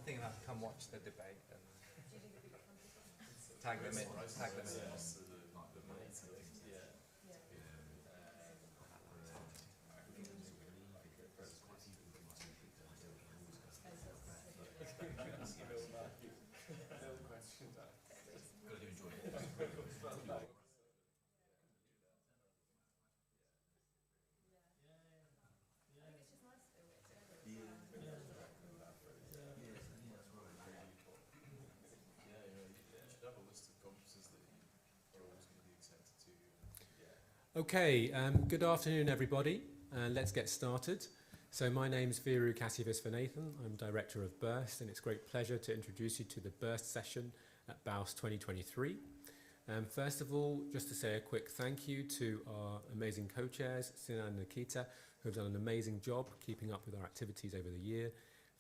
think I'll have to come watch the debate and tag them in. Tag them in. Okay, good afternoon everybody, let's get started. So my name's Viru Kasivisvanathan, I'm Director of BURST, and it's a great pleasure to introduce you to the BURST session at BAUS 2023. First of all, just to say a quick thank you to our amazing co-chairs, Sinan and Nikita, who have done an amazing job keeping up with our activities over the year.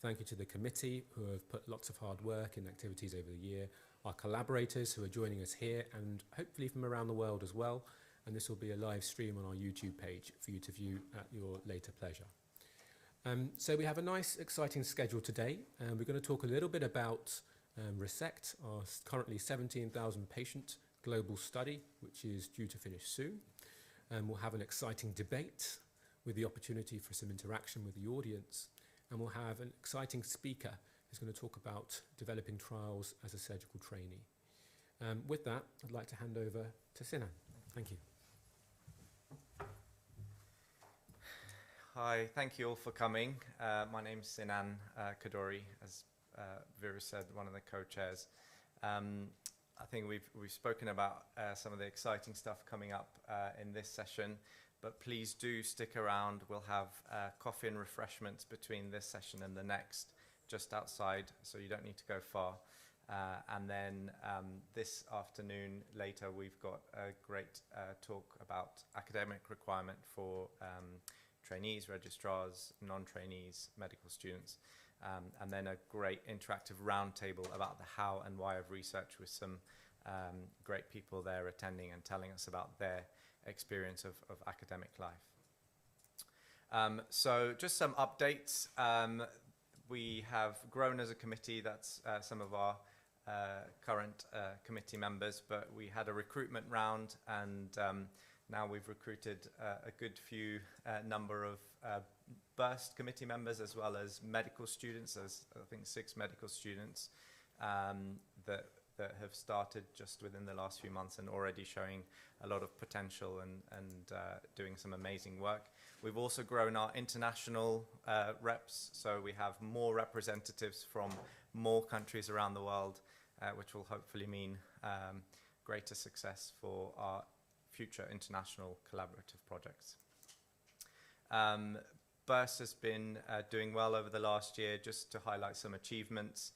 Thank you to the committee, who have put lots of hard work in activities over the year, our collaborators who are joining us here, and hopefully from around the world as well. And this will be a live stream on our YouTube page for you to view at your later pleasure. So we have a nice, exciting schedule today. We're going to talk a little bit about RESECT, our currently 17,000 patient global study, which is due to finish soon. We'll have an exciting debate with the opportunity for some interaction with the audience. And we'll have an exciting speaker who's going to talk about developing trials as a surgical trainee. With that, I'd like to hand over to Sinan. Thank you. Hi, thank you all for coming. My name's Sinan Kadori, as Viru said, one of the co-chairs. I think we've spoken about some of the exciting stuff coming up in this session, but please do stick around. We'll have coffee and refreshments between this session and the next, just outside, so you don't need to go far. And then this afternoon, later, we've got a great talk about academic requirement for trainees, registrars, non-trainees, medical students, and then a great interactive roundtable about the how and why of research with some great people there attending and telling us about their experience of academic life. So just some updates. We have grown as a committee. That's some of our current committee members, but we had a recruitment round, and now we've recruited a good few number of BURST committee members, as well as medical students. There's, I think, 6 medical students that have started just within the last few months and already showing a lot of potential and doing some amazing work. We've also grown our international reps, so we have more representatives from more countries around the world, which will hopefully mean greater success for our future international collaborative projects. BURST has been doing well over the last year. Just to highlight some achievements,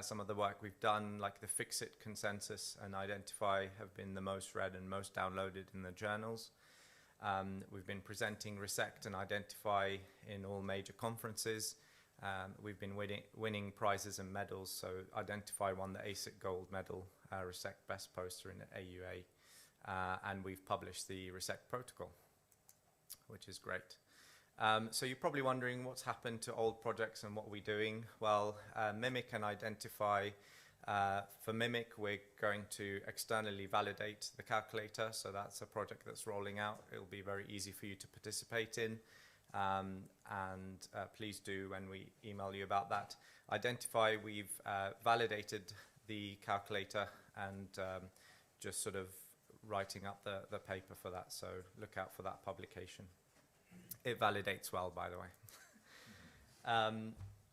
some of the work we've done, like the Fix-It consensus and Identify, have been the most read and most downloaded in the journals. We've been presenting RESECT and Identify in all major conferences. We've been winning prizes and medals. So Identify won the ASIC Gold Medal, RESECT Best Poster in the AUA. And we've published the RESECT protocol, which is great. So you're probably wondering what's happened to old projects and what are we doing? Well, Mimic and Identify. For Mimic, we're going to externally validate the calculator. So that's a project that's rolling out. It'll be very easy for you to participate in. Please do when we email you about that. Identify, we've validated the calculator and just sort of writing up the paper for that, so look out for that publication. It validates well, by the way.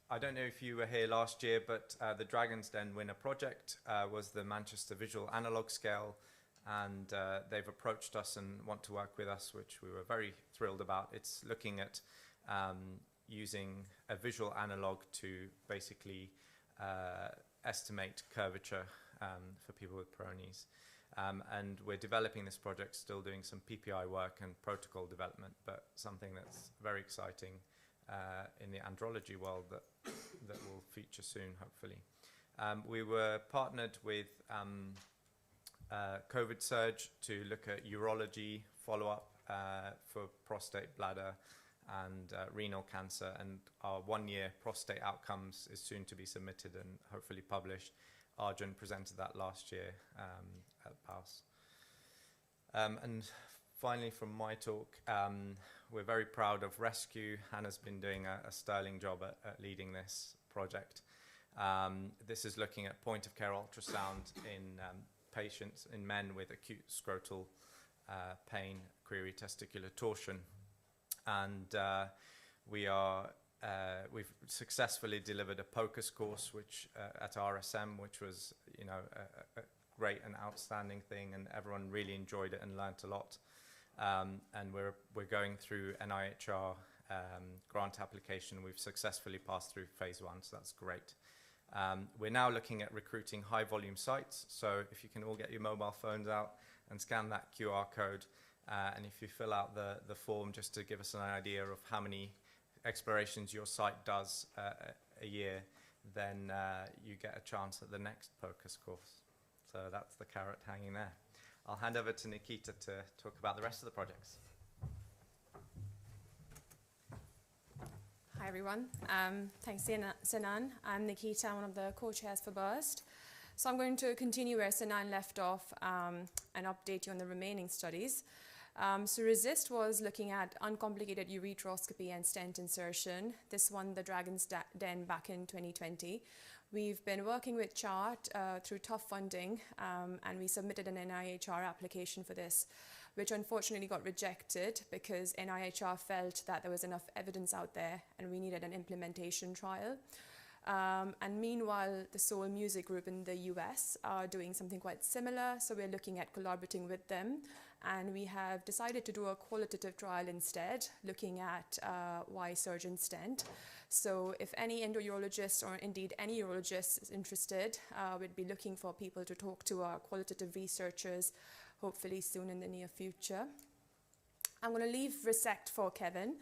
I don't know if you were here last year, but the Dragon's Den winner project was the Manchester Visual Analog Scale, and they've approached us and want to work with us, which we were very thrilled about. It's looking at using a visual analog to basically estimate curvature for people with Peyronie's. And we're developing this project, still doing some PPI work and protocol development, but something that's very exciting in the andrology world that will feature soon, hopefully. We were partnered with COVID Surge to look at urology follow-up for prostate, bladder, and renal cancer, and our 1-year prostate outcomes is soon to be submitted and hopefully published. Arjun presented that last year at BAUS. And finally, from my talk, we're very proud of Rescue. Hannah's been doing a sterling job at leading this project. This is looking at point-of-care ultrasound in patients, in men with acute scrotal pain, query testicular torsion. And we've successfully delivered a POCUS course, which at RSM, which was, a great and outstanding thing, and everyone really enjoyed it and learnt a lot. And we're going through NIHR grant application. We've successfully passed through phase 1, so that's great. We're now looking at recruiting high volume sites. So if you can all get your mobile phones out and scan that QR code, and if you fill out the form just to give us an idea of how many explorations your site does a year, then you get a chance at the next POCUS course. So that's the carrot hanging there. I'll hand over to Nikita to talk about the rest of the projects. Hi everyone. Thanks Sinan. I'm Nikita, one of the co-chairs for BURST. So I'm going to continue where Sinan left off and update you on the remaining studies. So RESIST was looking at uncomplicated ureteroscopy and stent insertion. This won the Dragon's Den back in 2020. We've been working with CHART through tough funding, and we submitted an NIHR application for this, which unfortunately got rejected because NIHR felt that there was enough evidence out there and we needed an implementation trial. And meanwhile, the Soul Music Group in the US are doing something quite similar, so we're looking at collaborating with them. And we have decided to do a qualitative trial instead, looking at Y-surgeon stent. So if any endourologist or indeed any urologist is interested, we'd be looking for people to talk to our qualitative researchers, hopefully soon in the near future. I'm going to leave RESECT for Kevin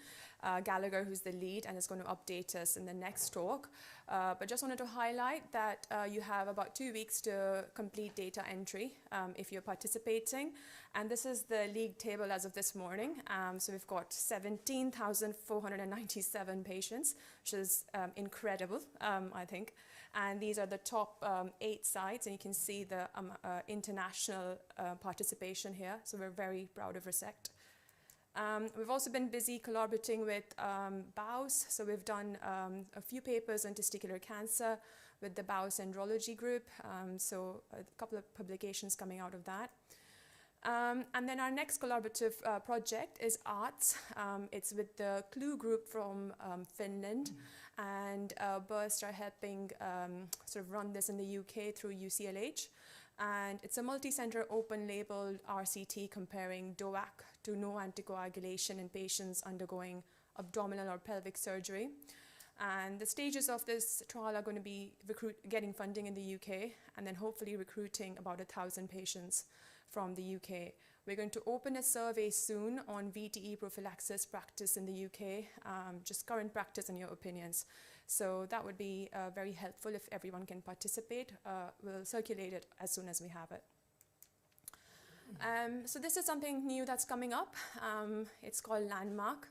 Gallagher, who's the lead and is going to update us in the next talk. But just wanted to highlight that you have about 2 weeks to complete data entry if you're participating. And this is the league table as of this morning. So we've got 17,497 patients, which is incredible, I think. And these are the top 8 sites, and you can see the international participation here. So we're very proud of RESECT. We've also been busy collaborating with BAUS, so we've done a few papers on testicular cancer with the BAUS Urology group, so a couple of publications coming out of that. And then our next collaborative project is ARTS. It's with the CLUE group from Finland, and BURST are helping sort of run this in the UK through UCLH. And it's a multi-center open-label RCT comparing DOAC to no anticoagulation in patients undergoing abdominal or pelvic surgery. And the stages of this trial are going to be getting funding in the UK and then hopefully recruiting about 1,000 patients from the UK. We're going to open a survey soon on VTE prophylaxis practice in the UK, just current practice and your opinions. So that would be very helpful if everyone can participate. We'll circulate it as soon as we have it. So this is something new that's coming up. It's called Landmark.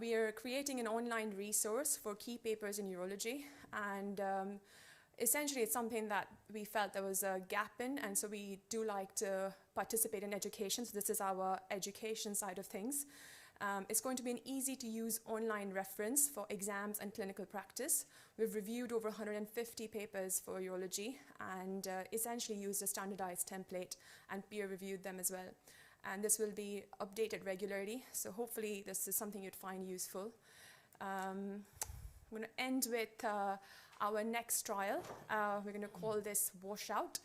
We are creating an online resource for key papers in urology, and essentially it's something that we felt there was a gap in, and so we do like to participate in education. So this is our education side of things. It's going to be an easy-to-use online reference for exams and clinical practice. We've reviewed over 150 papers for urology and essentially used a standardized template and peer-reviewed them as well. And this will be updated regularly, so hopefully this is something you'd find useful. I'm going to end with our next trial. We're going to call this Washout.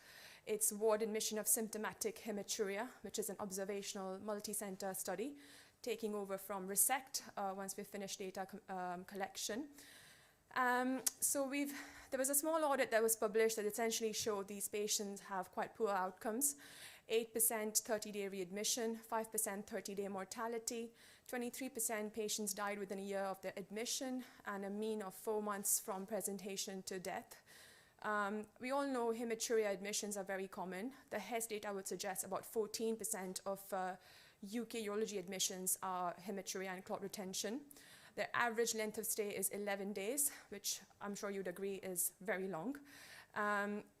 It's ward admission of symptomatic hematuria, which is an observational multi-center study, taking over from RESECT once we finish data collection. So there was a small audit that was published that essentially showed these patients have quite poor outcomes. 8% 30-day readmission, 5% 30-day mortality, 23% patients died within a year of their admission, and a mean of 4 months from presentation to death. We all know hematuria admissions are very common. The HES data would suggest about 14% of UK urology admissions are hematuria and clot retention. Their average length of stay is 11 days, which I'm sure you'd agree is very long.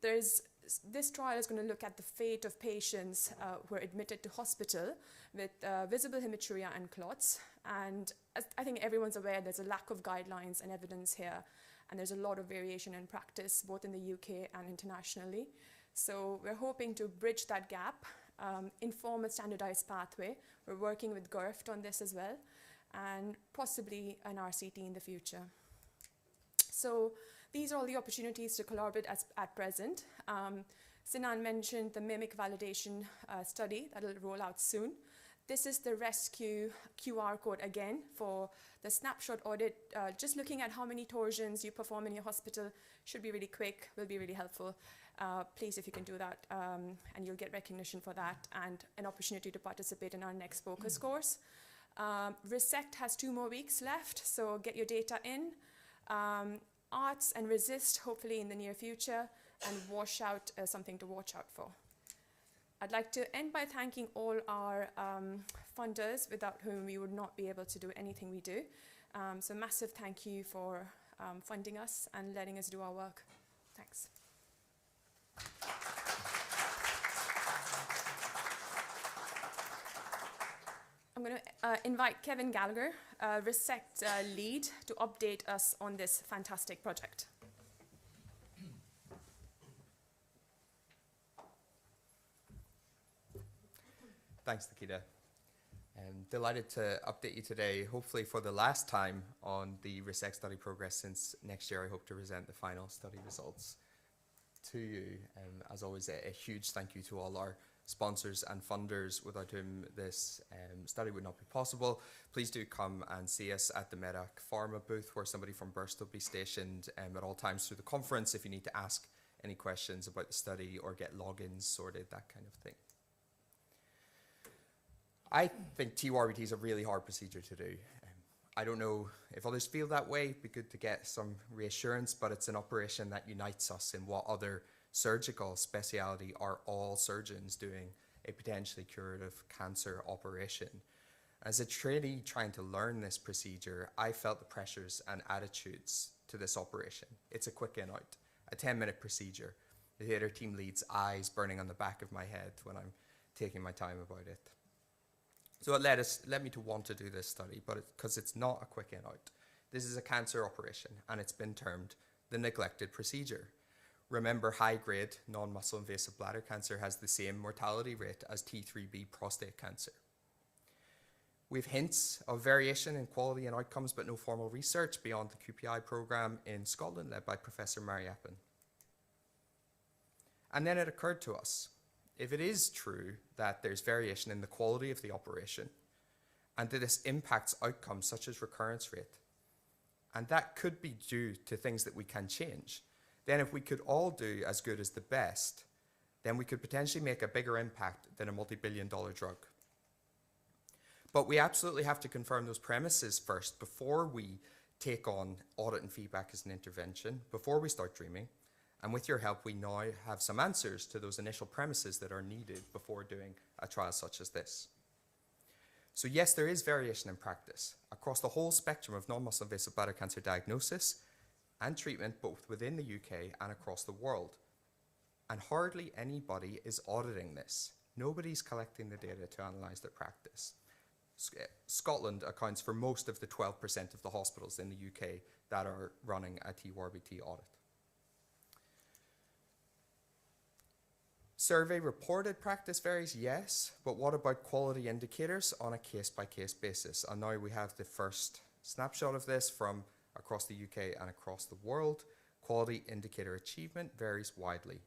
This trial is going to look at the fate of patients who are admitted to hospital with visible hematuria and clots. And as I think everyone's aware, there's a lack of guidelines and evidence here. And there's a lot of variation in practice, both in the UK and internationally. So we're hoping to bridge that gap, inform a standardized pathway. We're working with GURFT on this as well, and possibly an RCT in the future. So these are all the opportunities to collaborate at present. Sinan mentioned the MIMIC validation study that will roll out soon. This is the RESCUE QR code again for the snapshot audit. Just looking at how many torsions you perform in your hospital should be really quick, will be really helpful. Please, if you can do that, and you'll get recognition for that and an opportunity to participate in our next focus course. RESECT has 2 more weeks left, so get your data in. Arts and RESIST, hopefully in the near future, and washout is something to watch out for. I'd like to end by thanking all our funders, without whom we would not be able to do anything we do. So massive thank you for funding us and letting us do our work. Thanks. I'm going to invite Kevin Gallagher, RESECT lead, to update us on this fantastic project. Thanks, Nikita. I'm delighted to update you today, hopefully for the last time, on the RESECT study progress, since next year I hope to present the final study results to you. As always, a huge thank you to all our sponsors and funders, without whom this study would not be possible. Please do come and see us at the Medac Pharma booth, where somebody from BURST will be stationed at all times through the conference if you need to ask any questions about the study or get logins sorted, that kind of thing. I think TURBT is a really hard procedure to do. I don't know if others feel that way. It'd be good to get some reassurance, but it's an operation that unites us in what other surgical speciality are all surgeons doing a potentially curative cancer operation. As a trainee trying to learn this procedure, I felt the pressures and attitudes to this operation. It's a quick in out, a 10-minute procedure. The theatre team lead's eyes burning on the back of my head when I'm taking my time about it. So it led me to want to do this study, but because it's not a quick in out. This is a cancer operation, and it's been termed the neglected procedure. Remember, high-grade non-muscle invasive bladder cancer has the same mortality rate as T3B prostate cancer. We have hints of variation in quality and outcomes, but no formal research beyond the QPI program in Scotland, led by Professor Mariappan. And then it occurred to us, if it is true that there's variation in the quality of the operation, and that this impacts outcomes such as recurrence rate, and that could be due to things that we can change, then if we could all do as good as the best, then we could potentially make a bigger impact than a multi-billion-dollar drug. But we absolutely have to confirm those premises first before we take on audit and feedback as an intervention, before we start dreaming. And with your help, we now have some answers to those initial premises that are needed before doing a trial such as this. So yes, there is variation in practice across the whole spectrum of non-muscle invasive bladder cancer diagnosis and treatment, both within the UK and across the world. And hardly anybody is auditing this. Nobody's collecting the data to analyse their practice. Scotland accounts for most of the 12% of the hospitals in the UK that are running a TURBT audit. Survey reported practice varies, yes, but what about quality indicators on a case-by-case basis? And now we have the first snapshot of this from across the UK and across the world. Quality indicator achievement varies widely.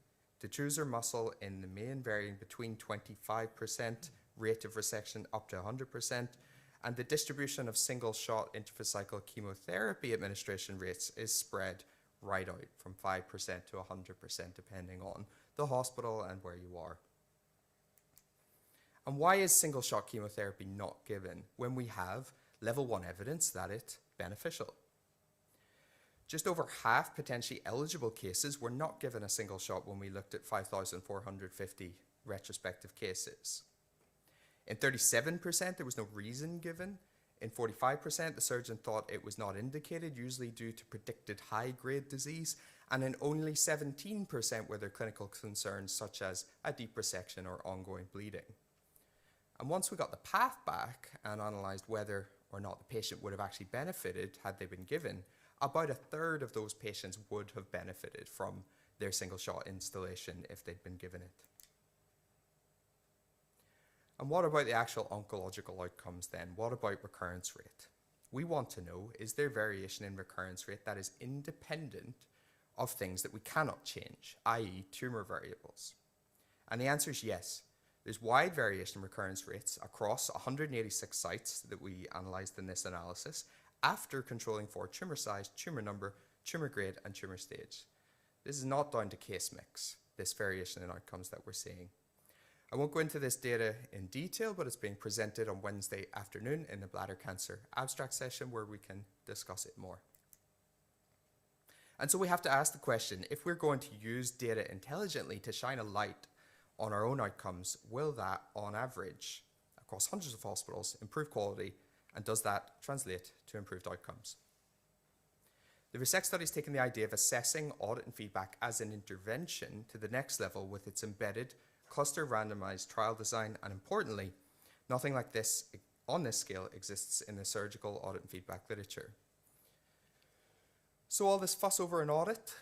Detrusor muscle in the main varying between 25% rate of resection up to 100%, and the distribution of single-shot intravesical chemotherapy administration rates is spread right out from 5% to 100% depending on the hospital and where you are. And why is single-shot chemotherapy not given when we have level 1 evidence that it's beneficial? Just over half potentially eligible cases were not given a single shot when we looked at 5,450 retrospective cases. In 37%, there was no reason given. In 45%, the surgeon thought it was not indicated, usually due to predicted high-grade disease. And in only 17% were there clinical concerns such as a deep resection or ongoing bleeding. And once we got the path back and analysed whether or not the patient would have actually benefited had they been given, about a third of those patients would have benefited from their single-shot installation if they'd been given it. And what about the actual oncological outcomes then? What about recurrence rate? We want to know, is there variation in recurrence rate that is independent of things that we cannot change, i.e. tumour variables? And the answer is yes. There's wide variation in recurrence rates across 186 sites that we analysed in this analysis after controlling for tumour size, tumour number, tumour grade and tumour stage. This is not down to case mix, this variation in outcomes that we're seeing. I won't go into this data in detail, but it's being presented on Wednesday afternoon in the bladder cancer abstract session where we can discuss it more. And so we have to ask the question, if we're going to use data intelligently to shine a light on our own outcomes, will that, on average, across hundreds of hospitals, improve quality, and does that translate to improved outcomes? The RESECT study has taken the idea of assessing audit and feedback as an intervention to the next level with its embedded cluster randomized trial design, and importantly, nothing like this on this scale exists in the surgical audit and feedback literature. So all this fuss over an audit?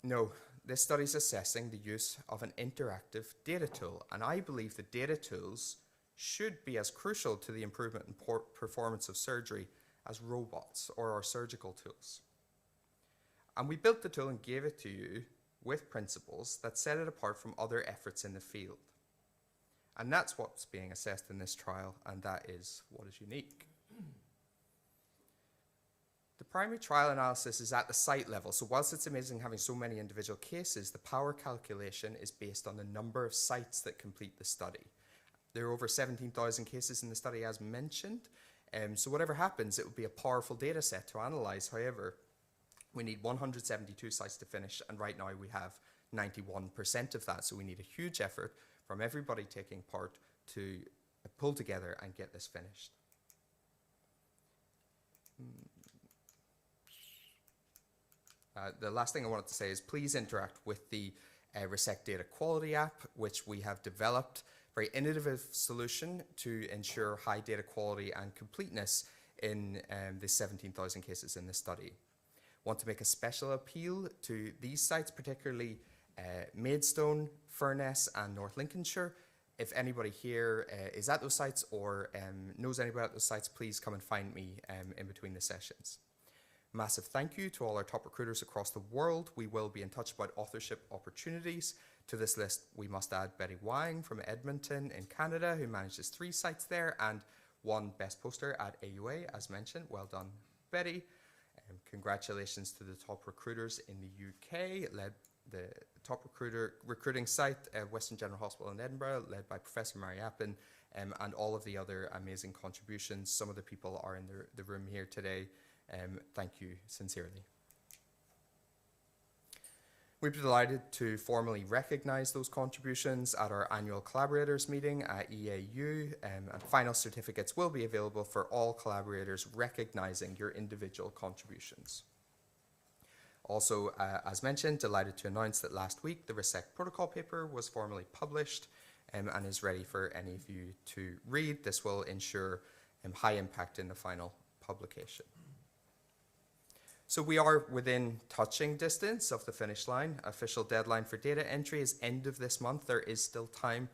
No, this study is assessing the use of an interactive data tool, and I believe that data tools should be as crucial to the improvement in performance of surgery as robots or our surgical tools. And we built the tool and gave it to you with principles that set it apart from other efforts in the field. And that's what's being assessed in this trial, and that is what is unique. The primary trial analysis is at the site level, so whilst it's amazing having so many individual cases, the power calculation is based on the number of sites that complete the study. There are over 17,000 cases in the study as mentioned, so whatever happens, it will be a powerful data set to analyse. However, we need 172 sites to finish, and right now we have 91% of that, so we need a huge effort from everybody taking part to pull together and get this finished. The last thing I wanted to say is please interact with the RESECT data quality app, which we have developed. Very innovative solution to ensure high data quality and completeness in the 17,000 cases in this study. Want to make a special appeal to these sites, particularly Maidstone, Furness and North Lincolnshire. If anybody here is at those sites or knows anybody at those sites, please come and find me in between the sessions. Massive thank you to all our top recruiters across the world. We will be in touch about authorship opportunities. To this list, we must add Betty Wang from Edmonton in Canada, who manages 3 sites there, and 1 best poster at AUA, as mentioned. Well done, Betty. Congratulations to the top recruiters in the UK, led the top recruiting site, Western General Hospital in Edinburgh, led by Professor Mary Appin, and all of the other amazing contributions. Some of the people are in the room here today. Thank you sincerely. We'd be delighted to formally recognise those contributions at our annual collaborators meeting at EAU, and final certificates will be available for all collaborators recognising your individual contributions. Also, as mentioned, delighted to announce that last week the RESECT protocol paper was formally published and is ready for any of you to read. This will ensure high impact in the final publication. So we are within touching distance of the finish line. Official deadline for data entry is end of this month. There is still time.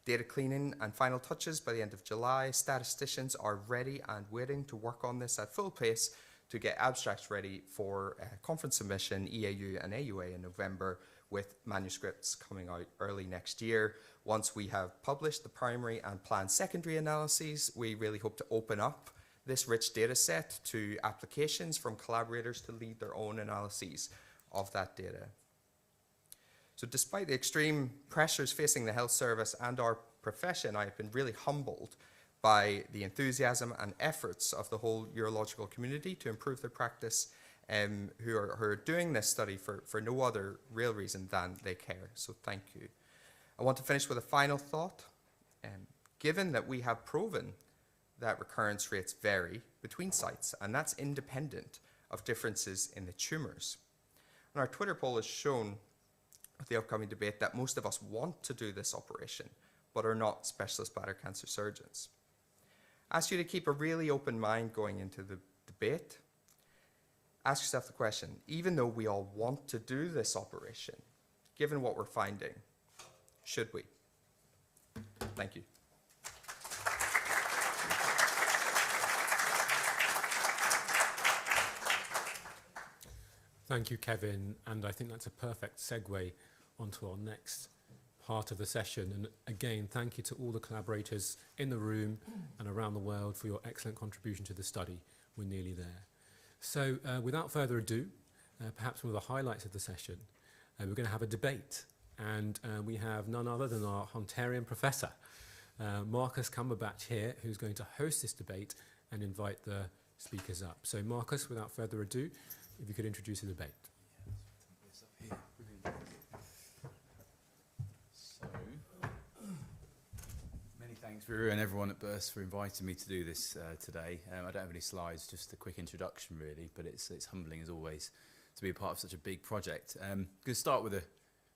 Data cleaning and final touches by the end of July. Statisticians are ready and waiting to work on this at full pace to get abstracts ready for conference submission, EAU and AUA in November, with manuscripts coming out early next year. Once we have published the primary and planned secondary analyses, we really hope to open up this rich data set to applications from collaborators to lead their own analyses of that data. So despite the extreme pressures facing the health service and our profession, I have been really humbled by the enthusiasm and efforts of the whole urological community to improve their practice, who are doing this study for no other real reason than they care. So thank you. I want to finish with a final thought. given that we have proven that recurrence rates vary between sites, and that's independent of differences in the tumours. And our Twitter poll has shown with the upcoming debate that most of us want to do this operation, but are not specialist bladder cancer surgeons. I ask you to keep a really open mind going into the debate. Ask yourself the question, even though we all want to do this operation, given what we're finding, should we? Thank you. Thank you, Kevin, and I think that's a perfect segue onto our next part of the session. And again, thank you to all the collaborators in the room and around the world for your excellent contribution to the study. We're nearly there. So without further ado, perhaps one of the highlights of the session, we're going to have a debate. And we have none other than our Hunterian professor, Marcus Cumberbatch here, who's going to host this debate and invite the speakers up. So Marcus, without further ado, if you could introduce the debate. So, many thanks, Viru, and everyone at BURST for inviting me to do this today. I don't have any slides, just a quick introduction really, but it's humbling as always to be a part of such a big project. I'm going to start with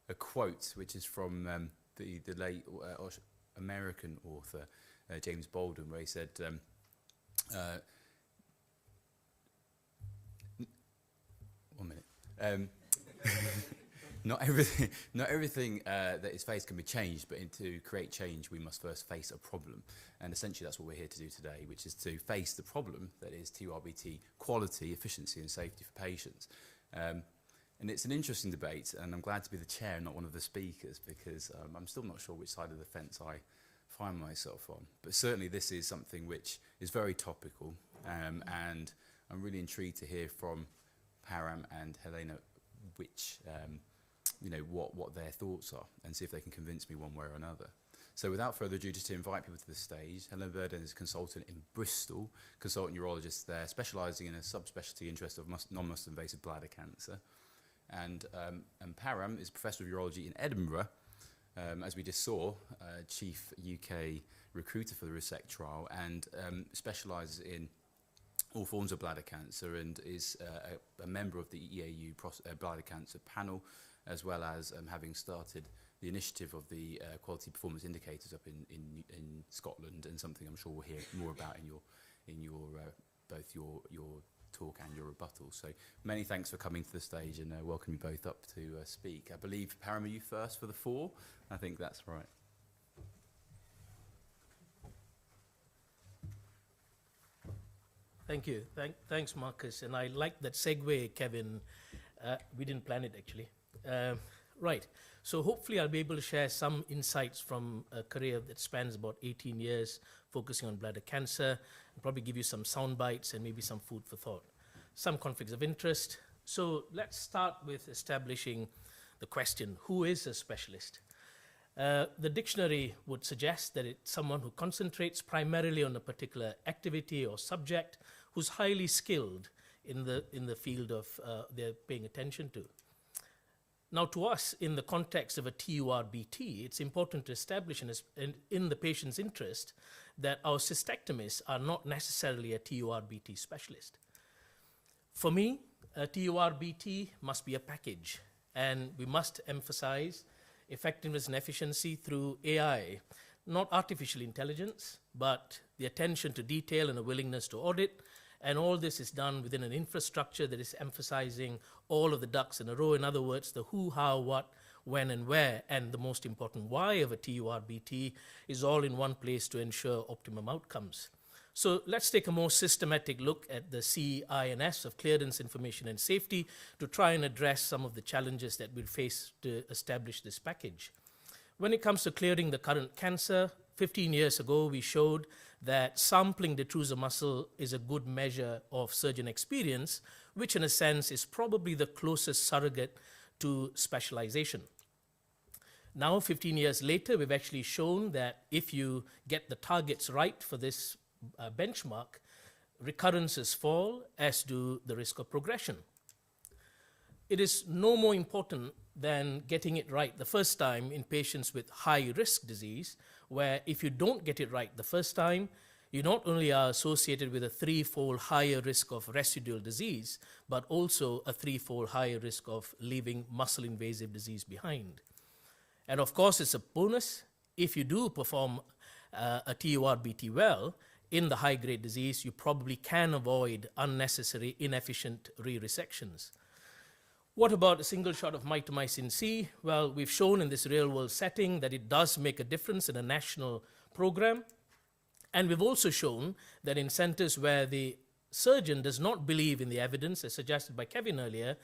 a quote, which is from the late American author James Baldwin, where he said, one minute. Not everything that is faced can be changed, but to create change, we must first face a problem. And essentially, that's what we're here to do today, which is to face the problem that is TURBT quality, efficiency, and safety for patients. And it's an interesting debate, and I'm glad to be the chair, not one of the speakers, because I'm still not sure which side of the fence I find myself on. But certainly, this is something which is very topical, and I'm really intrigued to hear from Param and Helena which, what their thoughts are, and see if they can convince me one way or another. So without further ado, just to invite people to the stage, Helena Burden is a consultant in Bristol, consultant urologist there, specialising in a subspecialty interest of non-muscle invasive bladder cancer. And Param is Professor of Urology in Edinburgh, as we just saw, Chief UK Recruiter for the RESECT trial, and specialises in all forms of bladder cancer, and is a member of the EAU bladder cancer panel, as well as having started the initiative of the quality performance indicators up in Scotland, and something I'm sure we'll hear more about in your both your talk and your rebuttal. So many thanks for coming to the stage, and welcome you both up to speak. I believe, Param, are you first for the four? I think that's right. Thank you. Thanks, Marcus. And I like that segue, Kevin. We didn't plan it, actually. Right. So hopefully I'll be able to share some insights from a career that spans about 18 years, focusing on bladder cancer, and probably give you some sound bites and maybe some food for thought. Some conflicts of interest. So let's start with establishing the question, who is a specialist? The dictionary would suggest that it's someone who concentrates primarily on a particular activity or subject, who's highly skilled in the field of they're paying attention to. Now, to us, in the context of a TURBT, it's important to establish in the patient's interest that our cystectomists are not necessarily a TURBT specialist. For me, a TURBT must be a package, and we must emphasize effectiveness and efficiency through AI, not artificial intelligence, but the attention to detail and a willingness to audit. And all this is done within an infrastructure that is emphasizing all of the ducks in a row. In other words, the who, how, what, when, and where, and the most important why of a TURBT is all in one place to ensure optimum outcomes. So let's take a more systematic look at the CINS of clearance, information, and safety to try and address some of the challenges that we'll face to establish this package. When it comes to clearing the current cancer, 15 years ago, we showed that sampling detrusor muscle is a good measure of surgeon experience, which in a sense is probably the closest surrogate to specialization. Now, 15 years later, we've actually shown that if you get the targets right for this benchmark, recurrences fall, as do the risk of progression. It is no more important than getting it right the first time in patients with high-risk disease, where if you don't get it right the first time, you not only are associated with a 3-fold higher risk of residual disease, but also a 3-fold higher risk of leaving muscle-invasive disease behind. And of course, it's a bonus if you do perform a TURBT well in the high-grade disease, you probably can avoid unnecessary, inefficient re-resections. What about a single shot of mitomycin C? Well, we've shown in this real-world setting that it does make a difference in a national program. And we've also shown that in centers where the surgeon does not believe in the evidence, as suggested by Kevin earlier,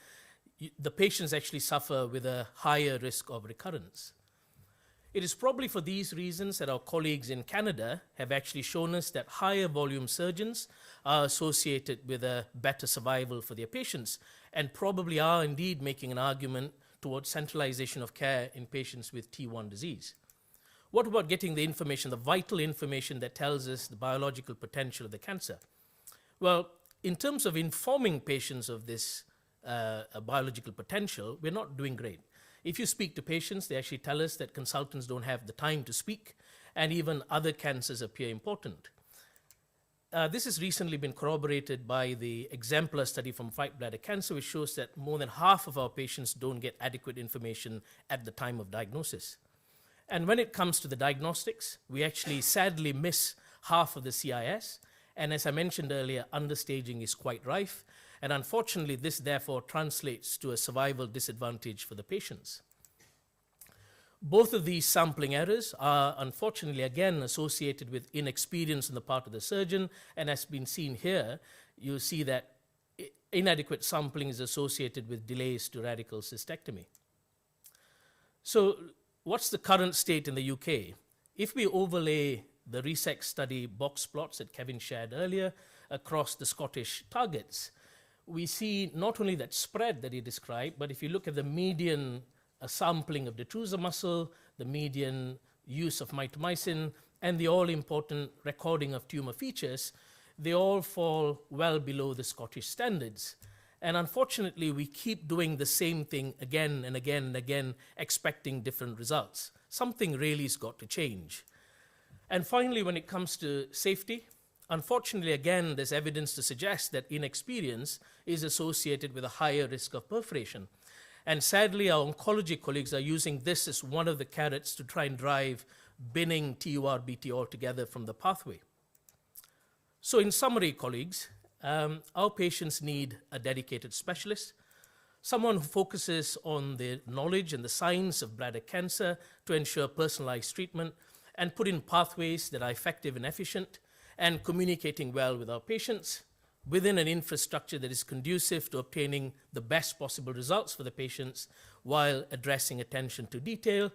the patients actually suffer with a higher risk of recurrence. It is probably for these reasons that our colleagues in Canada have actually shown us that higher volume surgeons are associated with a better survival for their patients, and probably are indeed making an argument towards centralization of care in patients with T1 disease. What about getting the information, the vital information that tells us the biological potential of the cancer? Well, in terms of informing patients of this biological potential, we're not doing great. If you speak to patients, they actually tell us that consultants don't have the time to speak, and even other cancers appear important. This has recently been corroborated by the exemplar study from Fight Bladder Cancer, which shows that more than half of our patients don't get adequate information at the time of diagnosis. And when it comes to the diagnostics, we actually sadly miss half of the CIS. And as I mentioned earlier, understaging is quite rife. And unfortunately, this therefore translates to a survival disadvantage for the patients. Both of these sampling errors are unfortunately again associated with inexperience on the part of the surgeon. And as been seen here, you see that inadequate sampling is associated with delays to radical cystectomy. So, what's the current state in the UK? If we overlay the RESECT study box plots that Kevin shared earlier across the Scottish targets, we see not only that spread that he described, but if you look at the median sampling of detrusor muscle, the median use of mitomycin, and the all-important recording of tumor features, they all fall well below the Scottish standards. And unfortunately, we keep doing the same thing again and again and again, expecting different results. Something really has got to change. And finally, when it comes to safety, unfortunately, again, there's evidence to suggest that inexperience is associated with a higher risk of perforation. And sadly, our oncology colleagues are using this as one of the carrots to try and drive binning TURBT altogether from the pathway. So in summary, colleagues, our patients need a dedicated specialist, someone who focuses on the knowledge and the science of bladder cancer to ensure personalized treatment and put in pathways that are effective and efficient, and communicating well with our patients within an infrastructure that is conducive to obtaining the best possible results for the patients while addressing attention to detail,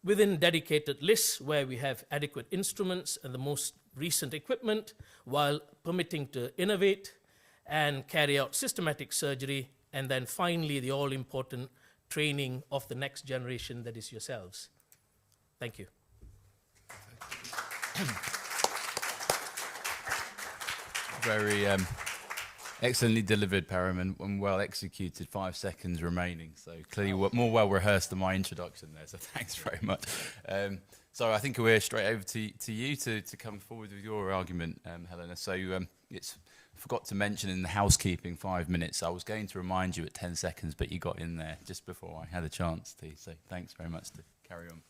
within dedicated lists where we have adequate instruments and the most recent equipment, while permitting to innovate and carry out systematic surgery, and then finally the all-important training of the next generation, that is yourselves. Thank you. Very excellently delivered, Param, and well executed. 5 seconds remaining, so clearly more well rehearsed than my introduction there, so thanks very much. So I think we're straight over to you to come forward with your argument, Helena. So it's forgot to mention in the housekeeping 5 minutes. I was going to remind you at 10 seconds, but you got in there just before I had a chance to. So thanks very much to carry on.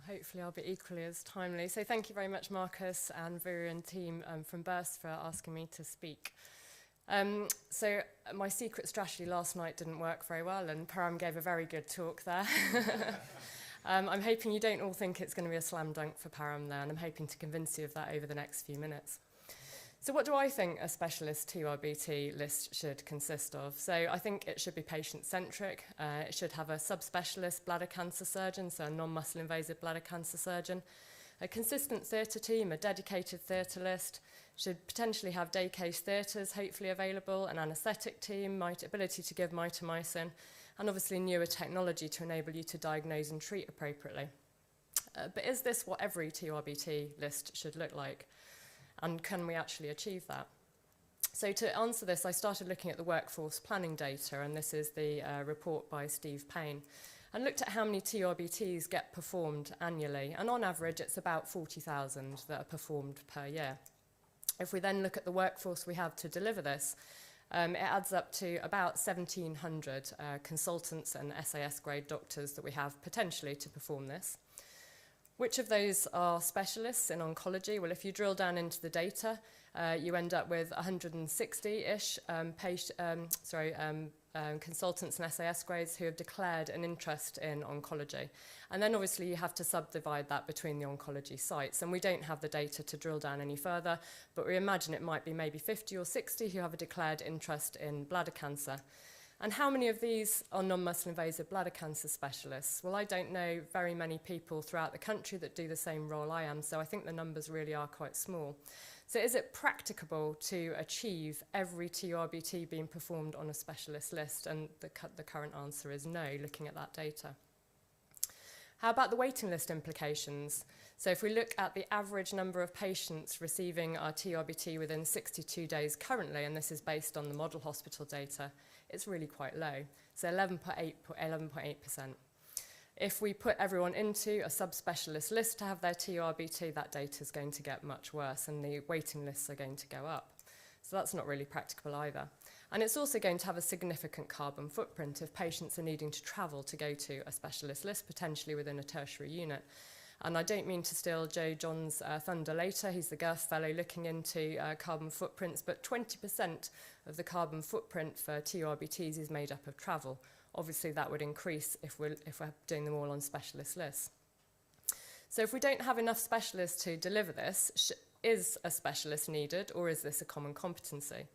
Hopefully I'll be equally as timely. So thank you very much, Marcus and Viru and team from BURST for asking me to speak. So my secret strategy last night didn't work very well, and Param gave a very good talk there. I'm hoping you don't all think it's going to be a slam dunk for Param there, and I'm hoping to convince you of that over the next few minutes. So what do I think a specialist TURBT list should consist of? So I think it should be patient-centric. It should have a subspecialist bladder cancer surgeon, so a non-muscle invasive bladder cancer surgeon, a consistent theatre team, a dedicated theatre list, should potentially have day case theatres hopefully available, an anaesthetic team, ability to give mitomycin, and obviously newer technology to enable you to diagnose and treat appropriately. But is this what every TURBT list should look like? And can we actually achieve that? So to answer this, I started looking at the workforce planning data, and this is the report by Steve Payne. and looked at how many TURBTs get performed annually. And on average, it's about 40,000 that are performed per year. If we then look at the workforce we have to deliver this, it adds up to about 1,700 consultants and SAS grade doctors that we have potentially to perform this. Which of those are specialists in oncology? Well, if you drill down into the data, you end up with 160-ish consultants and SAS grades who have declared an interest in oncology. And then obviously you have to subdivide that between the oncology sites. And we don't have the data to drill down any further, but we imagine it might be maybe 50 or 60 who have a declared interest in bladder cancer. And how many of these are non-muscle invasive bladder cancer specialists? Well, I don't know very many people throughout the country that do the same role I am, so I think the numbers really are quite small. So is it practicable to achieve every TURBT being performed on a specialist list? And the current answer is no, looking at that data. How about the waiting list implications? So if we look at the average number of patients receiving our TURBT within 62 days currently, and this is based on the model hospital data, it's really quite low, so 11.8%. If we put everyone into a subspecialist list to have their TURBT, that data is going to get much worse and the waiting lists are going to go up. So that's not really practical either. And it's also going to have a significant carbon footprint if patients are needing to travel to go to a specialist list, potentially within a tertiary unit. And I don't mean to steal Joe John's thunder later. He's the GERF fellow looking into carbon footprints, but 20% of the carbon footprint for TURBTs is made up of travel. Obviously, that would increase if we're doing them all on specialist lists. So if we don't have enough specialists to deliver this, is a specialist needed, or is this a common competency?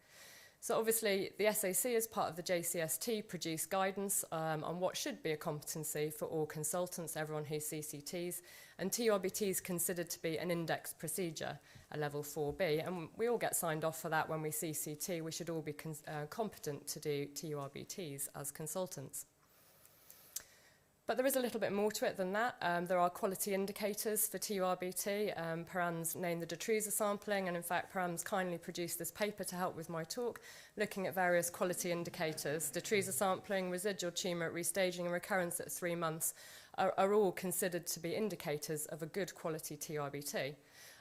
So obviously, the SAC, as part of the JCST, produced guidance on what should be a competency for all consultants, everyone who CCTs, and TURBT is considered to be an indexed procedure, a level 4B, and we all get signed off for that when we CCT. We should all be competent to do TURBTs as consultants. But there is a little bit more to it than that. There are quality indicators for TURBT. Param's named the Detruza sampling, and in fact, Param's kindly produced this paper to help with my talk, looking at various quality indicators. Detruza sampling, residual tumour restaging, and recurrence at 3 months are all considered to be indicators of a good quality TURBT.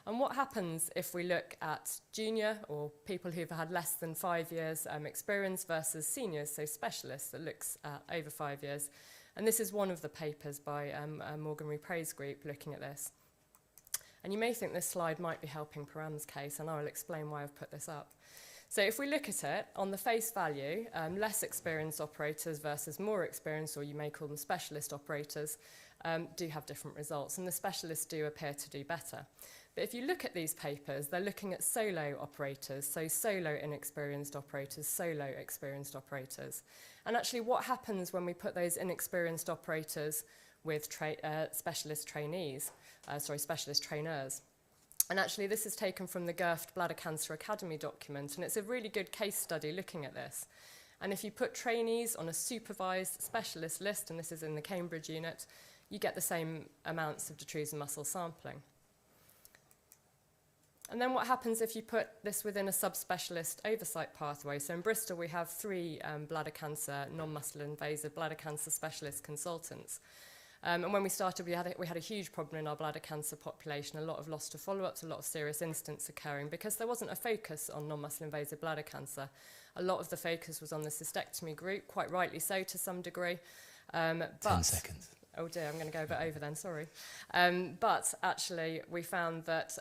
And what happens if we look at junior or people who've had less than 5 years experience versus seniors, so specialists that looks at over 5 years? And this is one of the papers by Morgan Repray's group looking at this. And you may think this slide might be helping Param's case, and I will explain why I've put this up. So if we look at it, on the face value, less experienced operators versus more experienced, or you may call them specialist operators, do have different results, and the specialists do appear to do better. But if you look at these papers, they're looking at solo operators, so solo inexperienced operators, solo experienced operators. And actually what happens when we put those inexperienced operators with specialist trainers? And actually this is taken from the GERF Bladder Cancer Academy document, and it's a really good case study looking at this. And if you put trainees on a supervised specialist list, and this is in the Cambridge unit, you get the same amounts of Detruza muscle sampling. And then what happens if you put this within a subspecialist oversight pathway? So in Bristol, we have 3 bladder cancer, non-muscle invasive bladder cancer specialist consultants. And when we started, we had a huge problem in our bladder cancer population, a lot of loss to follow-ups, a lot of serious incidents occurring because there wasn't a focus on non-muscle invasive bladder cancer. A lot of the focus was on the cystectomy group, quite rightly so to some degree. 10 seconds. Oh dear, I'm going to go a bit over then, sorry. But actually, we found that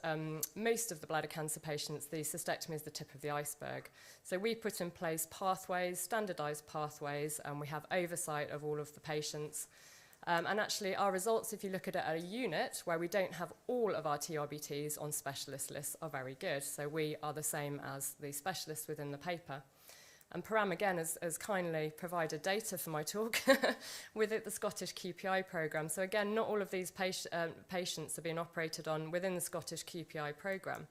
most of the bladder cancer patients, the cystectomy is the tip of the iceberg. So we put in place pathways, standardised pathways, and we have oversight of all of the patients. And actually, our results, if you look at it at a unit where we don't have all of our TURBTs on specialist lists, are very good. So we are the same as the specialists within the paper. And Param, again, has kindly provided data for my talk with the Scottish QPI programme. So again, not all of these patients are being operated on within the Scottish QPI programme,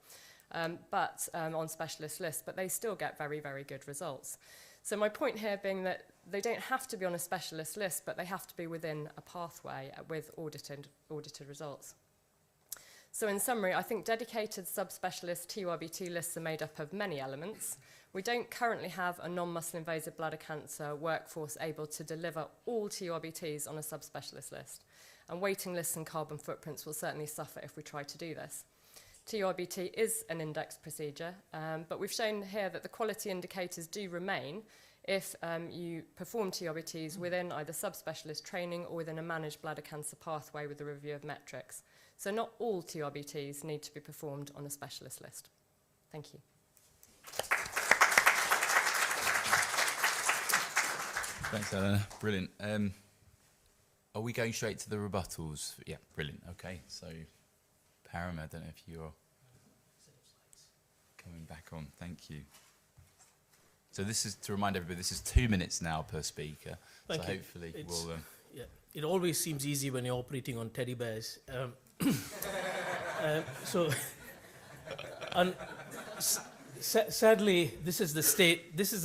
but on specialist lists, but they still get very, very good results. So my point here being that they don't have to be on a specialist list, but they have to be within a pathway with audited results. So in summary, I think dedicated subspecialist TURBT lists are made up of many elements. We don't currently have a non-muscle invasive bladder cancer workforce able to deliver all TURBTs on a subspecialist list. And waiting lists and carbon footprints will certainly suffer if we try to do this. TURBT is an indexed procedure, but we've shown here that the quality indicators do remain if you perform TURBTs within either subspecialist training or within a managed bladder cancer pathway with a review of metrics. So not all TURBTs need to be performed on a specialist list. Thank you. Thanks, Eleanor. Brilliant. Are we going straight to the rebuttals? Yeah, brilliant. Okay, so Param, I don't know if you're coming back on. Thank you. So this is, to remind everybody, this is 2 minutes now per speaker. Thank so you. hopefully It's, we'll... yeah, it always seems easy when you're operating on teddy bears. Sadly, this is the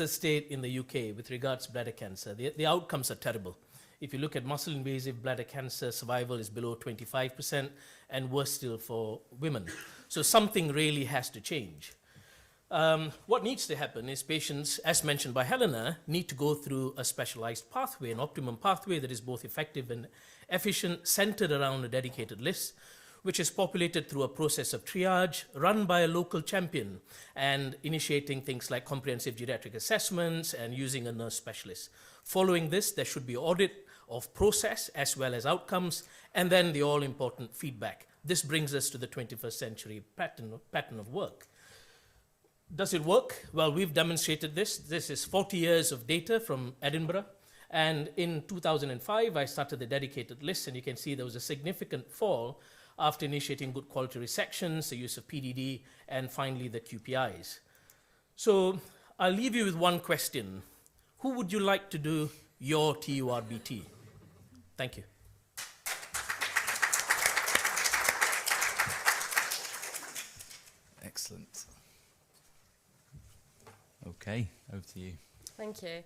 state in the UK with regards to bladder cancer. The outcomes are terrible. If you look at muscle invasive bladder cancer, survival is below 25% and worse still for women. So something really has to change. What needs to happen is patients, as mentioned by Helena, need to go through a specialized pathway, an optimum pathway that is both effective and efficient, centered around a dedicated list, which is populated through a process of triage, run by a local champion, and initiating things like comprehensive geriatric assessments and using a nurse specialist. Following this, there should be audit of process as well as outcomes, and then the all-important feedback. This brings us to the 21st century pattern of work. Does it work? Well, we've demonstrated this. This is 40 years of data from Edinburgh. And in 2005, I started the dedicated list, and you can see there was a significant fall after initiating good quality resections, the use of PDD, and finally the QPIs. So I'll leave you with one question. Who would you like to do your TURBT? Thank you. Excellent. Okay, over to you. Thank you.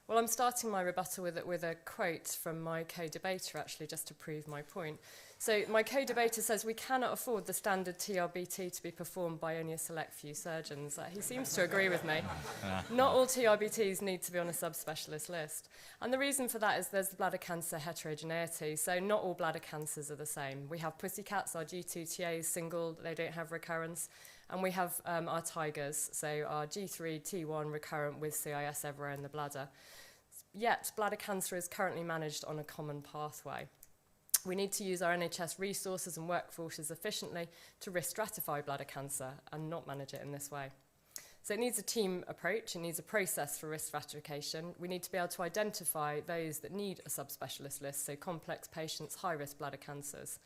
Well, I'm starting my rebuttal with a quote from my co-debater, actually, just to prove my point. So my co-debater says we cannot afford the standard TURBT to be performed by only a select few surgeons. He seems to agree with me. Not all TURBTs need to be on a subspecialist list. And the reason for that is there's the bladder cancer heterogeneity. So not all bladder cancers are the same. We have pussycats, our G2TAs, single, they don't have recurrence. And we have our tigers, so our G3, T1 recurrent with CIS everywhere in the bladder. Yet, bladder cancer is currently managed on a common pathway. We need to use our NHS resources and workforces efficiently to risk stratify bladder cancer and not manage it in this way. So it needs a team approach, it needs a process for risk stratification. We need to be able to identify those that need a subspecialist list, so complex patients, high-risk bladder cancers.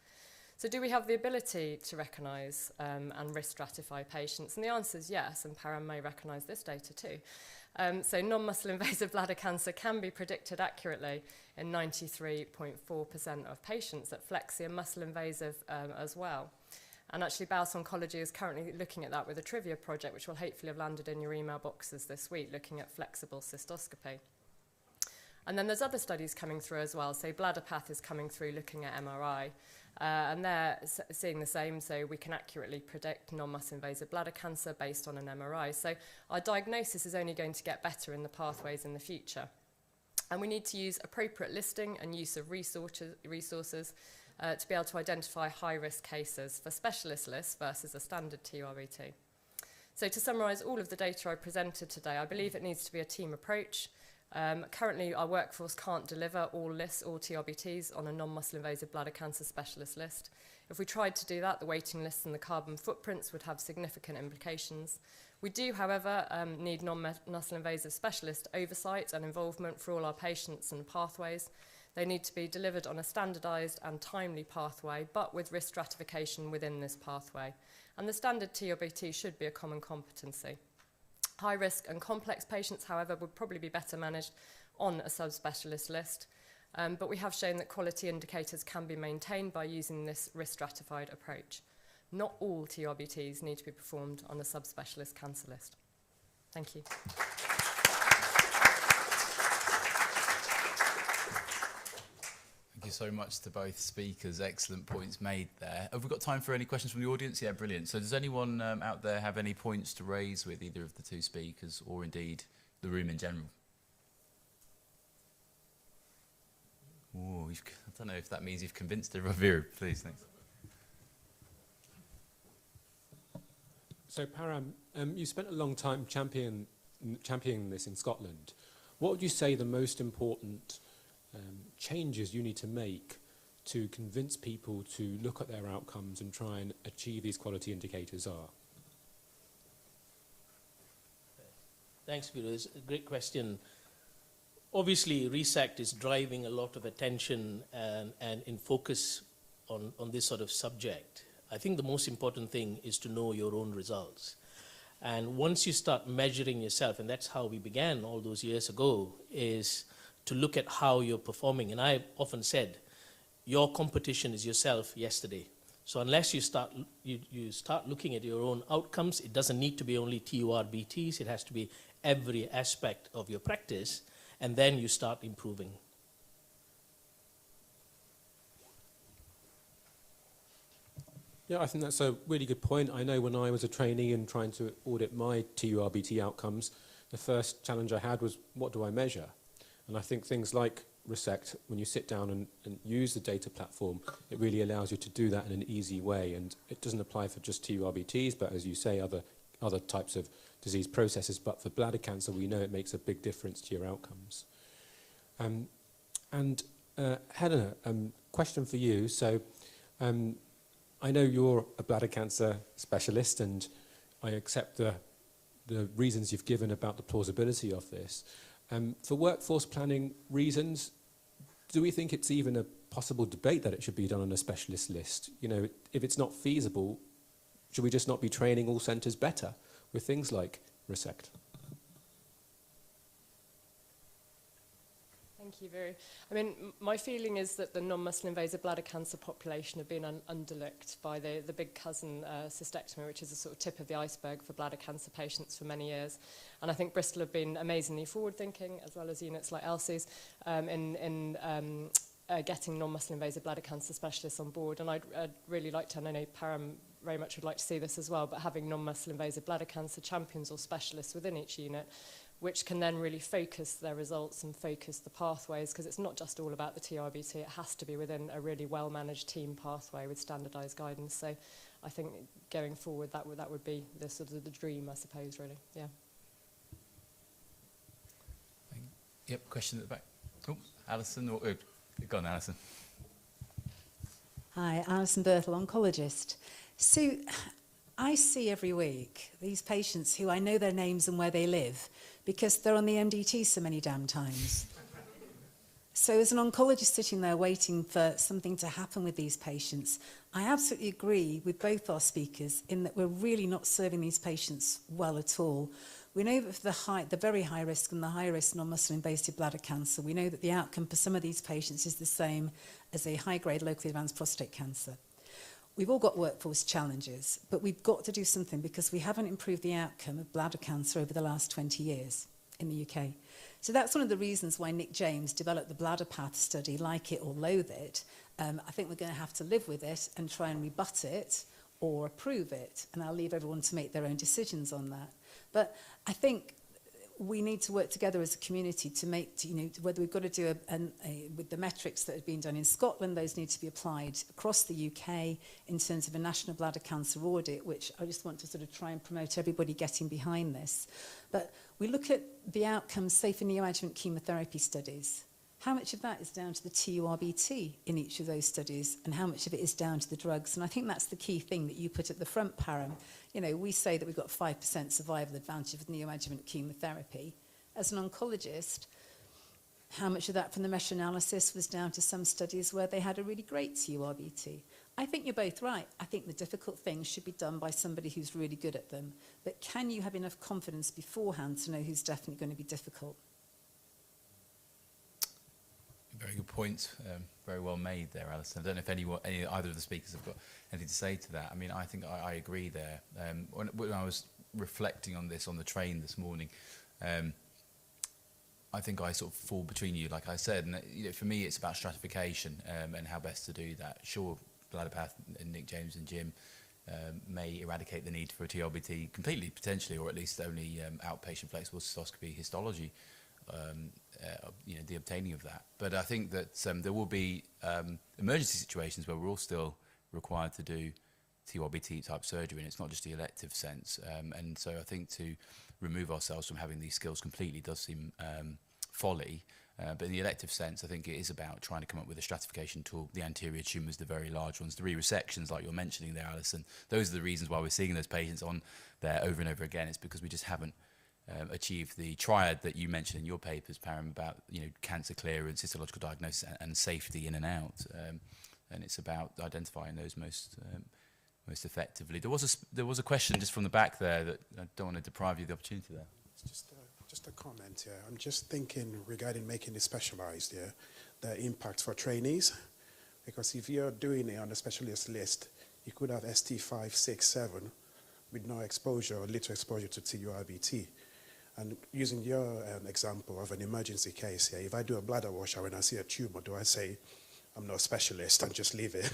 So do we have the ability to recognise and risk stratify patients? And the answer is yes, and Param may recognise this data too. So non-muscle invasive bladder cancer can be predicted accurately in 93.4% of patients at flexi and muscle invasive as well. And actually BAUS Oncology is currently looking at that with a trivia project, which will hopefully have landed in your email boxes this week, looking at flexible cystoscopy. And then there's other studies coming through as well. So BladderPath is coming through looking at MRI. And they're seeing the same, so we can accurately predict non-muscle invasive bladder cancer based on an MRI. So our diagnosis is only going to get better in the pathways in the future. And we need to use appropriate listing and use of resources to be able to identify high-risk cases for specialist lists versus a standard TURBT. So to summarise all of the data I presented today, I believe it needs to be a team approach. Currently, our workforce can't deliver all lists, all TURBTs on a non-muscle invasive bladder cancer specialist list. If we tried to do that, the waiting lists and the carbon footprints would have significant implications. We do, however, need non-muscle invasive specialist oversight and involvement for all our patients and pathways. They need to be delivered on a standardised and timely pathway, but with risk stratification within this pathway. And the standard TURBT should be a common competency. High-risk and complex patients, however, would probably be better managed on a subspecialist list. But we have shown that quality indicators can be maintained by using this risk-stratified approach. Not all TURBTs need to be performed on a subspecialist cancer list. Thank you. Thank you so much to both speakers. Excellent points made there. Have we got time for any questions from the audience? Yeah, brilliant. So does anyone out there have any points to raise with either of the two speakers or indeed the room in general? Ooh, I don't know if that means you've convinced everyone. Vera, please, thanks. So Param, you spent a long time championing this in Scotland. What would you say the most important changes you need to make to convince people to look at their outcomes and try and achieve these quality indicators are? Thanks, Peter. It's a great question. Obviously, RESECT is driving a lot of attention and in focus on this sort of subject. I think the most important thing is to know your own results. And once you start measuring yourself, and that's how we began all those years ago, is to look at how you're performing. And I often said, your competition is yourself yesterday. So unless you start looking at your own outcomes, it doesn't need to be only TURBTs, it has to be every aspect of your practice, and then you start improving. Yeah, I think that's a really good point. I know when I was a trainee and trying to audit my TURBT outcomes, the first challenge I had was, what do I measure? And I think things like RESECT, when you sit down and use the data platform, it really allows you to do that in an easy way. And it doesn't apply for just TURBTs, but as you say, other types of disease processes. But for bladder cancer, we know it makes a big difference to your outcomes. Helena, question for you. So I know you're a bladder cancer specialist, and I accept the reasons you've given about the plausibility of this. For workforce planning reasons, do we think it's even a possible debate that it should be done on a specialist list? You know, if it's not feasible, should we just not be training all centres better with things like RESECT? Thank you, Viru. I mean, my feeling is that the non-muscle invasive bladder cancer population have been underlooked by the big cousin cystectomy, which is a sort of tip of the iceberg for bladder cancer patients for many years. And I think Bristol have been amazingly forward-thinking, as well as units like Elsie's, in getting non-muscle invasive bladder cancer specialists on board. And I'd really like to, and I know Param very much would like to see this as well, but having non-muscle invasive bladder cancer champions or specialists within each unit, which can then really focus their results and focus the pathways, because it's not just all about the TURBT, it has to be within a really well-managed team pathway with standardised guidance. So I think going forward, that would be the sort of the dream, I suppose, really. Yeah. Yep, question at the back. Oh, Alison, go on, Alison. Hi, Alison Berthel, oncologist. So I see every week these patients who I know their names and where they live because they're on the MDT so many damn times. So as an oncologist sitting there waiting for something to happen with these patients, I absolutely agree with both our speakers in that we're really not serving these patients well at all. We know that for the very high risk and the high risk non-muscle invasive bladder cancer, we know that the outcome for some of these patients is the same as a high-grade locally advanced prostate cancer. We've all got workforce challenges, but we've got to do something because we haven't improved the outcome of bladder cancer over the last 20 years in the UK. So that's one of the reasons why Nick James developed the Bladder Path study, like it or loathe it. I think we're going to have to live with it and try and rebut it or approve it, and I'll leave everyone to make their own decisions on that. But I think we need to work together as a community to make, whether we've got to do with the metrics that have been done in Scotland, those need to be applied across the UK in terms of a national bladder cancer audit, which I just want to sort of try and promote everybody getting behind this. But we look at the outcomes, say, for neoadjuvant chemotherapy studies. How much of that is down to the TURBT in each of those studies, and how much of it is down to the drugs? And I think that's the key thing that you put at the front, Param. You know, we say that we've got 5% survival advantage with neoadjuvant chemotherapy. As an oncologist, how much of that from the meta-analysis was down to some studies where they had a really great TURBT? I think you're both right. I think the difficult things should be done by somebody who's really good at them. But can you have enough confidence beforehand to know who's definitely going to be difficult? Very good point. Very well made there, Alison. I don't know if either of the speakers have got anything to say to that. I mean, I think I agree there. When I was reflecting on this on the train this morning, I think I sort of fall between you, like I said, and you know, for me it's about stratification and how best to do that. Sure, Bladder Path and Nick James and Jim may eradicate the need for a TURBT completely, potentially, or at least only outpatient flexible cystoscopy histology, you know, the obtaining of that. But I think that there will be emergency situations where we're all still required to do TURBT type surgery, and it's not just the elective sense. And so I think to remove ourselves from having these skills completely does seem folly. But in the elective sense, I think it is about trying to come up with a stratification tool. The anterior tumours, the very large ones, the re-resections, like you're mentioning there, Alison. Those are the reasons why we're seeing those patients on there over and over again. It's because we just haven't achieved the triad that you mentioned in your papers, Param, about, you know, cancer clearance, histological diagnosis, and safety in and out. And it's about identifying those most effectively. There was a question just from the back there that I don't want to deprive you of the opportunity there. It's just a comment here. I'm just thinking regarding making it specialized here, the impact for trainees. Because if you're doing it on the specialist list, you could have ST 5, 6, 7 with no exposure or little exposure to TURBT. And using your example of an emergency case here, if I do a bladder washer and I see a tumor, do I say, I'm not a specialist and just leave it?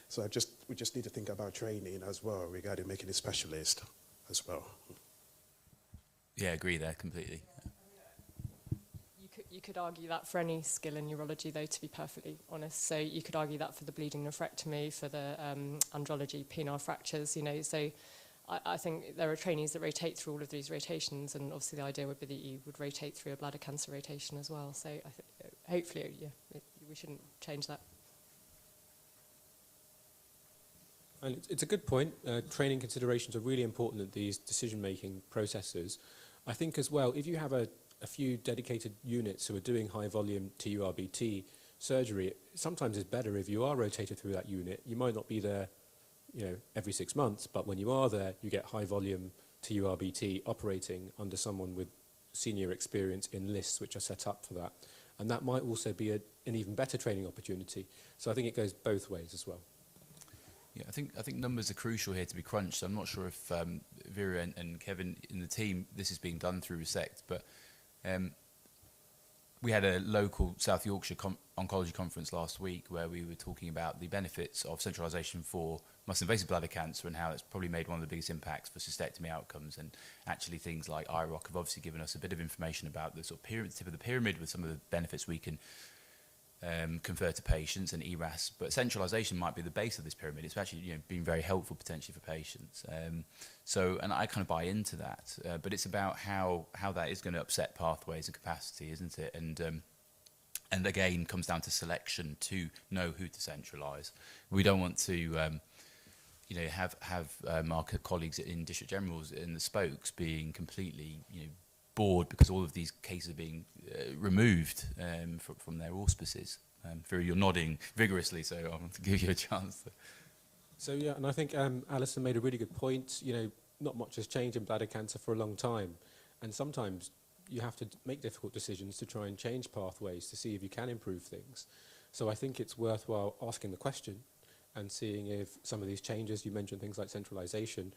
So we just need to think about training as well regarding making it specialist as well. Yeah, I agree there completely. You could argue that for any skill in urology, though, to be perfectly honest. So you could argue that for the bleeding nephrectomy, for the andrology, penile fractures, you know. So I think there are trainees that rotate through all of these rotations, and obviously the idea would be that you would rotate through a bladder cancer rotation as well. So hopefully, yeah, we shouldn't change that. And it's a good point. Training considerations are really important at these decision-making processes. I think as well, if you have a few dedicated units who are doing high-volume TURBT surgery, sometimes it's better if you are rotated through that unit. You might not be there, you know, every 6 months, but when you are there, you get high-volume TURBT operating under someone with senior experience in lists which are set up for that. And that might also be an even better training opportunity. So I think it goes both ways as well. Yeah, I think numbers are crucial here to be crunched. I'm not sure if Vera and Kevin in the team, this is being done through RESECT, but we had a local South Yorkshire oncology conference last week where we were talking about the benefits of centralisation for muscle-invasive bladder cancer and how it's probably made one of the biggest impacts for cystectomy outcomes. And actually things like IROC have obviously given us a bit of information about the sort of tip of the pyramid with some of the benefits we can confer to patients, and ERAS, but centralisation might be the base of this pyramid. It's actually, you know, been very helpful potentially for patients. So, and I kind of buy into that, but it's about how that is going to upset pathways and capacity, isn't it? And again, comes down to selection to know who to centralise. We don't want to, you know, have our colleagues in district generals in the spokes being completely, you know, bored because all of these cases are being removed from their auspices. Vera, you're nodding vigorously, so I want to give you a chance. So yeah, and I think Alison made a really good point. You know, not much has changed in bladder cancer for a long time, and sometimes you have to make difficult decisions to try and change pathways to see if you can improve things. So I think it's worthwhile asking the question and seeing if some of these changes, you mentioned things like centralisation,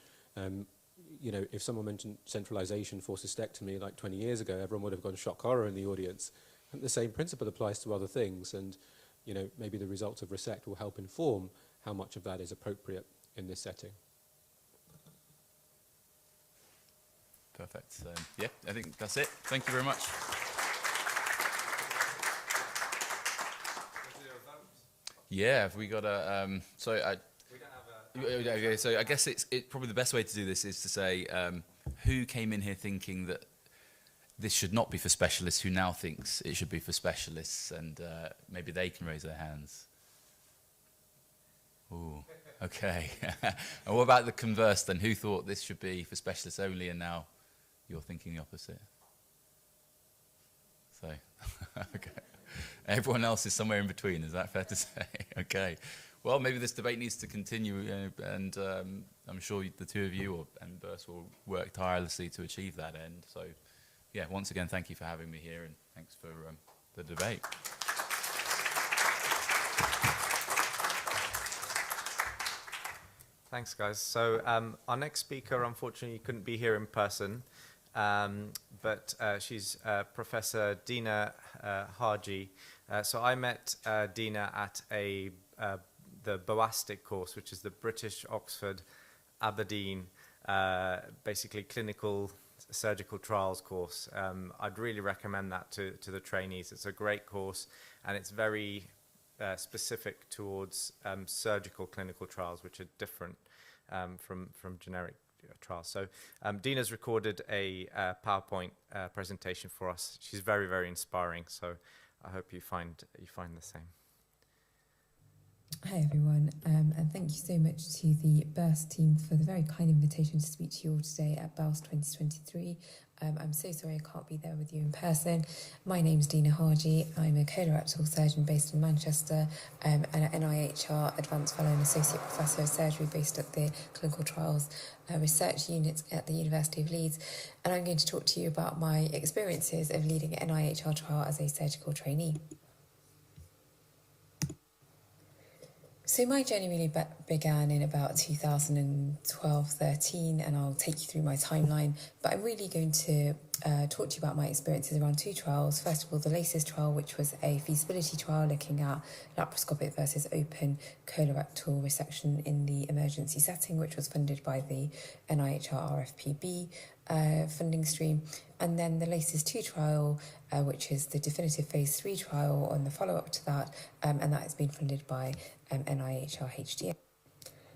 you know, if someone mentioned centralisation for cystectomy like 20 years ago, everyone would have gone shock horror in the audience. And the same principle applies to other things, and, you know, maybe the results of RESECT will help inform how much of that is appropriate in this setting. Perfect. Yeah, I think that's it. Thank you very much. Yeah, have we got a... Okay, so I guess it's probably the best way to do this is to say who came in here thinking that this should not be for specialists, who now thinks it should be for specialists, and maybe they can raise their hands. Ooh, okay. And what about the converse then? Who thought this should be for specialists only, and now you're thinking the opposite? So, okay. Everyone else is somewhere in between, is that fair to say? Okay. Well, maybe this debate needs to continue, and I'm sure the two of you and BURST will work tirelessly to achieve that end. So, yeah, once again, thank you for having me here, and thanks for the debate. Thanks, guys. So our next speaker, unfortunately, couldn't be here in person, but she's Professor Dina Haji. So I met Dina at the BOASTIC course, which is the British Oxford Aberdeen, basically clinical surgical trials course. I'd really recommend that to the trainees. It's a great course, and it's very specific towards surgical clinical trials, which are different from generic trials. So Dina's recorded a PowerPoint presentation for us. She's very, very inspiring. So I hope you find the same. Hi everyone, and thank you so much to the BURST team for the very kind invitation to speak to you all today at BAUS 2023. I'm so sorry I can't be there with you in person. My name's Dina Haji. I'm a colorectal surgeon based in Manchester and an NIHR Advanced Fellow and Associate Professor of Surgery based at the Clinical Trials Research Unit at the University of Leeds. And I'm going to talk to you about my experiences of leading an NIHR trial as a surgical trainee. So my journey really began in about 2012-13, and I'll take you through my timeline, but I'm really going to talk to you about my experiences around two trials. First of all, the LACES trial, which was a feasibility trial looking at laparoscopic versus open colorectal resection in the emergency setting, which was funded by the NIHR RFPB funding stream. And then the LACES 2 trial, which is the definitive phase 3 trial on the follow-up to that, and that has been funded by NIHR HDA.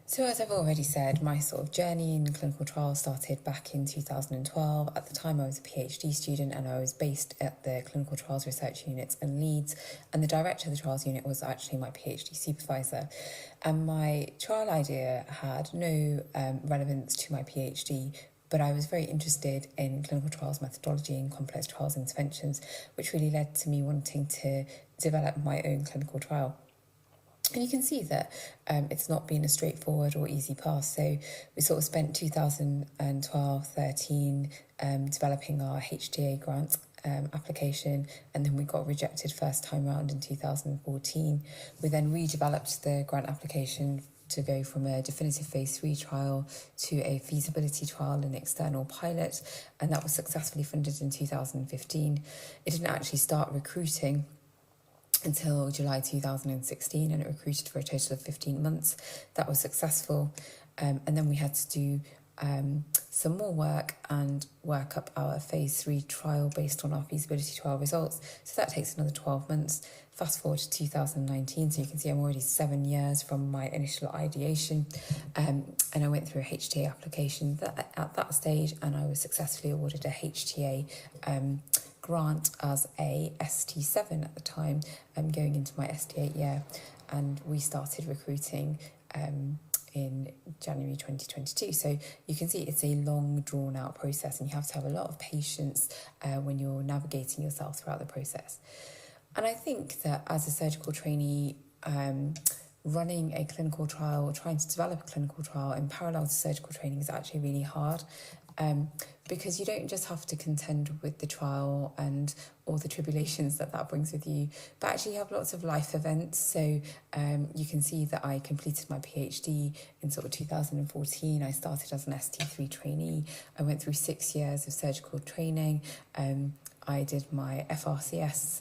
So as I've already said, my sort of journey in clinical trials started back in 2012. At the time I was a PhD student and I was based at the Clinical Trials Research Unit in Leeds, and the director of the trials unit was actually my PhD supervisor. And my trial idea had no relevance to my PhD, but I was very interested in clinical trials methodology and complex trials interventions, which really led to me wanting to develop my own clinical trial. And you can see that it's not been a straightforward or easy path. So we sort of spent 2012-13 developing our HTA grant application, and then we got rejected first time round in 2014. We then redeveloped the grant application to go from a definitive phase 3 trial to a feasibility trial and external pilot, and that was successfully funded in 2015. It didn't actually start recruiting until July 2016, and it recruited for a total of 15 months. That was successful, and then we had to do some more work and work up our phase 3 trial based on our feasibility trial results. So that takes another 12 months. Fast forward to 2019, so you can see I'm already 7 years from my initial ideation, and I went through a HTA application at that stage, and I was successfully awarded a HTA grant as a ST7 at the time, going into my ST8 year, and we started recruiting in January 2022. So you can see it's a long drawn out process, and you have to have a lot of patience when you're navigating yourself throughout the process. And I think that as a surgical trainee, running a clinical trial, trying to develop a clinical trial in parallel to surgical training is actually really hard. Because you don't just have to contend with the trial and all the tribulations that brings with you, but actually you have lots of life events. So you can see that I completed my PhD in sort of 2014. I started as an ST3 trainee. I went through 6 years of surgical training. I did my FRCS,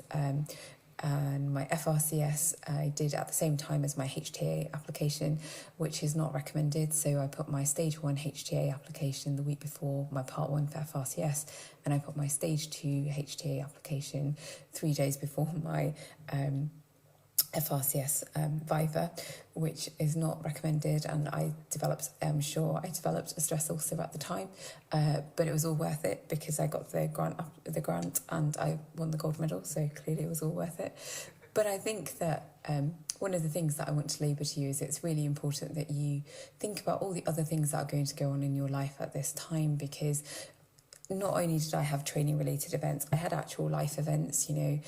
and my FRCS I did at the same time as my HTA application, which is not recommended. So I put my stage 1 HTA application the week before my part 1 for FRCS, and I put my stage 2 HTA application 3 days before my FRCS Viva, which is not recommended. And I developed a stress ulcer at the time, but it was all worth it because I got the grant and I won the gold medal, so clearly it was all worth it. But I think that one of the things that I want to labour to you is it's really important that you think about all the other things that are going to go on in your life at this time, because not only did I have training related events, I had actual life events, you know.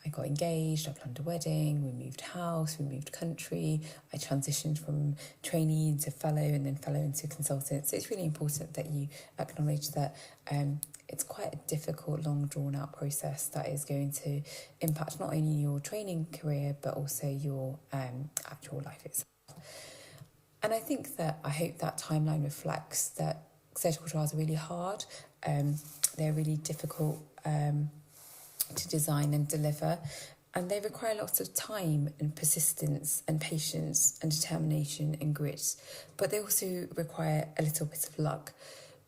I got engaged, I planned a wedding, we moved house, we moved country, I transitioned from trainee into fellow and then fellow into consultant. So it's really important that you acknowledge that it's quite a difficult, long drawn out process that is going to impact not only your training career, but also your actual life itself. And I think that I hope that timeline reflects that surgical trials are really hard. They're really difficult to design and deliver, and they require lots of time and persistence and patience and determination and grit, but they also require a little bit of luck.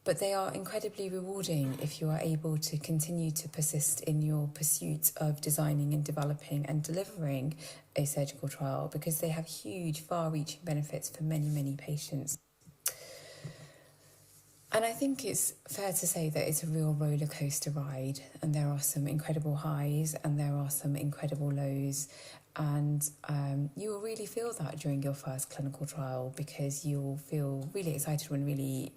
But they are incredibly rewarding if you are able to continue to persist in your pursuit of designing and developing and delivering a surgical trial, because they have huge, far-reaching benefits for many, many patients. And I think it's fair to say that it's a real roller coaster ride, and there are some incredible highs and there are some incredible lows, and you will really feel that during your first clinical trial, because you'll feel really excited when really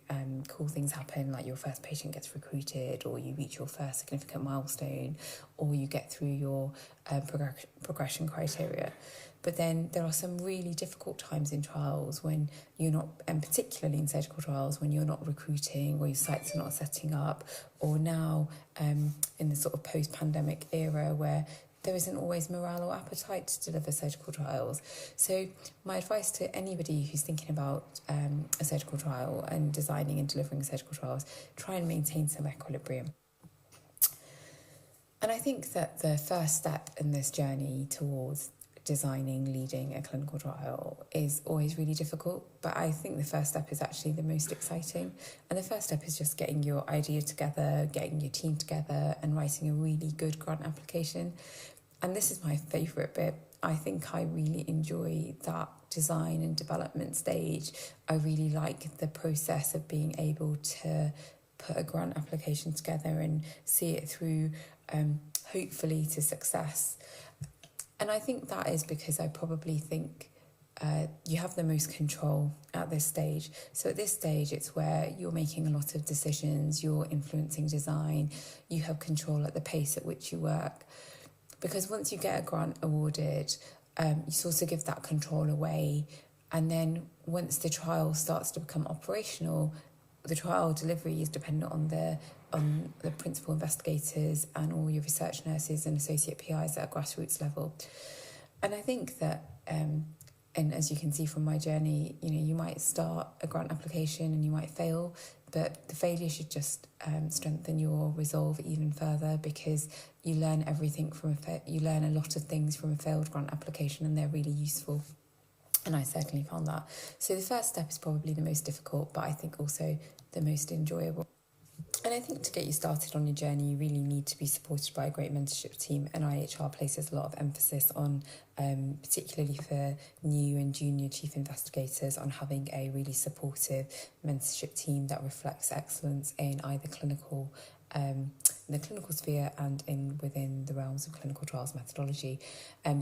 cool things happen, like your first patient gets recruited, or you reach your first significant milestone, or you get through your progression criteria. But then there are some really difficult times in trials when you're not, and particularly in surgical trials, when you're not recruiting, or your sites are not setting up, or now in the sort of post-pandemic era where there isn't always morale or appetite to deliver surgical trials. So my advice to anybody who's thinking about a surgical trial and designing and delivering surgical trials, try and maintain some equilibrium. And I think that the first step in this journey towards designing, leading a clinical trial is always really difficult, but I think the first step is actually the most exciting. And the first step is just getting your idea together, getting your team together, and writing a really good grant application. And this is my favourite bit. I think I really enjoy that design and development stage. I really like the process of being able to put a grant application together and see it through, hopefully to success. And I think that is because I probably think you have the most control at this stage. So at this stage, it's where you're making a lot of decisions, you're influencing design, you have control at the pace at which you work. Because once you get a grant awarded, you sort of give that control away. And then once the trial starts to become operational, the trial delivery is dependent on the principal investigators and all your research nurses and associate PIs at a grassroots level. And I think that, and as you can see from my journey, you might start a grant application and you might fail, but the failure should just strengthen your resolve even further, because you learn everything you learn a lot of things from a failed grant application, and they're really useful. And I certainly found that. So the first step is probably the most difficult, but I think also the most enjoyable. And I think to get you started on your journey, you really need to be supported by a great mentorship team. And IHR places a lot of emphasis on, particularly for new and junior chief investigators, on having a really supportive mentorship team that reflects excellence in either in the clinical sphere and within the realms of clinical trials methodology.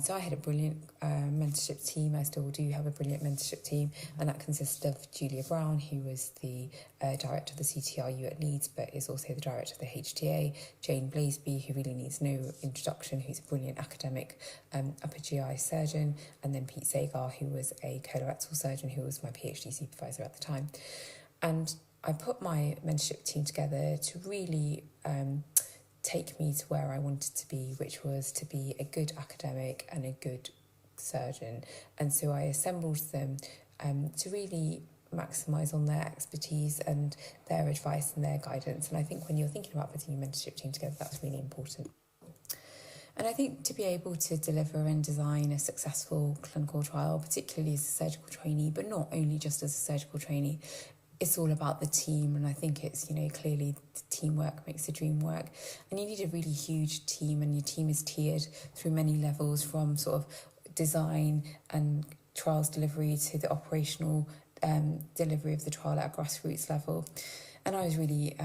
So I had a brilliant mentorship team. I still do have a brilliant mentorship team, and that consisted of Julia Brown, who was the director of the CTRU at Leeds, but is also the director of the HTA, Jane Blaseby, who really needs no introduction, who's a brilliant academic upper GI surgeon, and then Pete Sagar, who was a colorectal surgeon, who was my PhD supervisor at the time. And I put my mentorship team together to really take me to where I wanted to be, which was to be a good academic and a good surgeon. And so I assembled them to really maximise on their expertise and their advice and their guidance. And I think when you're thinking about putting your mentorship team together, that's really important. And I think to be able to deliver and design a successful clinical trial, particularly as a surgical trainee, but not only just as a surgical trainee, it's all about the team. And I think it's, clearly the teamwork makes the dream work. And you need a really huge team, and your team is tiered through many levels, from sort of design and trials delivery to the operational delivery of the trial at a grassroots level. And I was really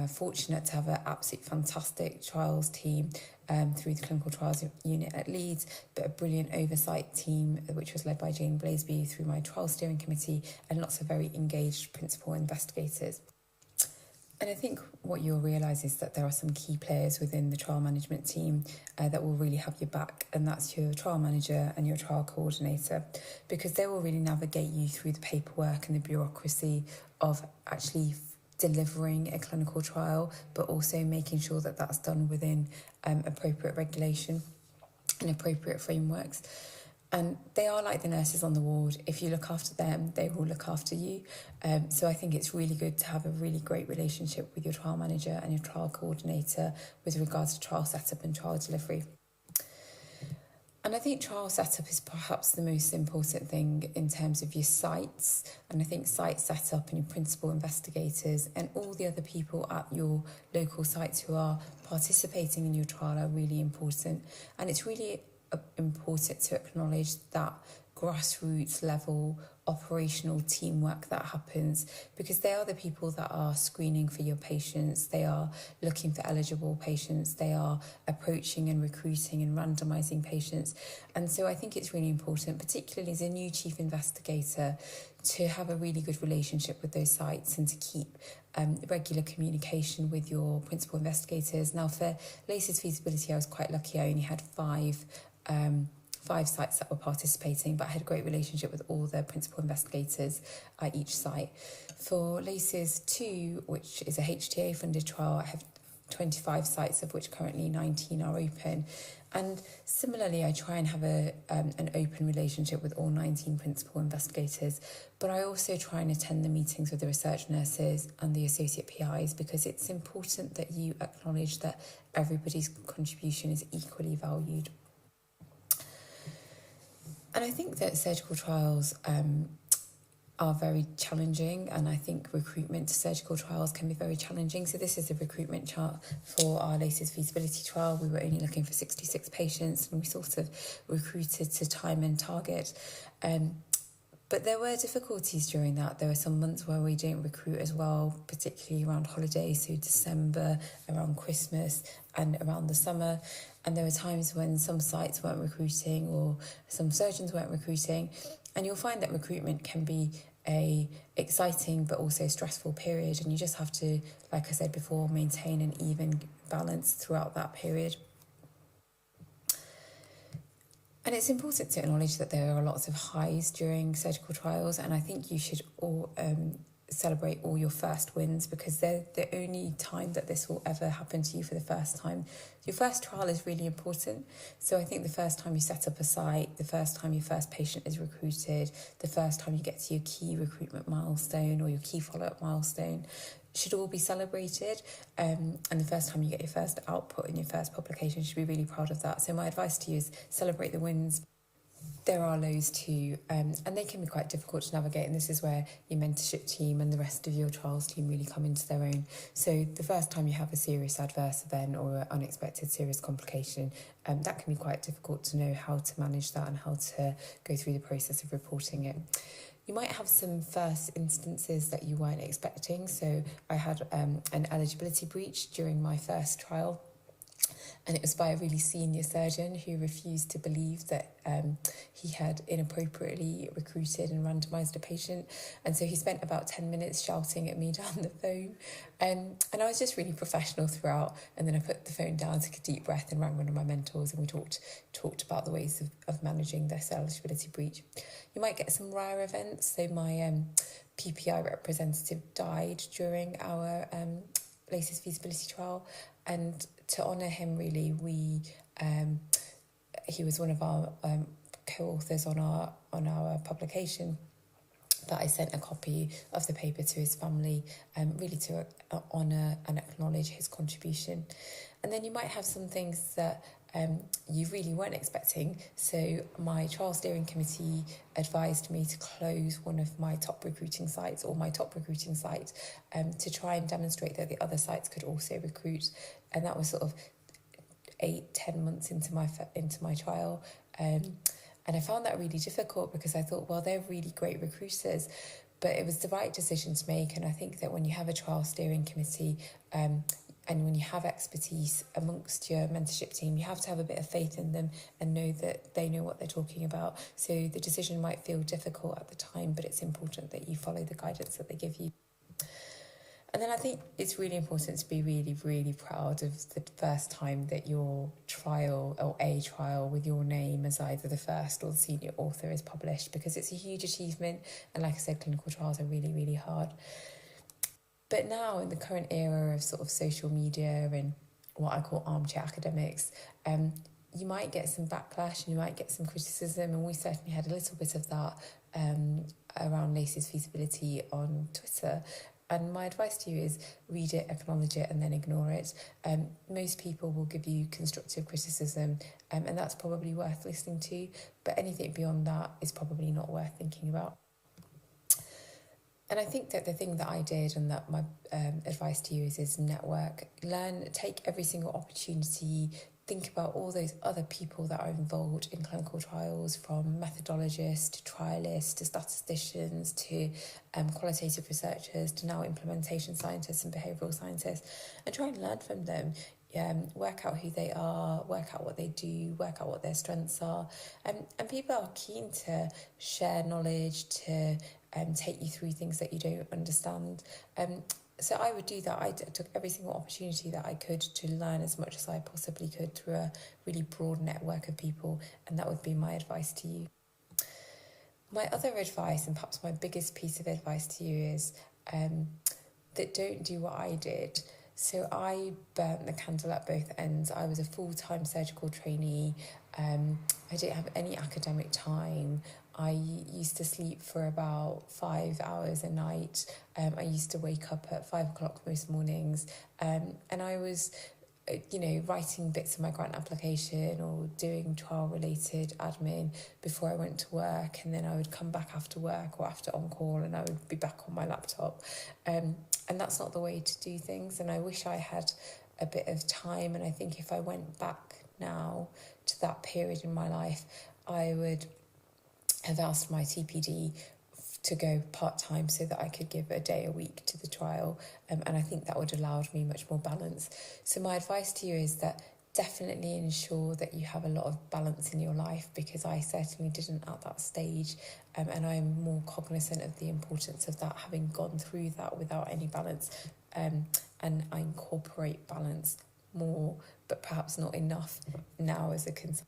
fortunate to have an absolutely fantastic trials team through the clinical trials unit at Leeds, but a brilliant oversight team which was led by Jane Blaseby through my trial steering committee, and lots of very engaged principal investigators. And I think what you'll realise is that there are some key players within the trial management team that will really have your back, and that's your trial manager and your trial coordinator, because they will really navigate you through the paperwork and the bureaucracy of actually delivering a clinical trial, but also making sure that that's done within appropriate regulation and appropriate frameworks. And they are like the nurses on the ward. If you look after them, they will look after you. So I think it's really good to have a really great relationship with your trial manager and your trial coordinator with regards to trial setup and trial delivery. And I think trial setup is perhaps the most important thing in terms of your sites. And I think site setup and your principal investigators and all the other people at your local sites who are participating in your trial are really important. And it's really important to acknowledge that grassroots level operational teamwork that happens, because they are the people that are screening for your patients, they are looking for eligible patients, they are approaching and recruiting and randomizing patients. And so I think it's really important, particularly as a new chief investigator, to have a really good relationship with those sites and to keep regular communication with your principal investigators. Now, for LACE's feasibility, I was quite lucky. I only had five sites that were participating, but I had a great relationship with all the principal investigators at each site. For LACE's 2, which is a HTA funded trial, I have 25 sites, of which currently 19 are open. And similarly, I try and have an open relationship with all 19 principal investigators, but I also try and attend the meetings with the research nurses and the associate PIs, because it's important that you acknowledge that everybody's contribution is equally valued. And I think that surgical trials are very challenging, and I think recruitment to surgical trials can be very challenging. So this is a recruitment chart for our LACE's feasibility trial. We were only looking for 66 patients, and we sort of recruited to time and target. But there were difficulties during that. There were some months where we didn't recruit as well, particularly around holidays, so December, around Christmas, and around the summer. And there were times when some sites weren't recruiting or some surgeons weren't recruiting. And you'll find that recruitment can be a exciting but also stressful period. And you just have to, like I said before, maintain an even balance throughout that period. And it's important to acknowledge that there are lots of highs during surgical trials. And I think you should all celebrate all your first wins, because they're the only time that this will ever happen to you for the first time. Your first trial is really important. So I think the first time you set up a site, the first time your first patient is recruited, the first time you get to your key recruitment milestone or your key follow-up milestone should all be celebrated. And the first time you get your first output in your first publication, you should be really proud of that. So my advice to you is celebrate the wins. There are lows too, and they can be quite difficult to navigate, and this is where your mentorship team and the rest of your trials team really come into their own. So the first time you have a serious adverse event or an unexpected serious complication, that can be quite difficult to know how to manage that and how to go through the process of reporting it. You might have some first instances that you weren't expecting. So I had an eligibility breach during my first trial. And it was by a really senior surgeon who refused to believe that he had inappropriately recruited and randomised a patient. And so he spent about 10 minutes shouting at me down the phone. And I was just really professional throughout. And then I put the phone down, took a deep breath and rang one of my mentors, and we talked about the ways of managing this eligibility breach. You might get some rare events. So my PPI representative died during our LACE's feasibility trial. And to honour him, really, he was one of our co-authors on our publication. That I sent a copy of the paper to his family, really to honour and acknowledge his contribution. And then you might have some things that you really weren't expecting. So my trial steering committee advised me to close one of my top recruiting sites, or my top recruiting site, to try and demonstrate that the other sites could also recruit. And that was sort of 8-10 months into my trial. And I found that really difficult, because I thought, well, they're really great recruiters, but it was the right decision to make. And I think that when you have a trial steering committee, and when you have expertise amongst your mentorship team, you have to have a bit of faith in them and know that they know what they're talking about. So the decision might feel difficult at the time, but it's important that you follow the guidance that they give you. And then I think it's really important to be really, really proud of the first time that your trial, or a trial with your name as either the first or the senior author, is published, because it's a huge achievement. And like I said, clinical trials are really, really hard. But now, in the current era of sort of social media and what I call armchair academics, you might get some backlash and you might get some criticism, and we certainly had a little bit of that around LACE's feasibility on Twitter. And my advice to you is read it, acknowledge it, and then ignore it. Most people will give you constructive criticism, and that's probably worth listening to, but anything beyond that is probably not worth thinking about. And I think that the thing that I did, and that my advice to you is network. Learn, take every single opportunity, think about all those other people that are involved in clinical trials, from methodologists to trialists to statisticians to qualitative researchers to now implementation scientists and behavioural scientists, and try and learn from them. Work out who they are, work out what they do, work out what their strengths are. And people are keen to share knowledge, to take you through things that you don't understand. So I would do that. I took every single opportunity that I could to learn as much as I possibly could through a really broad network of people, and that would be my advice to you. My other advice, and perhaps my biggest piece of advice to you, is that don't do what I did. So I burnt the candle at both ends. I was a full-time surgical trainee. I didn't have any academic time. I used to sleep for about 5 hours a night. I used to wake up at 5 o'clock most mornings. And I was, writing bits of my grant application or doing trial-related admin before I went to work. And then I would come back after work or after on-call, and I would be back on my laptop. And that's not the way to do things. And I wish I had a bit of time. And I think if I went back now to that period in my life, I would have asked my TPD to go part-time so that I could give a day a week to the trial, and I think that would have allowed me much more balance. So my advice to you is that definitely ensure that you have a lot of balance in your life, because I certainly didn't at that stage, and I'm more cognizant of the importance of that, having gone through that without any balance, and I incorporate balance more, but perhaps not enough now as a consultant.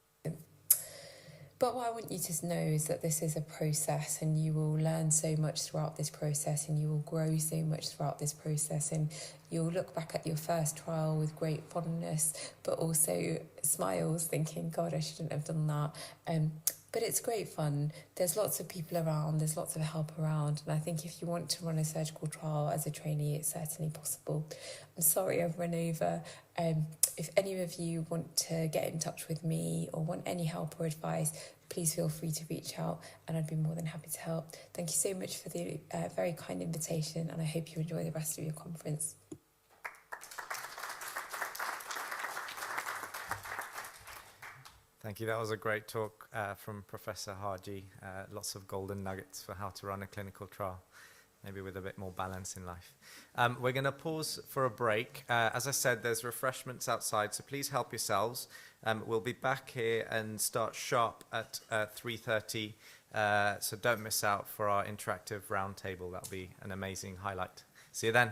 But what I want you to know is that this is a process, and you will learn so much throughout this process, and you will grow so much throughout this process, and you'll look back at your first trial with great fondness, but also smiles, thinking, God, I shouldn't have done that. But it's great fun. There's lots of people around, there's lots of help around, and I think if you want to run a surgical trial as a trainee, it's certainly possible. I'm sorry I've run over. If any of you want to get in touch with me or want any help or advice, please feel free to reach out, and I'd be more than happy to help. Thank you so much for the very kind invitation, and I hope you enjoy the rest of your conference. Thank you. That was a great talk from Professor Haji. Lots of golden nuggets for how to run a clinical trial, maybe with a bit more balance in life. We're going to pause for a break. As I said, there's refreshments outside, so please help yourselves. We'll be back here and start sharp at 3:30, so don't miss out for our interactive roundtable. That'll be an amazing highlight. See you then.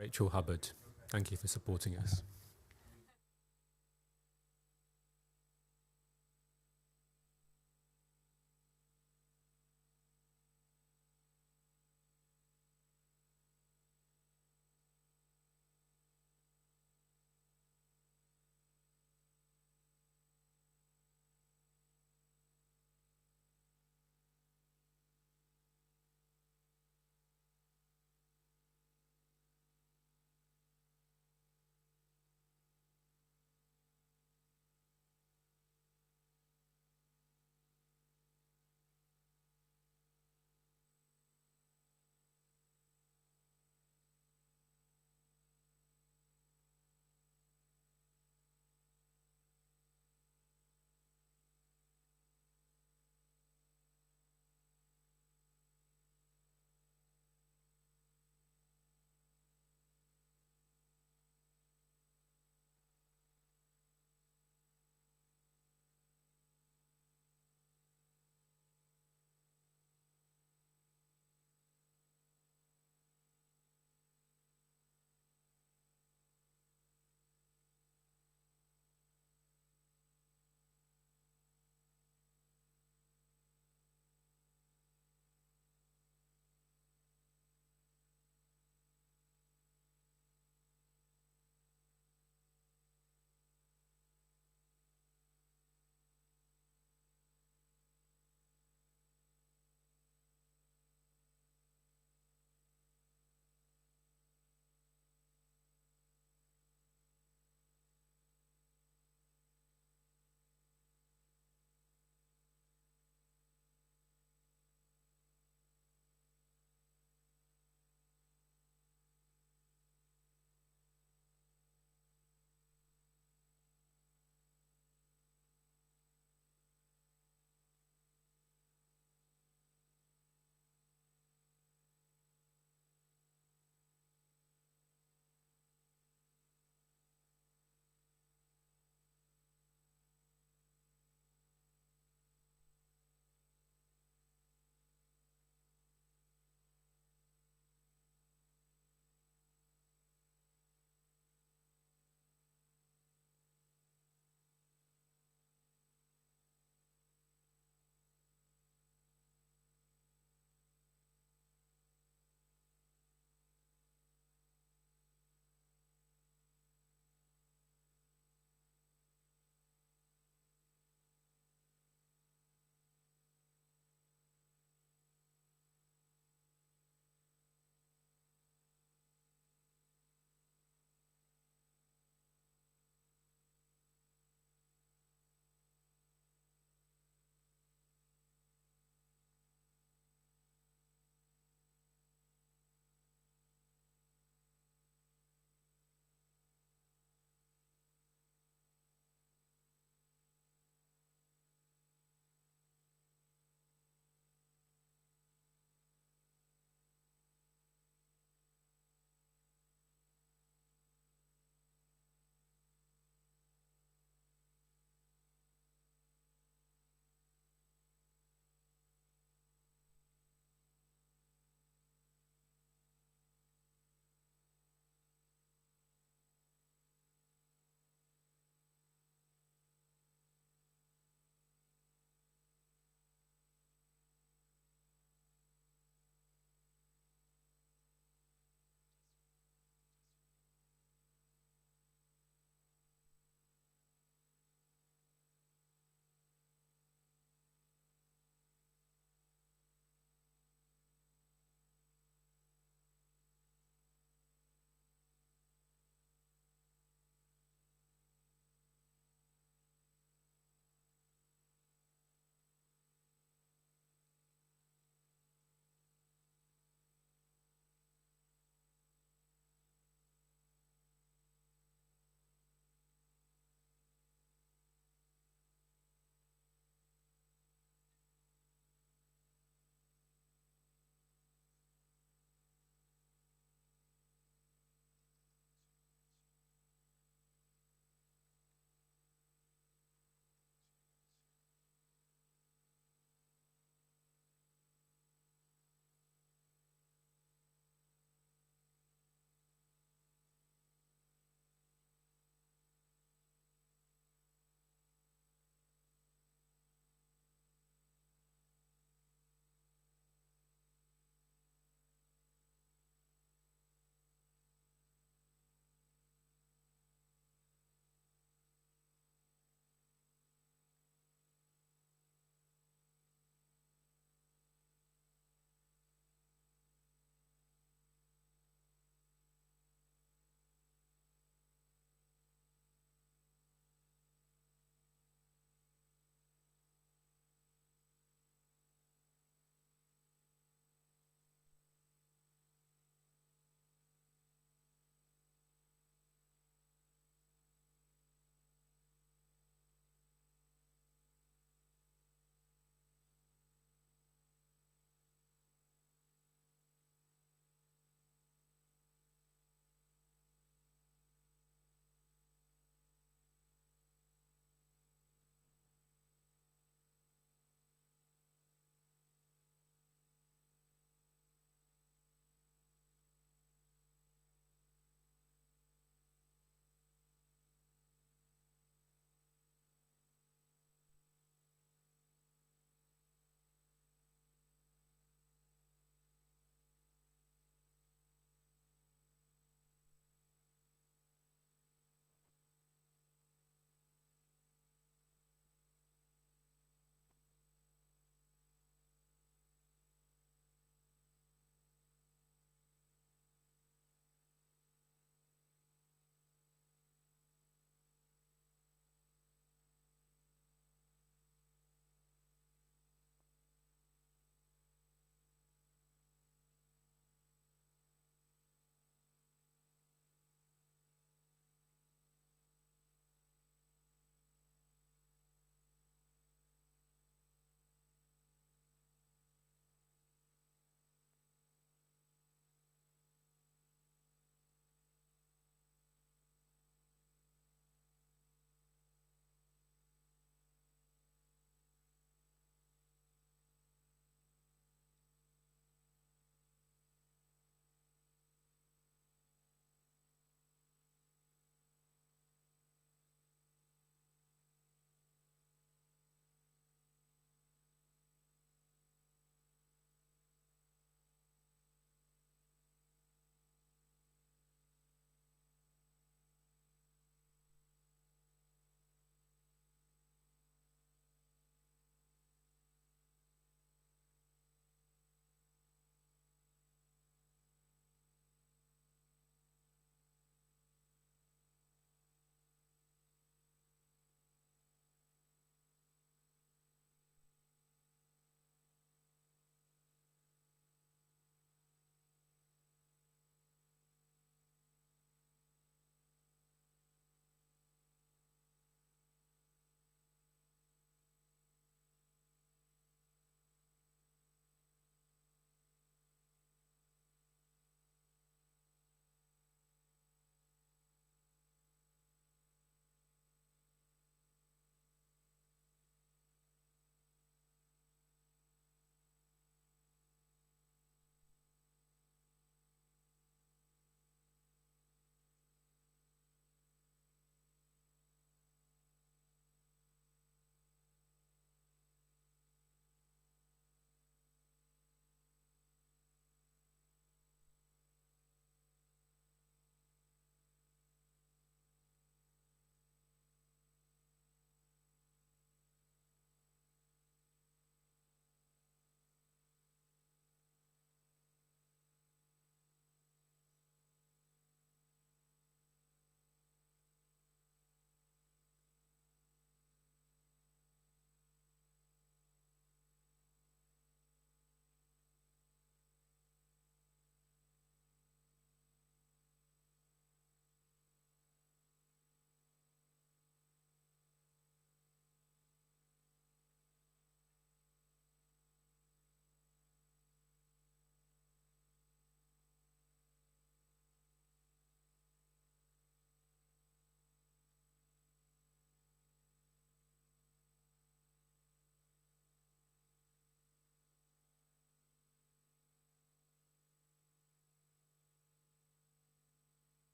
Rachel Hubbard. Thank you for supporting us.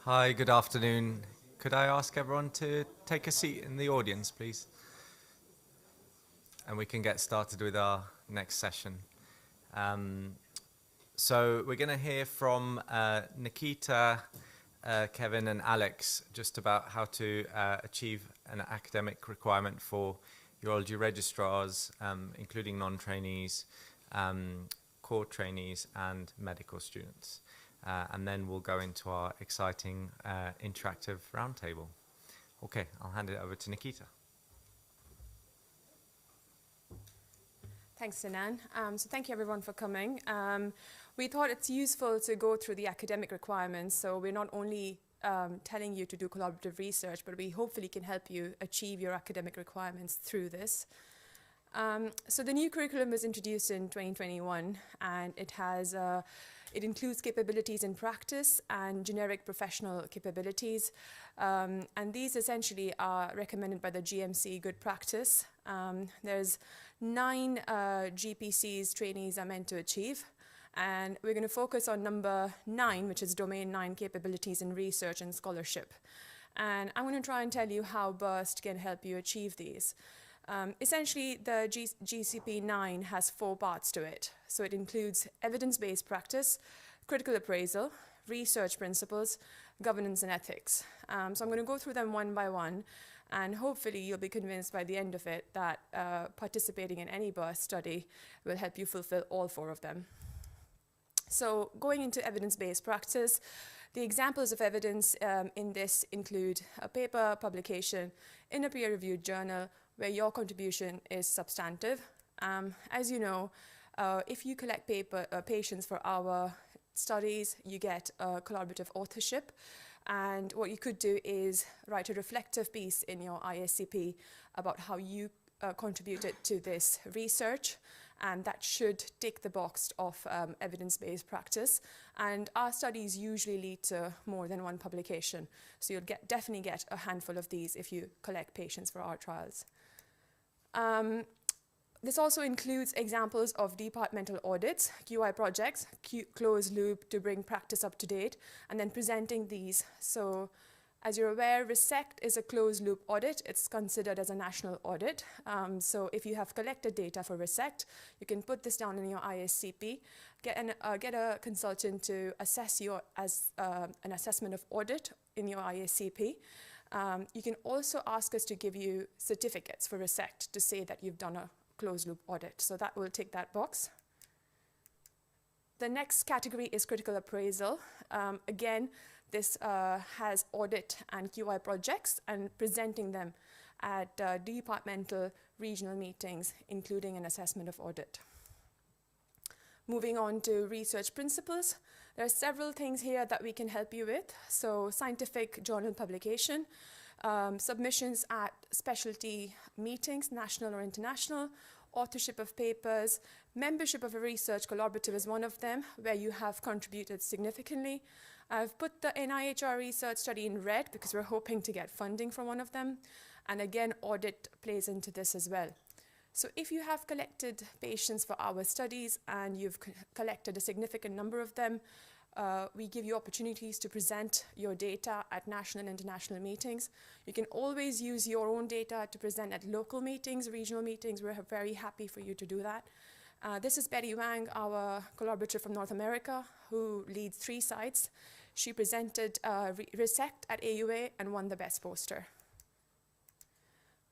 Hi, good afternoon. Could I ask everyone to take a seat in the audience, please? And we can get started with our next session. So we're going to hear from Nikita, Kevin and Alex just about how to achieve an academic requirement for urology registrars, including non-trainees, core trainees and medical students. And then we'll go into our exciting interactive roundtable. Okay, I'll hand it over to Nikita. Thanks, Sinan. So thank you everyone for coming. We thought it's useful to go through the academic requirements, so we're not only telling you to do collaborative research, but we hopefully can help you achieve your academic requirements through this. So the new curriculum was introduced in 2021, and it includes capabilities in practice and generic professional capabilities. And these essentially are recommended by the GMC Good Practice. There's 9 GPCs trainees are meant to achieve. And we're going to focus on number 9, which is Domain 9 capabilities in research and scholarship. And I'm going to try and tell you how BURST can help you achieve these. Essentially, the GCP 9 has 4 parts to it. So it includes evidence-based practice, critical appraisal, research principles, governance and ethics. So I'm going to go through them one by one, and hopefully you'll be convinced by the end of it that participating in any BURST study will help you fulfill all 4 of them. So going into evidence-based practice, the examples of evidence in this include a paper publication in a peer-reviewed journal where your contribution is substantive. As you know, if you collect patients for our studies, you get collaborative authorship. And what you could do is write a reflective piece in your ISCP about how you contributed to this research, and that should tick the box of evidence-based practice. And our studies usually lead to more than 1 publication, so you'll definitely get a handful of these if you collect patients for our trials. This also includes examples of departmental audits, QI projects, closed loop to bring practice up to date, and then presenting these. So as you're aware, RESECT is a closed loop audit. It's considered as a national audit. So if you have collected data for RESECT, you can put this down in your ISCP, get a consultant to assess you as an assessment of audit in your ISCP. You can also ask us to give you certificates for RESECT to say that you've done a closed loop audit. So that will tick that box. The next category is critical appraisal. Again, this has audit and QI projects and presenting them at departmental regional meetings, including an assessment of audit. Moving on to research principles, there are several things here that we can help you with. So scientific journal publication, submissions at specialty meetings, national or international, authorship of papers, membership of a research collaborative is one of them, where you have contributed significantly. I've put the NIHR research study in red because we're hoping to get funding from one of them. And again, audit plays into this as well. So if you have collected patients for our studies and you've collected a significant number of them, we give you opportunities to present your data at national and international meetings. You can always use your own data to present at local meetings, regional meetings. We're very happy for you to do that. This is Betty Wang, our collaborator from North America, who leads 3 sites. She presented RESECT at AUA and won the best poster.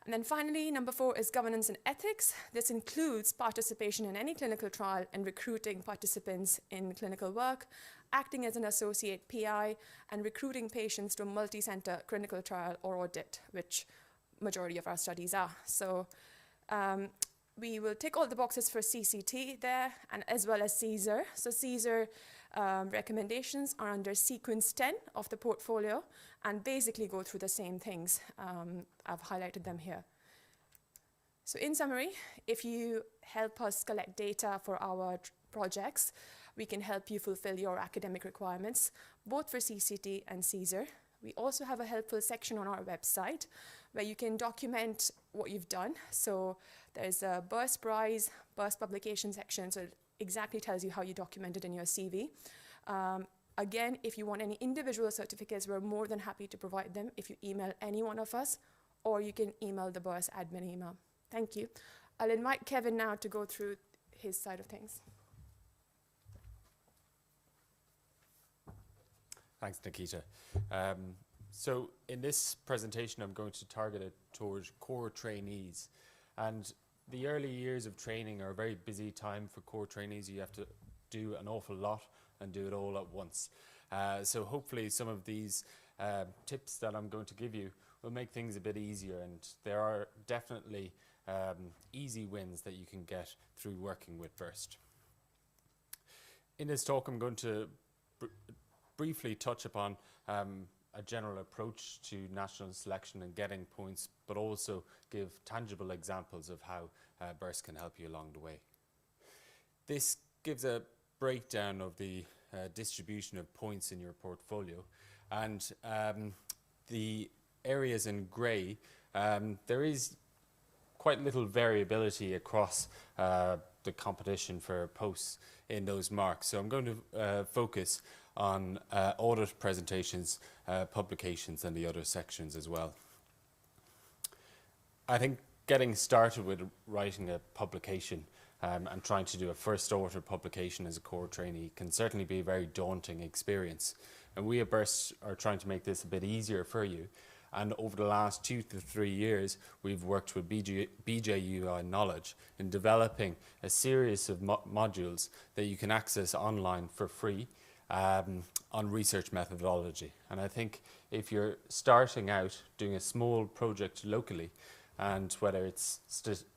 And then finally, number 4 is governance and ethics. This includes participation in any clinical trial and recruiting participants in clinical work, acting as an associate PI, and recruiting patients to a multi-center clinical trial or audit, which majority of our studies are. So we will tick all the boxes for CCT there, and as well as CSER. So CSER recommendations are under sequence 10 of the portfolio and basically go through the same things. I've highlighted them here. So in summary, if you help us collect data for our projects, we can help you fulfill your academic requirements, both for CCT and CSER. We also have a helpful section on our website where you can document what you've done. So there's a BURST prize, BURST publication section, so it exactly tells you how you documented in your CV. Again, if you want any individual certificates, we're more than happy to provide them if you email any one of us, or you can email the BURST admin email. Thank you. I'll invite Kevin now to go through his side of things. Thanks, Nikita. So in this presentation, I'm going to target it towards core trainees. And the early years of training are a very busy time for core trainees. You have to do an awful lot and do it all at once. So hopefully some of these tips that I'm going to give you will make things a bit easier, and there are definitely easy wins that you can get through working with BURST. In this talk, I'm going to briefly touch upon a general approach to national selection and getting points, but also give tangible examples of how BURST can help you along the way. This gives a breakdown of the distribution of points in your portfolio, and the areas in grey, there is quite little variability across the competition for posts in those marks. So I'm going to focus on audit presentations, publications, and the other sections as well. I think getting started with writing a publication and trying to do a first order publication as a core trainee can certainly be a very daunting experience. And we at BURST are trying to make this a bit easier for you. And over the last 2 to 3 years, we've worked with BJUI Knowledge in developing a series of modules that you can access online for free on research methodology. And I think if you're starting out doing a small project locally, and whether it's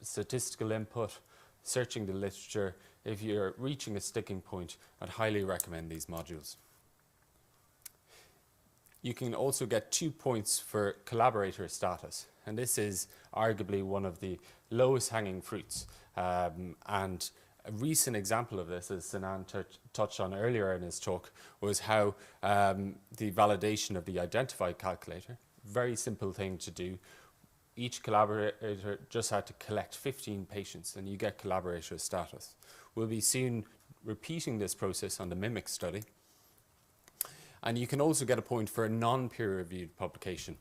statistical input, searching the literature, if you're reaching a sticking point, I'd highly recommend these modules. You can also get 2 points for collaborator status, and this is arguably one of the lowest hanging fruits. And a recent example of this, as Sinan touched on earlier in his talk, was how the validation of the identified calculator, very simple thing to do, each collaborator just had to collect 15 patients and you get collaborator status. We'll be soon repeating this process on the MIMIC study. And you can also get a point for a non-peer-reviewed publication.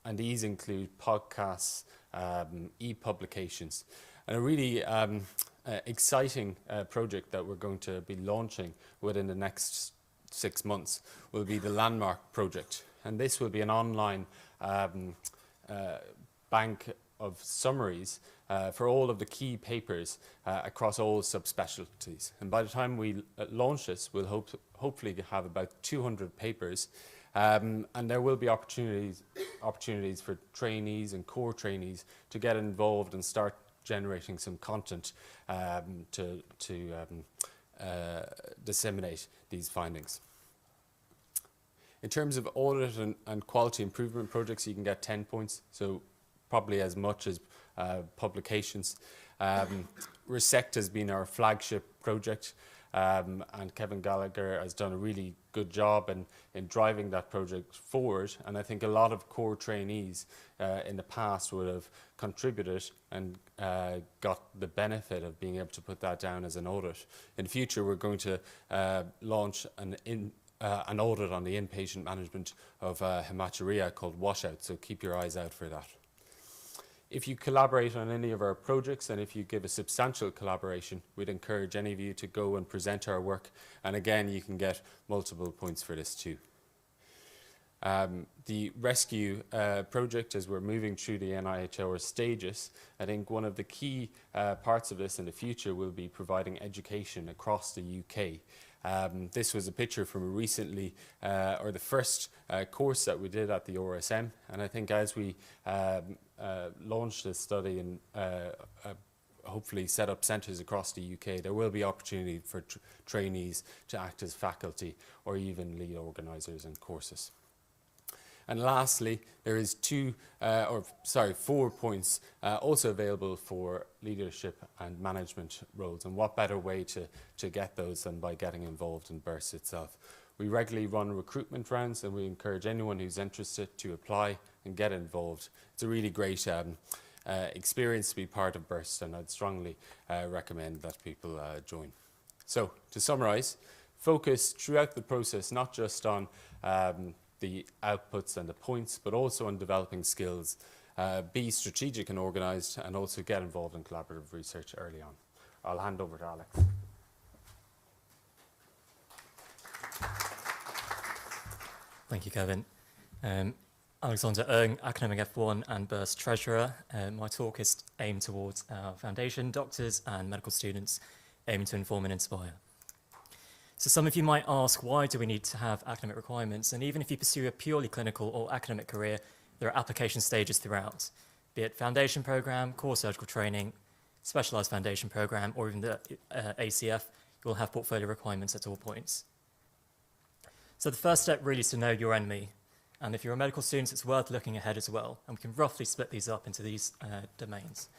And these include podcasts, e-publications, and a really exciting project that we're going to be launching within the next 6 months will be the Landmark project. And this will be an online bank of summaries for all of the key papers across all subspecialties. And by the time we launch this, we'll hopefully have about 200 papers. And there will be opportunities for trainees and core trainees to get involved and start generating some content to disseminate these findings. In terms of audit and quality improvement projects, you can get 10 points, so probably as much as publications. RESECT has been our flagship project, and Kevin Gallagher has done a really good job in driving that project forward. And I think a lot of core trainees in the past would have contributed and got the benefit of being able to put that down as an audit. In the future, we're going to launch an audit on the inpatient management of hematuria called Washout, so keep your eyes out for that. If you collaborate on any of our projects and if you give a substantial collaboration, we'd encourage any of you to go and present our work. And again, you can get multiple points for this too. The rescue project, as we're moving through the NIHR stages, I think one of the key parts of this in the future will be providing education across the UK. This was a picture from a recently, or the first course that we did at the RSM, and I think as we launch this study and hopefully set up centres across the UK, there will be opportunity for trainees to act as faculty or even lead organisers in courses. And lastly, there is 4 points also available for leadership and management roles. And what better way to get those than by getting involved in BURST itself. We regularly run recruitment rounds and we encourage anyone who's interested to apply and get involved. It's a really great experience to be part of BURST, and I'd strongly recommend that people join. So to summarise, focus throughout the process not just on the outputs and the points, but also on developing skills. Be strategic and organised, and also get involved in collaborative research early on. I'll hand over to Alex. Thank you, Kevin. Alexander Ung, Academic F1 and BURST Treasurer. My talk is aimed towards our foundation doctors and medical students aiming to inform and inspire. So some of you might ask, why do we need to have academic requirements? And even if you pursue a purely clinical or academic career, there are application stages throughout, be it foundation program, core surgical training, specialized foundation program, or even the ACF, you'll have portfolio requirements at all points. So the first step really is to know your enemy. And if you're a medical student, it's worth looking ahead as well. And we can roughly split these up into these domains.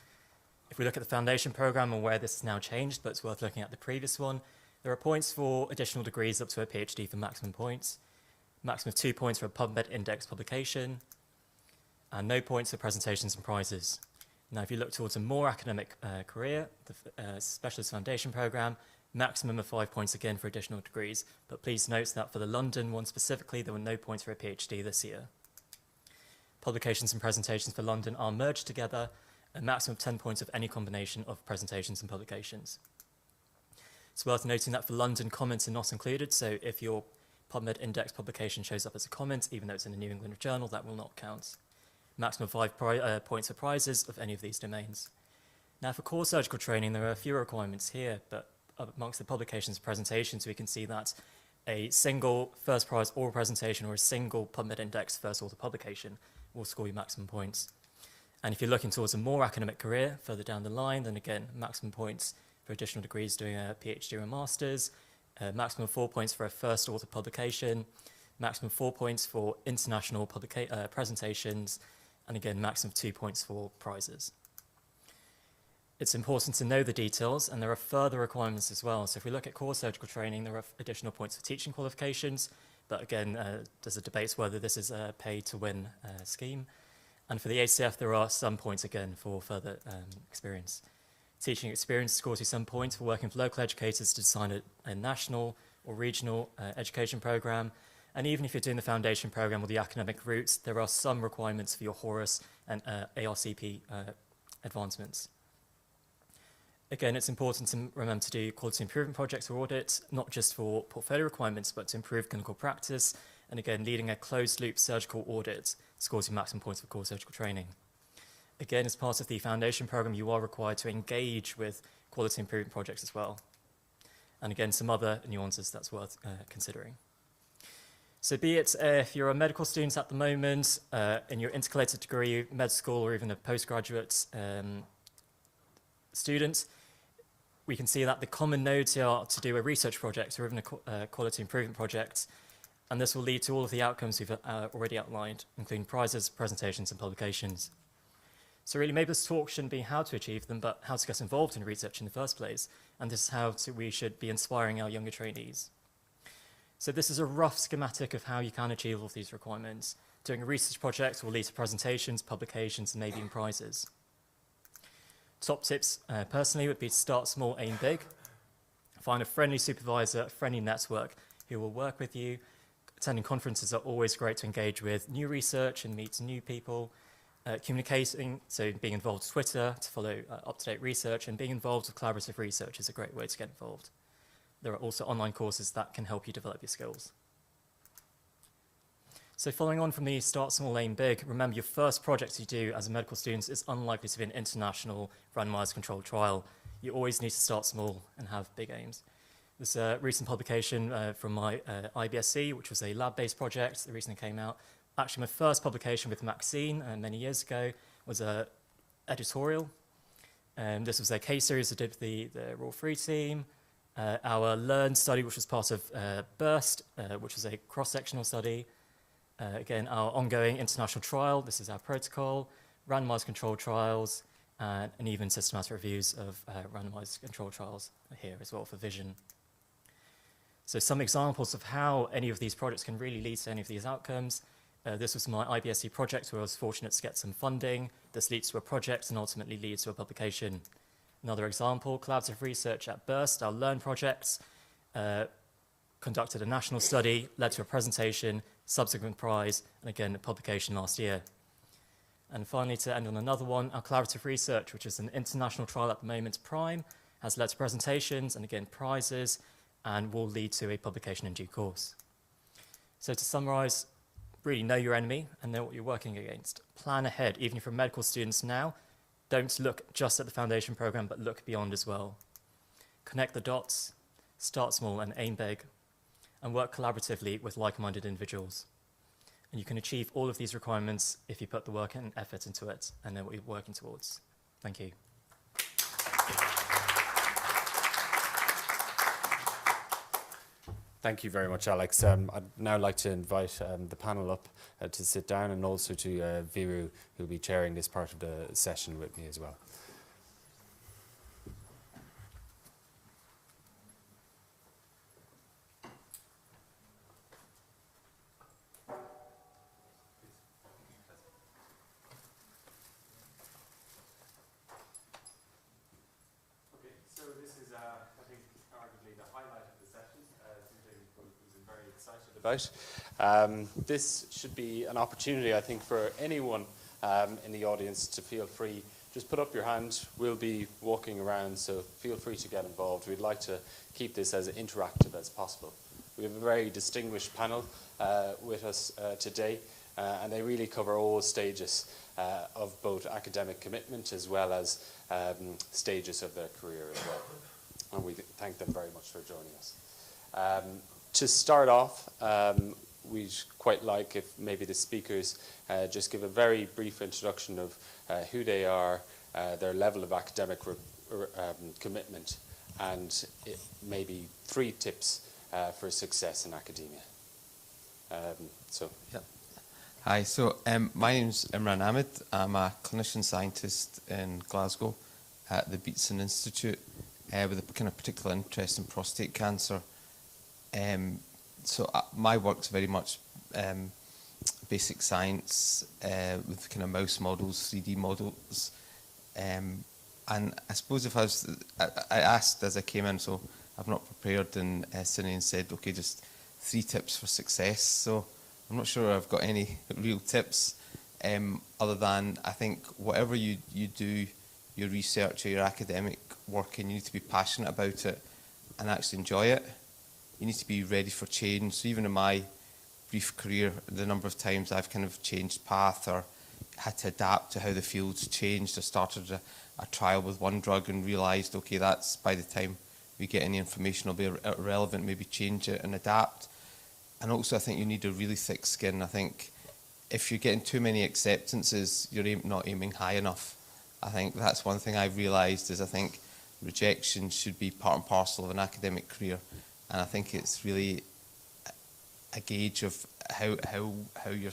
If we look at the foundation program and where this has now changed, but it's worth looking at the previous one, there are points for additional degrees up to a PhD for maximum points, maximum of 2 points for a PubMed index publication, and no points for presentations and prizes. Now, if you look towards a more academic career, the specialist foundation program, maximum of 5 points again for additional degrees, but please note that for the London one specifically, there were no points for a PhD this year. Publications and presentations for London are merged together, a maximum of 10 points of any combination of presentations and publications. It's worth noting that for London, comments are not included, so if your PubMed index publication shows up as a comment, even though it's in a New England journal, that will not count. Maximum of 5 points for prizes of any of these domains. Now, for core surgical training, there are a few requirements here, but amongst the publications and presentations, we can see that a single first prize oral presentation or a single PubMed index first author publication will score you maximum points. And if you're looking towards a more academic career further down the line, then again, maximum points for additional degrees doing a PhD or a master's, maximum of 4 points for a first author publication, maximum 4 points for international presentations, and again, maximum of 2 points for prizes. It's important to know the details, and there are further requirements as well. So if we look at core surgical training, there are additional points for teaching qualifications, but again, there's a debate whether this is a pay-to-win scheme. And for the ACF, there are some points again for further experience. Teaching experience scores you some points for working with local educators to design a national or regional education program. And even if you're doing the foundation program or the academic routes, there are some requirements for your HORUS and ARCP advancements. Again, it's important to remember to do quality improvement projects or audits, not just for portfolio requirements, but to improve clinical practice. And again, leading a closed-loop surgical audit scores you maximum points for core surgical training. Again, as part of the foundation program, you are required to engage with quality improvement projects as well. And again, some other nuances that's worth considering. So be it if you're a medical student at the moment, in your intercalated degree, med school, or even a postgraduate student, we can see that the common nodes here are to do a research project or even a quality improvement project, and this will lead to all of the outcomes we've already outlined, including prizes, presentations, and publications. So really, maybe this talk shouldn't be how to achieve them, but how to get involved in research in the first place, and this is how we should be inspiring our younger trainees. So this is a rough schematic of how you can achieve all of these requirements. Doing a research project will lead to presentations, publications, and maybe even prizes. Top tips, personally, would be to start small, aim big. Find a friendly supervisor, a friendly network who will work with you. Attending conferences are always great to engage with new research and meet new people. Communicating, so being involved with Twitter to follow up-to-date research, and being involved with collaborative research is a great way to get involved. There are also online courses that can help you develop your skills. So following on from the start small, aim big, remember your first project you do as a medical student is unlikely to be an international randomized controlled trial. You always need to start small and have big aims. There's a recent publication from my IBSC, which was a lab-based project that recently came out. Actually, my first publication with Maxine many years ago was an editorial. This was a case series I did with the Royal Free team. Our LEARN study, which was part of BURST, which was a cross-sectional study. Again, our ongoing international trial, this is our protocol, randomized controlled trials, and even systematic reviews of randomized controlled trials here as well for vision. So some examples of how any of these projects can really lead to any of these outcomes. This was my IBSC project where I was fortunate to get some funding. This leads to a project and ultimately leads to a publication. Another example, collaborative research at BURST, our LEARN projects, conducted a national study, led to a presentation, subsequent prize, and again, a publication last year. And finally, to end on another one, our collaborative research, which is an international trial at the moment, PRIME, has led to presentations and again, prizes, and will lead to a publication in due course. So to summarize, really know your enemy and know what you're working against. Plan ahead, even if you're medical students now, don't look just at the foundation program, but look beyond as well. Connect the dots, start small and aim big, and work collaboratively with like-minded individuals. And you can achieve all of these requirements if you put the work and effort into it and know what you're working towards. Thank you. Thank you very much, Alex. I'd now like to invite the panel up to sit down, and also to Viru, who will be chairing this part of the session with me as well. This should be an opportunity, I think, for anyone in the audience to feel free. Just put up your hand. We'll be walking around, so feel free to get involved. We'd like to keep this as interactive as possible. We have a very distinguished panel with us today, and they really cover all stages of both academic commitment as well as stages of their career as well. And we thank them very much for joining us. To start off, we'd quite like if maybe the speakers just give a very brief introduction of who they are, their level of academic commitment, and maybe 3 tips for success in academia. Yeah. Hi, so my name's Imran Ahmed. I'm a clinician scientist in Glasgow at the Beatson Institute with a kind of particular interest in prostate cancer. So my work's very much basic science with kind of mouse models, 3D models. And I suppose if I asked as I came in, so I've not prepared, and Sinan said, okay, just 3 tips for success. So I'm not sure I've got any real tips other than I think whatever you do, your research or your academic work, and you need to be passionate about it and actually enjoy it. You need to be ready for change. So even in my brief career, the number of times I've kind of changed path or had to adapt to how the field's changed. I started a trial with one drug and realised, okay, that's by the time we get any information will be irrelevant, maybe change it and adapt. And also I think you need a really thick skin. I think if you're getting too many acceptances, you're not aiming high enough. I think that's one thing I've realised is I think rejection should be part and parcel of an academic career. And I think it's really a gauge of how you're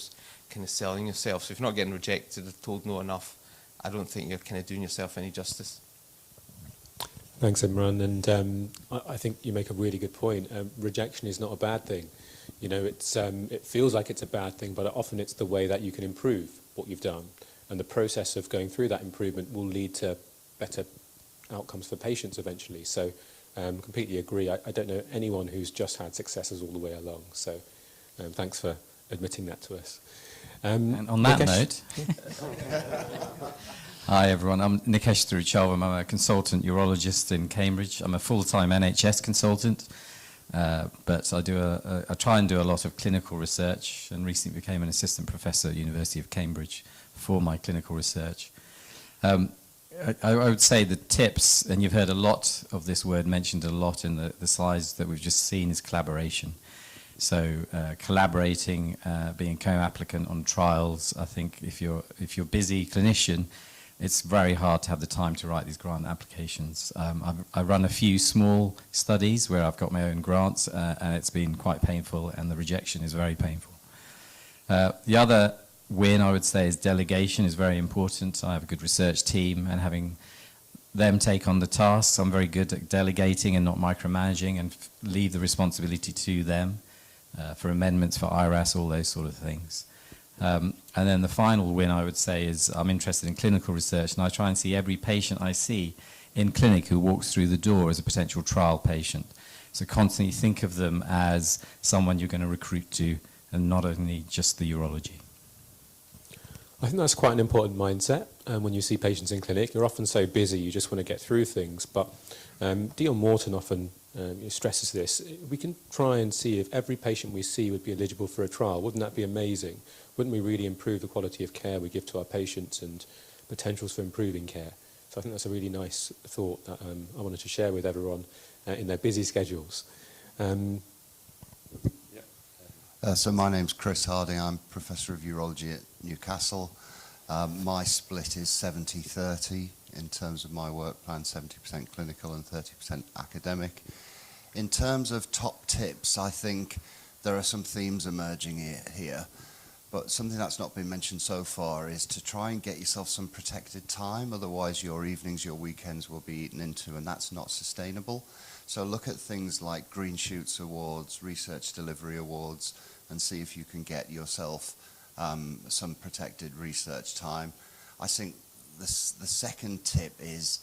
kind of selling yourself. So if you're not getting rejected or told no enough, I don't think you're kind of doing yourself any justice. Thanks, Imran. And I think you make a really good point. Rejection is not a bad thing. You know, it feels like it's a bad thing, but often it's the way that you can improve what you've done. And the process of going through that improvement will lead to better outcomes for patients eventually. So completely agree. I don't know anyone who's just had successes all the way along. So thanks for admitting that to us. And on that Nikesh? note, hi everyone, I'm Nikesh Thiruchelvam. I'm a consultant urologist in Cambridge. I'm a full-time NHS consultant, but I try and do a lot of clinical research, and recently became an assistant professor at the University of Cambridge for my clinical research. I would say the tips, and you've heard a lot of this word mentioned a lot in the slides that we've just seen, is collaboration. So collaborating, being co-applicant on trials. I think if you're busy clinician, it's very hard to have the time to write these grant applications. I run a few small studies where I've got my own grants, and it's been quite painful, and the rejection is very painful. The other win, I would say, is delegation is very important. I have a good research team, and having them take on the tasks. I'm very good at delegating and not micromanaging, and leave the responsibility to them for amendments, for IRAS, all those sort of things. And then the final win, I would say, is I'm interested in clinical research, and I try and see every patient I see in clinic who walks through the door as a potential trial patient. So constantly think of them as someone you're going to recruit to, and not only just the urology. I think that's quite an important mindset. When you see patients in clinic, you're often so busy, you just want to get through things. But Dion Morton often stresses this. We can try and see if every patient we see would be eligible for a trial. Wouldn't that be amazing? Wouldn't we really improve the quality of care we give to our patients and potentials for improving care? So I think that's a really nice thought that I wanted to share with everyone in their busy schedules. So my name's Chris Harding. I'm Professor of Urology at Newcastle. My split is 70-30 in terms of my work plan, 70% clinical and 30% academic. In terms of top tips, I think there are some themes emerging here, but something that's not been mentioned so far is to try and get yourself some protected time, otherwise your evenings, your weekends will be eaten into, and that's not sustainable. So look at things like Green Shoots Awards, Research Delivery Awards, and see if you can get yourself some protected research time. I think the second tip is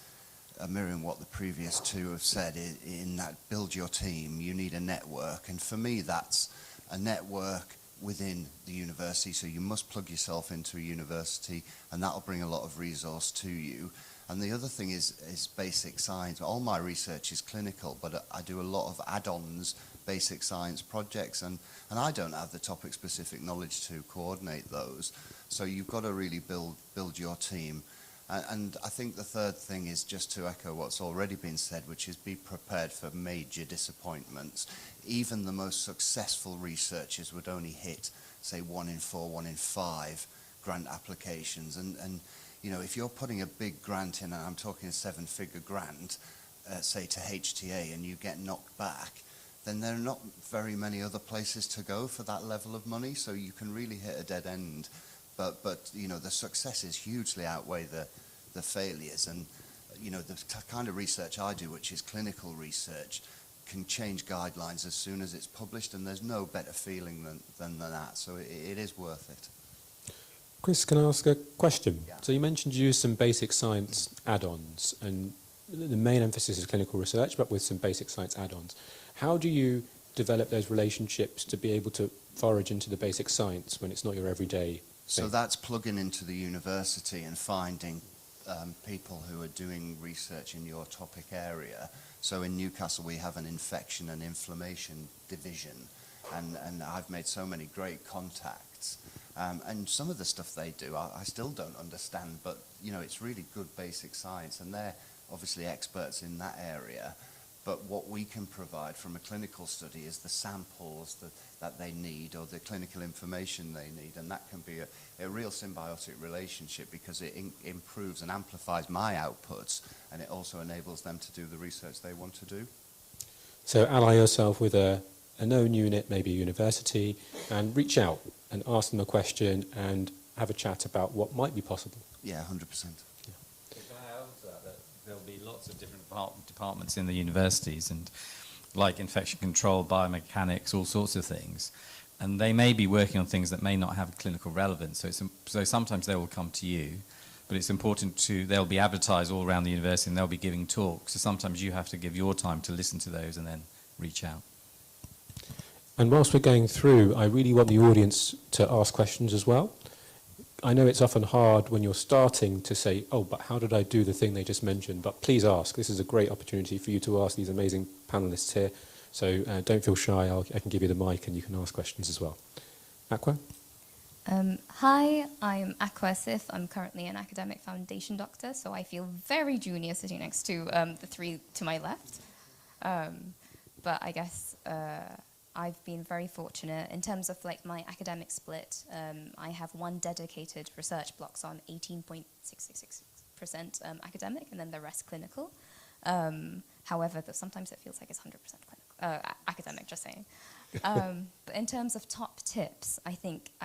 mirroring what the previous two have said, in that build your team. You need a network, and for me that's a network within the university, so you must plug yourself into a university, and that'll bring a lot of resource to you. And the other thing is basic science. All my research is clinical, but I do a lot of add-ons, basic science projects, and I don't have the topic-specific knowledge to coordinate those. So you've got to really build your team. And I think the third thing is just to echo what's already been said, which is be prepared for major disappointments. Even the most successful researchers would only hit, say, 1 in 4, 1 in 5 grant applications. And you know, if you're putting a big grant in, and I'm talking a 7-figure grant, say to HTA, and you get knocked back, then there are not very many other places to go for that level of money, so you can really hit a dead end. But you know, the successes hugely outweigh the failures. And you know, the kind of research I do, which is clinical research, can change guidelines as soon as it's published, and there's no better feeling than that. So it is worth it. Chris, can I ask a question? Yeah. So you mentioned you use some basic science add-ons, and the main emphasis is clinical research, but with some basic science add-ons. How do you develop those relationships to be able to forage into the basic science when it's not your everyday thing? So that's plugging into the university and finding people who are doing research in your topic area. So in Newcastle we have an infection and inflammation division, and I've made so many great contacts. And some of the stuff they do I still don't understand, but you know, it's really good basic science, and they're obviously experts in that area. But what we can provide from a clinical study is the samples that they need, or the clinical information they need, and that can be a real symbiotic relationship, because it improves and amplifies my outputs, and it also enables them to do the research they want to do. So ally yourself with a known unit, maybe a university, and reach out and ask them a question and have a chat about what might be possible. Yeah, 100%. There'll be lots of different departments in the universities, and like infection control, biomechanics, all sorts of things. And they may be working on things that may not have clinical relevance. So sometimes they will come to you, but it's important they'll be advertised all around the university, and they'll be giving talks. So sometimes you have to give your time to listen to those and then reach out. And whilst we're going through, I really want the audience to ask questions as well. I know it's often hard when you're starting to say, oh, but how did I do the thing they just mentioned? But please ask. This is a great opportunity for you to ask these amazing panellists here. So don't feel shy. I can give you the mic and you can ask questions as well. Aqua? Hi, I'm Aqua Sif. I'm currently an academic foundation doctor, so I feel very junior sitting next to the three to my left. But I guess I've been very fortunate in terms of like my academic split. I have one dedicated research block, so I'm 18.666% academic, and then the rest clinical. However, sometimes it feels like it's 100% academic, just saying. But in terms of top tips, I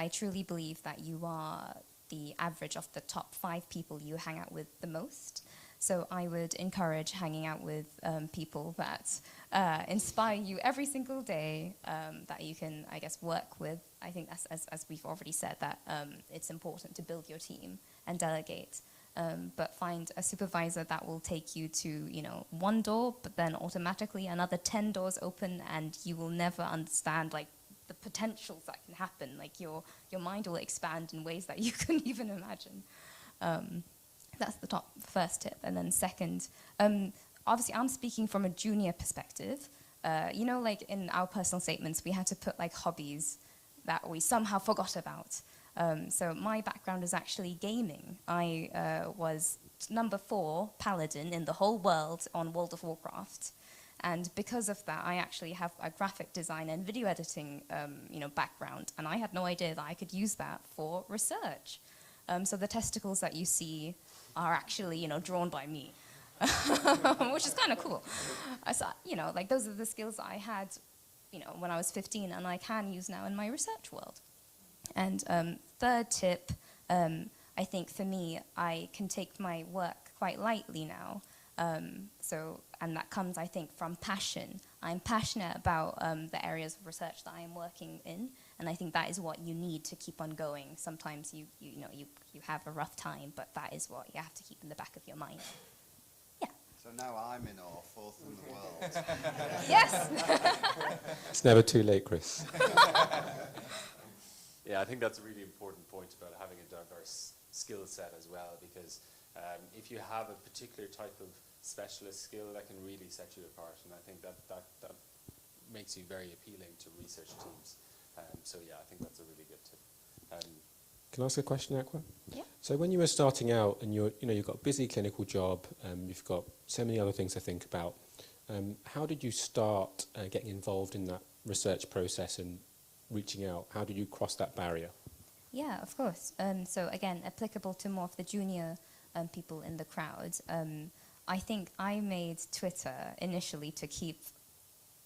truly believe that you are the average of the top 5 people you hang out with the most. So I would encourage hanging out with people that inspire you every single day, that you can, I guess, work with. I think, as we've already said, that it's important to build your team and delegate. But find a supervisor that will take you to, you know, one door, but then automatically another 10 doors open, and you will never understand, like, the potentials that can happen. Like, your mind will expand in ways that you couldn't even imagine. That's the first tip. And then second, obviously I'm speaking from a junior perspective. You know, like in our personal statements, we had to put like hobbies that we somehow forgot about. So my background is actually gaming. I was number 4 paladin in the whole world on World of Warcraft. And because of that, I actually have a graphic design and video editing background. And I had no idea that I could use that for research. So the testicles that you see are actually, drawn by me, which is kind of cool. So, like those are the skills I had, when I was 15, and I can use now in my research world. And third tip, I think for me, I can take my work quite lightly now. And that comes, I think, from passion. I'm passionate about the areas of research that I am working in, and I think that is what you need to keep on going. Sometimes you have a rough time, but that is what you have to keep in the back of your mind. Yeah. So now I'm in awe, 4th in the world. Yes. It's never too late, Chris. Yeah, I think that's a really important point about having a diverse skill set as well, because if you have a particular type of specialist skill, that can really set you apart, and I think that makes you very appealing to research teams. So yeah, I think that's a really good tip. Can I ask a question, Aqua? Yeah. So when you were starting out, and you've got a busy clinical job, you've got so many other things to think about, how did you start getting involved in that research process and reaching out? How did you cross that barrier? Yeah, of course. So again, applicable to more of the junior people in the crowd. I think I made Twitter initially to keep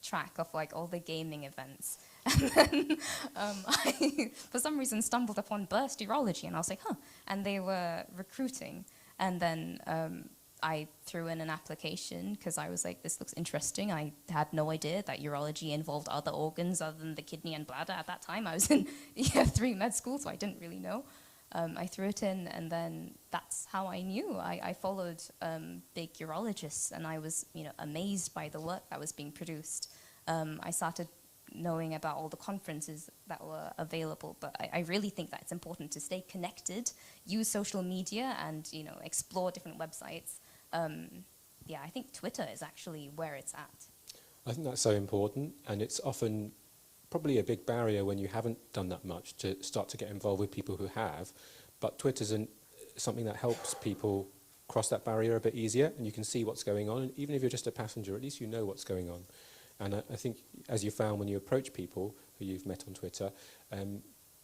track of like all the gaming events. And then I, for some reason, stumbled upon BURST Urology, and I was like, huh. And they were recruiting. And then I threw in an application because I was like, this looks interesting. I had no idea that urology involved other organs other than the kidney and bladder at that time. I was in year 3 med school, so I didn't really know. I threw it in, and then that's how I knew. I followed big urologists, and I was, amazed by the work that was being produced. I started knowing about all the conferences that were available, but I really think that it's important to stay connected, use social media, and explore different websites. I think Twitter is actually where it's at. I think that's so important, and it's often probably a big barrier when you haven't done that much to start to get involved with people who have, but Twitter's something that helps people cross that barrier a bit easier, and you can see what's going on, and even if you're just a passenger, at least you know what's going on. And I think, as you found when you approach people who you've met on Twitter,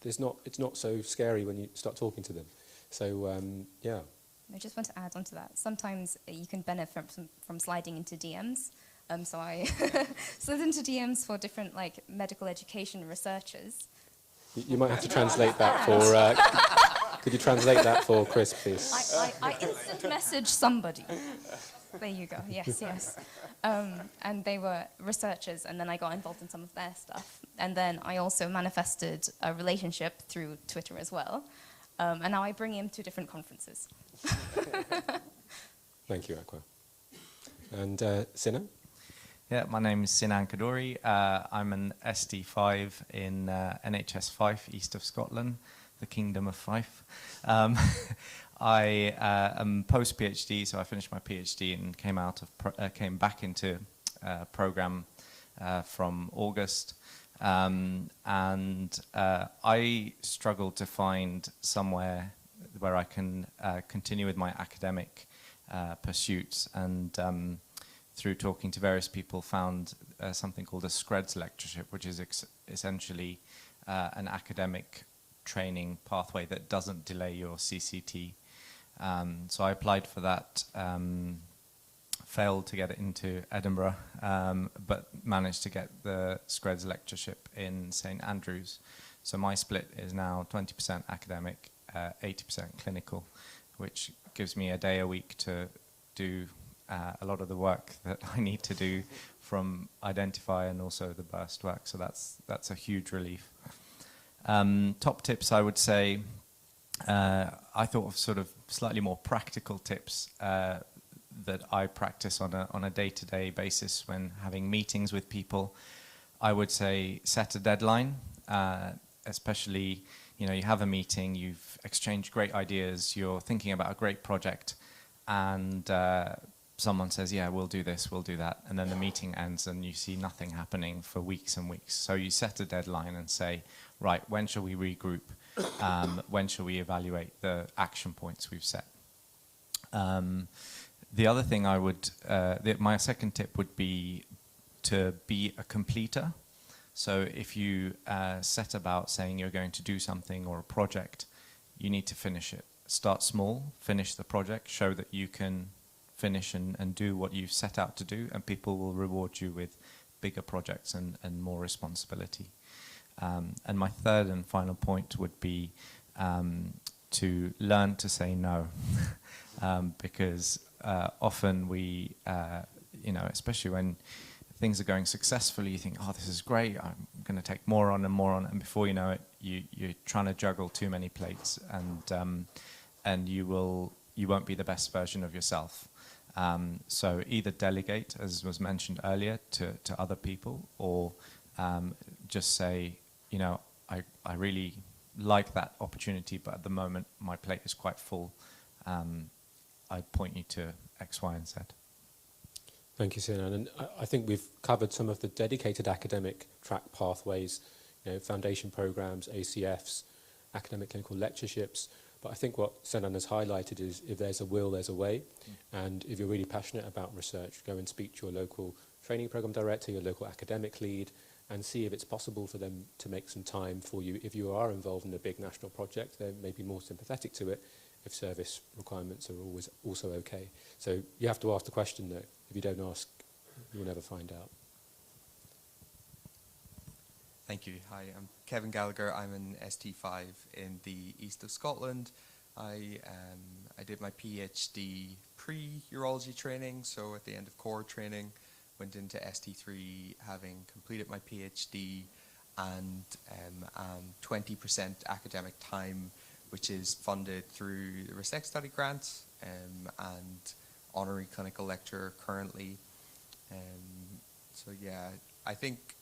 it's not so scary when you start talking to them. So, yeah. I just want to add on to that. Sometimes you can benefit from sliding into DMs. So I slid into DMs for different medical education researchers. You might have to translate that for... could you translate that for Chris, please? I instant message somebody. There you go. Yes. And they were researchers, and then I got involved in some of their stuff. And then I also manifested a relationship through Twitter as well. And now I bring him to different conferences. Thank you, Aqua. And Sinan? Yeah, my name is Sinan Kadori. I'm an ST5 in NHS Fife, east of Scotland, the Kingdom of Fife. I am post-PhD, so I finished my PhD and came back into program from August. I struggled to find somewhere where I can continue with my academic pursuits, and through talking to various people found something called a SCREDS lectureship, which is essentially an academic training pathway that doesn't delay your CCT. So I applied for that, failed to get it into Edinburgh, but managed to get the SCREDS lectureship in St Andrews. So my split is now 20% academic, 80% clinical, which gives me a day a week to do a lot of the work that I need to do from Identify and also the BURST work. So that's a huge relief. Top tips, I would say, I thought of sort of slightly more practical tips that I practice on a day-to-day basis when having meetings with people. I would say set a deadline, especially, you have a meeting, you've exchanged great ideas, you're thinking about a great project, and someone says, yeah, we'll do this, we'll do that, and then the meeting ends and you see nothing happening for weeks and weeks. So you set a deadline and say, right, when shall we regroup? When shall we evaluate the action points we've set? The other thing I would, my second tip would be to be a completer. So if you set about saying you're going to do something or a project, you need to finish it. Start small, finish the project, show that you can finish and do what you've set out to do, and people will reward you with bigger projects and more responsibility. And my third and final point would be to learn to say no, because often we, especially when things are going successfully, you think, oh, this is great, I'm going to take more on, and before you know it, you're trying to juggle too many plates, and you won't be the best version of yourself. So either delegate, as was mentioned earlier, to other people, or just say, I really like that opportunity, but at the moment my plate is quite full. I'd point you to X, Y, and Z. Thank you, Sinan. And I think we've covered some of the dedicated academic track pathways, foundation programs, ACFs, academic clinical lectureships. But I think what Sinan has highlighted is if there's a will, there's a way. And if you're really passionate about research, go and speak to your local training program director, your local academic lead, and see if it's possible for them to make some time for you. If you are involved in a big national project, they may be more sympathetic to it if service requirements are always also okay. So you have to ask the question, though. If you don't ask, you'll never find out. Thank you. Hi, I'm Kevin Gallagher. I'm an ST5 in the east of Scotland. I did my PhD pre-urology training, so at the end of core training, went into ST3 having completed my PhD and 20% academic time, which is funded through the RESECT study grant and honorary clinical lecturer currently. So yeah, I think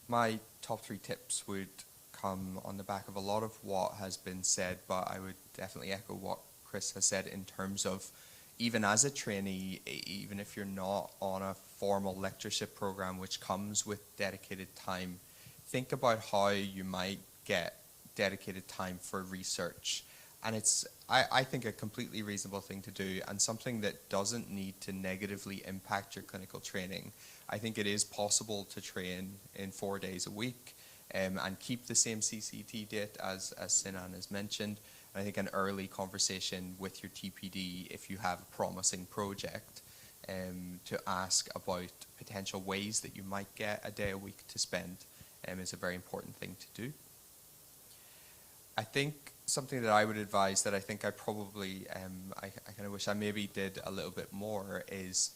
my top 3 tips would come on the back of a lot of what has been said, but I would definitely echo what Chris has said in terms of even as a trainee, even if you're not on a formal lectureship program which comes with dedicated time, think about how you might get dedicated time for research. And it's, I think, a completely reasonable thing to do and something that doesn't need to negatively impact your clinical training. I think it is possible to train in 4 days a week and keep the same CCT date as Sinan has mentioned. And I think an early conversation with your TPD, if you have a promising project, to ask about potential ways that you might get a day a week to spend is a very important thing to do. I think something that I would advise that I think I probably, I kind of wish I maybe did a little bit more is,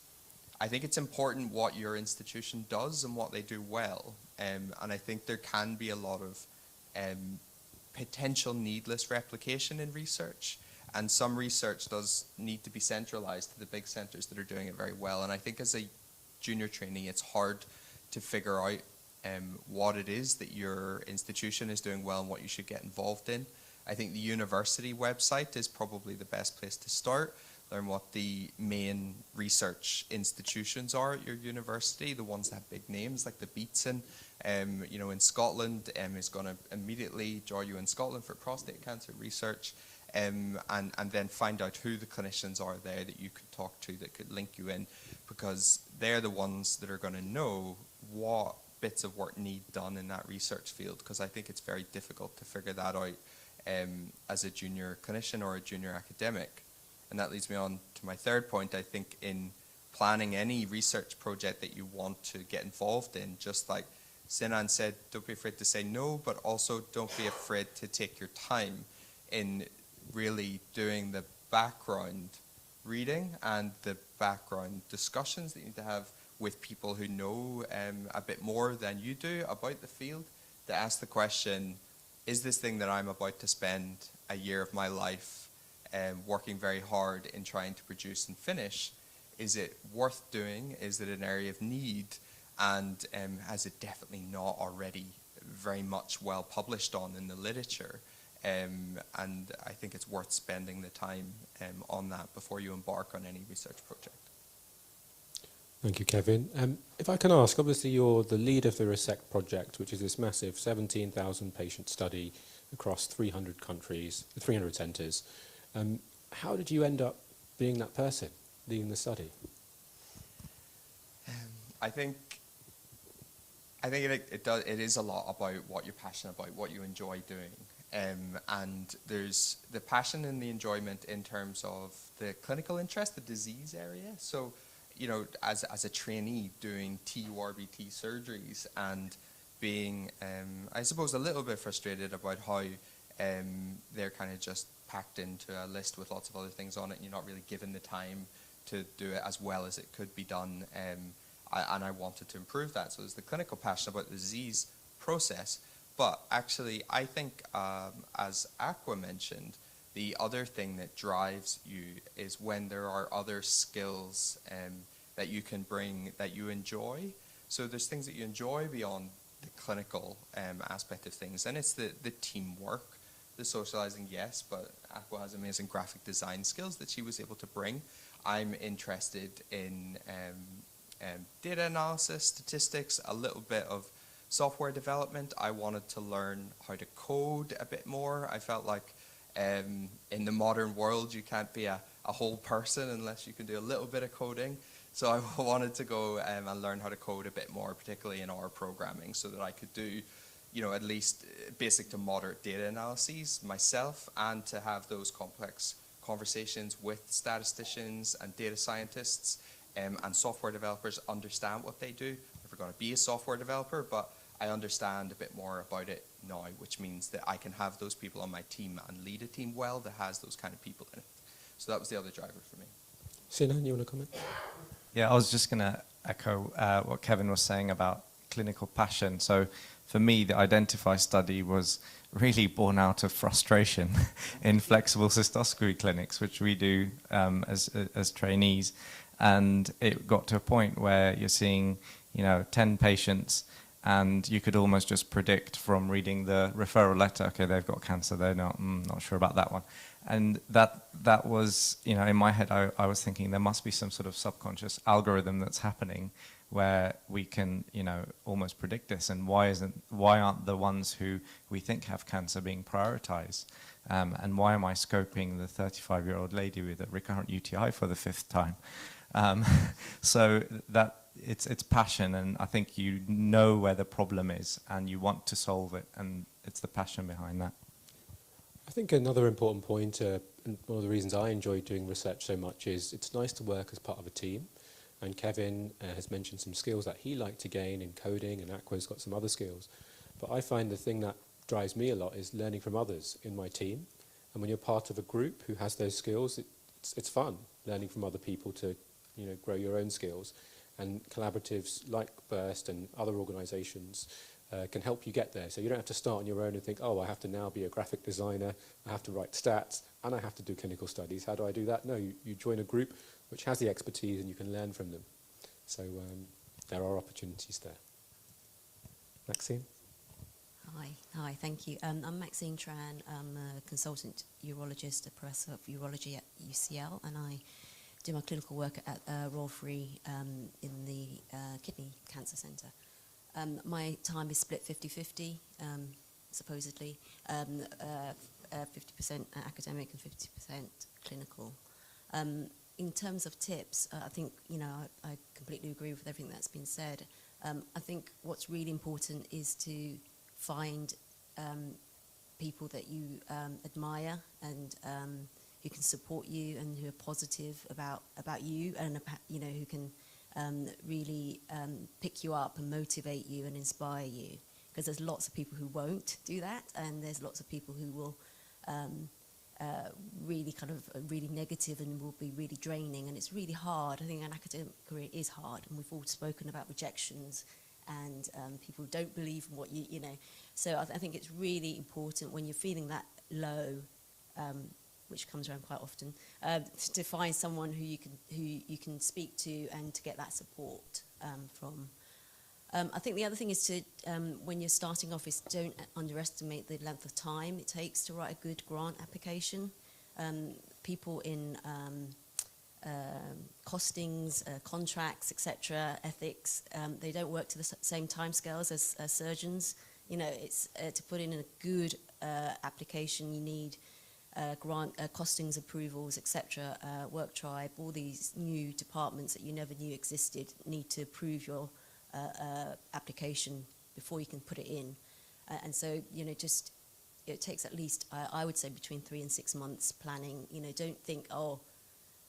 I think it's important what your institution does and what they do well. And I think there can be a lot of potential needless replication in research. And some research does need to be centralized to the big centers that are doing it very well. And I think as a junior trainee, it's hard to figure out what it is that your institution is doing well and what you should get involved in. I think the university website is probably the best place to start. Learn what the main research institutions are at your university, the ones that have big names like the Beatson, you know, in Scotland is going to immediately draw you in Scotland for prostate cancer research, and then find out who the clinicians are there that you could talk to that could link you in, because they're the ones that are going to know what bits of work need done in that research field, because I think it's very difficult to figure that out as a junior clinician or a junior academic. And that leads me on to my third point. I think in planning any research project that you want to get involved in, just like Sinan said, don't be afraid to say no, but also don't be afraid to take your time in really doing the background reading and the background discussions that you need to have with people who know a bit more than you do about the field, to ask the question, is this thing that I'm about to spend a year of my life working very hard in trying to produce and finish, is it worth doing? Is it an area of need? And has it definitely not already very much well published on in the literature? And I think it's worth spending the time on that before you embark on any research project. Thank you, Kevin. If I can ask, obviously you're the lead of the RESECT project, which is this massive 17,000 patient study across 300 countries, 300 centres. How did you end up being that person, leading the study? I think it is a lot about what you're passionate about, what you enjoy doing. And there's the passion and the enjoyment in terms of the clinical interest, the disease area. So, you know, as a trainee doing TURBT surgeries and being, I suppose, a little bit frustrated about how they're kind of just packed into a list with lots of other things on it, and you're not really given the time to do it as well as it could be done. And I wanted to improve that. So there's the clinical passion about the disease process. But actually, I think, as Aqua mentioned, the other thing that drives you is when there are other skills that you can bring that you enjoy. So there's things that you enjoy beyond the clinical aspect of things. And it's the teamwork, the socializing, yes, but Aqua has amazing graphic design skills that she was able to bring. I'm interested in data analysis, statistics, a little bit of software development. I wanted to learn how to code a bit more. I felt like in the modern world, you can't be a whole person unless you can do a little bit of coding. So I wanted to go and learn how to code a bit more, particularly in R programming, so that I could do, you know, at least basic to moderate data analyses myself, and to have those complex conversations with statisticians and data scientists and software developers, understand what they do. I'm never going to be a software developer, but I understand a bit more about it now, which means that I can have those people on my team and lead a team well that has those kind of people in it. So that was the other driver for me. Sinan, you want to comment? Yeah, I was just going to echo what Kevin was saying about clinical passion. So for me, the Identify study was really born out of frustration in flexible cystoscopy clinics, which we do as trainees. And it got to a point where you're seeing, 10 patients, and you could almost just predict from reading the referral letter, okay, they've got cancer, they're not sure about that one. And that was, in my head, I was thinking there must be some sort of subconscious algorithm that's happening where we can, almost predict this. And why aren't the ones who we think have cancer being prioritized? And why am I scoping the 35-year-old lady with a recurrent UTI for the 5th time? So that it's passion, and I think you know where the problem is and you want to solve it, and it's the passion behind that. I think another important point, and one of the reasons I enjoy doing research so much, is it's nice to work as part of a team. And Kevin has mentioned some skills that he liked to gain in coding, and Aqua's got some other skills. But I find the thing that drives me a lot is learning from others in my team. And when you're part of a group who has those skills, it's fun learning from other people to grow your own skills. And collaboratives like BURST and other organisations can help you get there. So you don't have to start on your own and think, oh, I have to now be a graphic designer, I have to write stats, and I have to do clinical studies. How do I do that? No, you join a group which has the expertise and you can learn from them. So there are opportunities there. Maxine? Hi, thank you. I'm Maxine Tran. I'm a consultant urologist, a professor of urology at UCL, and I do my clinical work at Royal Free in the Kidney Cancer Centre. My time is split 50-50, supposedly, 50% academic and 50% clinical. In terms of tips, I think, I completely agree with everything that's been said. I think what's really important is to find people that you admire and who can support you and who are positive about you, and who can really pick you up and motivate you and inspire you. Because there's lots of people who won't do that, and there's lots of people who will really really negative and will be really draining, and it's really hard. I think an academic career is hard, and we've all spoken about rejections and people who don't believe in what you know. So I think it's really important when you're feeling that low, which comes around quite often, to find someone who you can speak to and to get that support from. I think the other thing is to, when you're starting off, is don't underestimate the length of time it takes to write a good grant application. People in costings, contracts, etc., ethics, they don't work to the same timescales as surgeons. It's to put in a good application, you need grant costings approvals, etc., work tribe, all these new departments that you never knew existed need to approve your application before you can put it in. And so, it takes at least, I would say, between 3 and 6 months planning. Don't think, oh,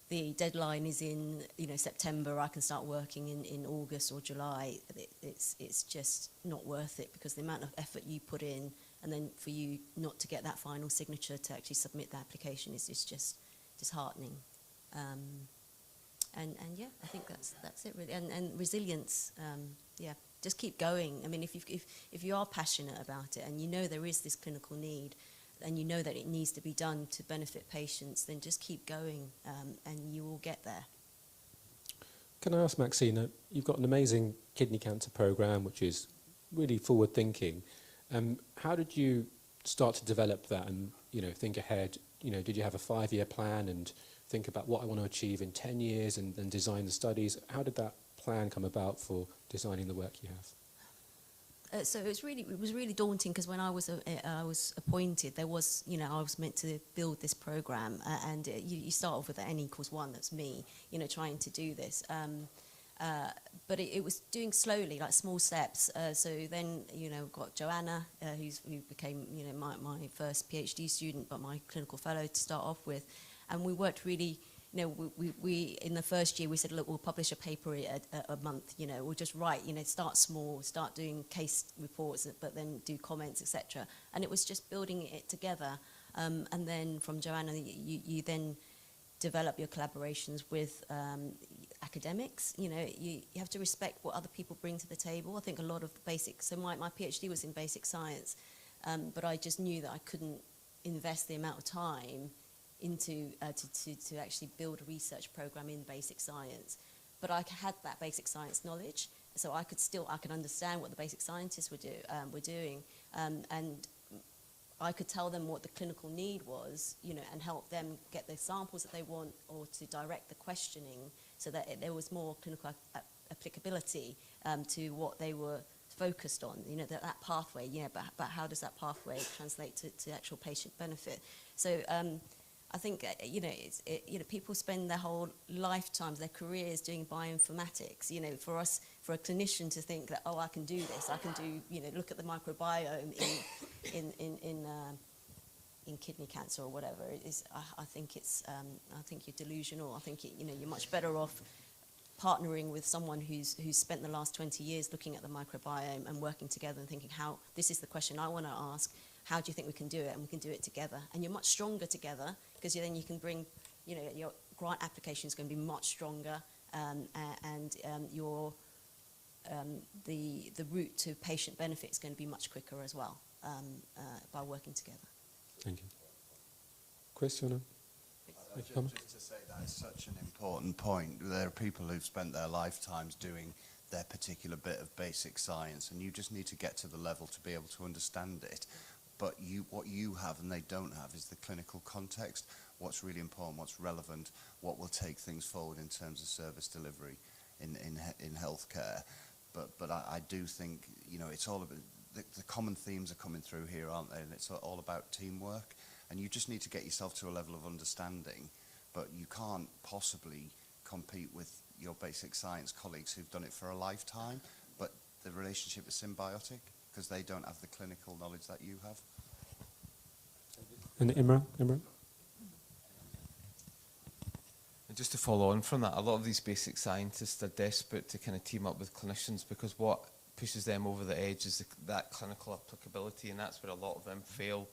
the deadline is in, September, I can start working in August or July. It's just not worth it, because the amount of effort you put in, and then for you not to get that final signature to actually submit the application is just disheartening. And yeah, I think that's it really. And resilience, just keep going. I mean, if you are passionate about it and you know there is this clinical need, and you know that it needs to be done to benefit patients, then just keep going, and you will get there. Can I ask, Maxine, you've got an amazing kidney cancer program, which is really forward-thinking. How did you start to develop that and, think ahead? Did you have a 5-year plan and think about what I want to achieve in 10 years and then design the studies? How did that plan come about for designing the work you have? So it was really daunting, because when I was appointed, there was, I was meant to build this program, and you start off with N equals 1, that's me, trying to do this. But it was doing slowly, like small steps. So then, got Joanna, who became, my first PhD student, but my clinical fellow to start off with. And we worked really you know, we in the first year we said, look, we'll publish a paper a month. You know, we'll just write. You know, start small, start doing case reports, but then do comments, etc. And it was just building it together. And then from Joanna, you then develop your collaborations with academics. You know, you have to respect what other people bring to the table. I think a lot of the basic, so my PhD was in basic science, but I just knew that I couldn't invest the amount of time into to actually build a research program in basic science. But I had that basic science knowledge, so I could understand what the basic scientists were doing, and I could tell them what the clinical need was, you know, and help them get the samples that they want, or to direct the questioning so that there was more clinical applicability to what they were focused on, you know, that pathway, yeah, but how does that pathway translate to actual patient benefit? So I think, you know, people spend their whole lifetimes, their careers doing bioinformatics. You know, for us, for a clinician to think that, oh, I can do this, I can do, you know, look at the microbiome in kidney cancer or whatever. I think you're delusional. I think you know, you're much better off partnering with someone who's spent the last 20 years looking at the microbiome and working together and thinking, how this is the question I want to ask. How do you think we can do it? And we can do it together. And you're much stronger together, because then you can bring, you know, your grant application is going to be much stronger, and the route to patient benefit is going to be much quicker as well, by working together. Thank you. Chris, you want to? Just to say that is such an important point. There are people who've spent their lifetimes doing their particular bit of basic science, and you just need to get to the level to be able to understand it. But what you have and they don't have is the clinical context, what's really important, what's relevant, what will take things forward in terms of service delivery in healthcare. But I do think, you know, it's all about, the common themes are coming through here, aren't they? And it's all about teamwork. And you just need to get yourself to a level of understanding, but you can't possibly compete with your basic science colleagues who've done it for a lifetime, but the relationship is symbiotic, because they don't have the clinical knowledge that you have. And Imran? And just to follow on from that, a lot of these basic scientists are desperate to kind of team up with clinicians, because what pushes them over the edge is that clinical applicability, and that's where a lot of them fail,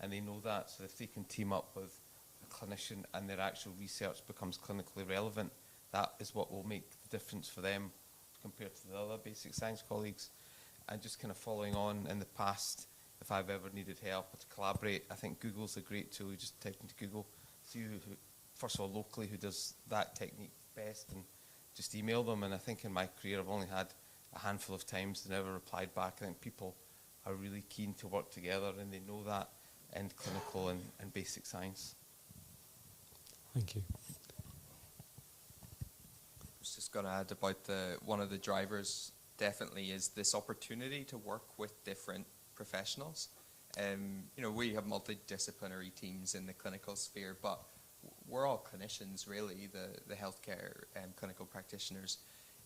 and they know that. So if they can team up with a clinician and their actual research becomes clinically relevant, that is what will make the difference for them compared to the other basic science colleagues. And just kind of following on, in the past, if I've ever needed help or to collaborate, I think Google's a great tool. You just type into Google, see who, first of all, locally, who does that technique best, and just email them. And I think in my career, I've only had a handful of times they never replied back. I think people are really keen to work together, and they know that in clinical and basic science. Thank you. I was just going to add about one of the drivers definitely is this opportunity to work with different professionals. You know, we have multidisciplinary teams in the clinical sphere, but we're all clinicians, really, the healthcare clinical practitioners.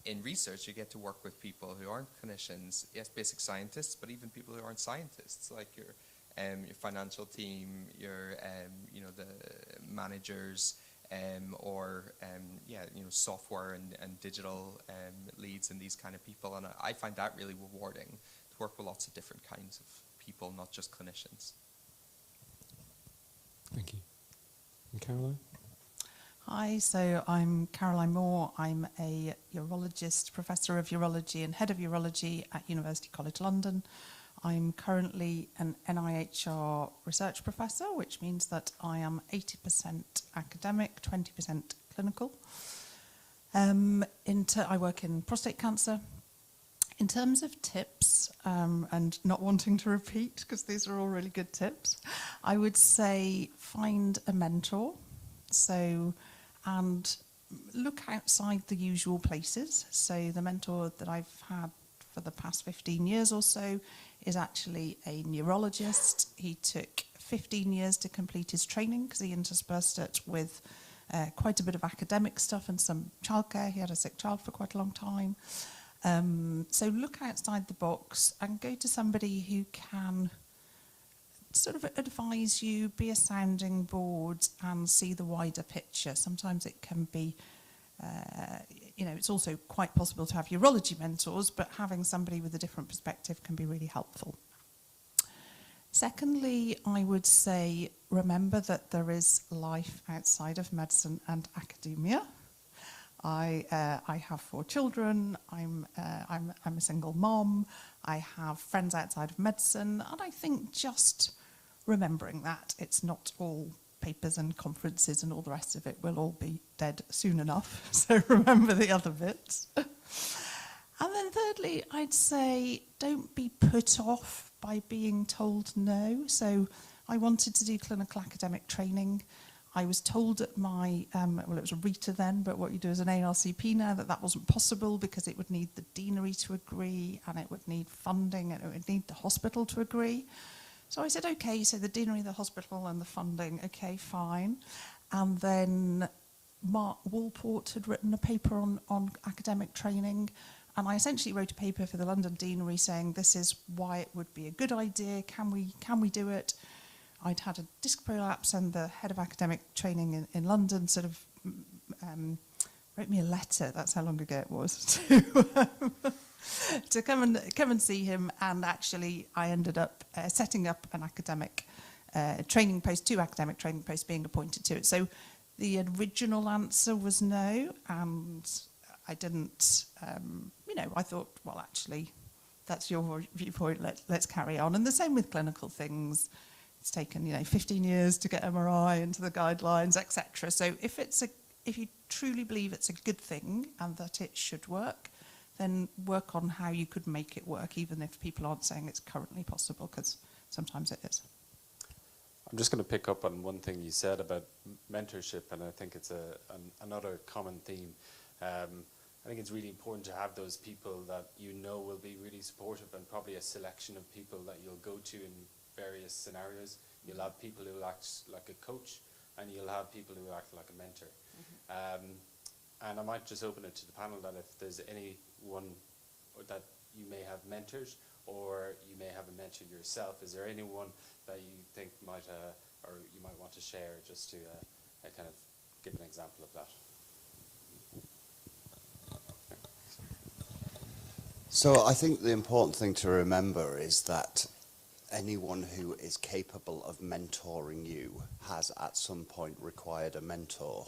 In research, you get to work with people who aren't clinicians, yes, basic scientists, but even people who aren't scientists, like your financial team, your you know, the managers, or you know, software and digital leads and these kind of people. And I find that really rewarding, to work with lots of different kinds of people, not just clinicians. Thank you. And Caroline? Hi, so I'm Caroline Moore. I'm a urologist, Professor of Urology and Head of Urology at University College London. I'm currently an NIHR research professor, which means that I am 80% academic, 20% clinical. I work in prostate cancer. In terms of tips, and not wanting to repeat, because these are all really good tips, I would say find a mentor. And look outside the usual places. So the mentor that I've had for the past 15 years or so is actually a neurologist. He took 15 years to complete his training, because he interspersed it with quite a bit of academic stuff and some childcare. He had a sick child for quite a long time. So look outside the box and go to somebody who can sort of advise you, be a sounding board and see the wider picture. Sometimes it can be, it's also quite possible to have urology mentors, but having somebody with a different perspective can be really helpful. Secondly, I would say remember that there is life outside of medicine and academia. I have 4 children. I'm a single mom. I have friends outside of medicine, and I think just remembering that it's not all papers and conferences and all the rest of it. We'll all be dead soon enough. So remember the other bits. And then thirdly, I'd say don't be put off by being told no. So I wanted to do clinical academic training. I was told at my, well, it was a RETA then, but what you do as an ARCP now, that wasn't possible because it would need the deanery to agree, and it would need funding, and it would need the hospital to agree. So I said, okay, so the deanery, the hospital, and the funding, okay, fine. And then Mark Walport had written a paper on academic training, and I essentially wrote a paper for the London Deanery saying this is why it would be a good idea, can we do it? I'd had a disc prolapse, and the head of academic training in London sort of wrote me a letter, that's how long ago it was, to come and see him, and actually I ended up setting up an academic training post, 2 academic training posts being appointed to it. So the original answer was no, and I didn't, I thought, well, actually, that's your viewpoint, let's carry on. And the same with clinical things. It's taken, 15 years to get MRI into the guidelines, etc. So if you truly believe it's a good thing and that it should work, then work on how you could make it work, even if people aren't saying it's currently possible, because sometimes it is. I'm just going to pick up on one thing you said about mentorship, and I think it's another common theme. I think it's really important to have those people that you know will be really supportive, and probably a selection of people that you'll go to in various scenarios. You'll have people who act like a coach, and you'll have people who act like a mentor. And I might just open it to the panel that if there's anyone that you may have mentors, or you may have a mentor yourself, is there anyone that you think might, or you might want to share, just to kind of give an example of that? So I think the important thing to remember is that anyone who is capable of mentoring you has at some point required a mentor.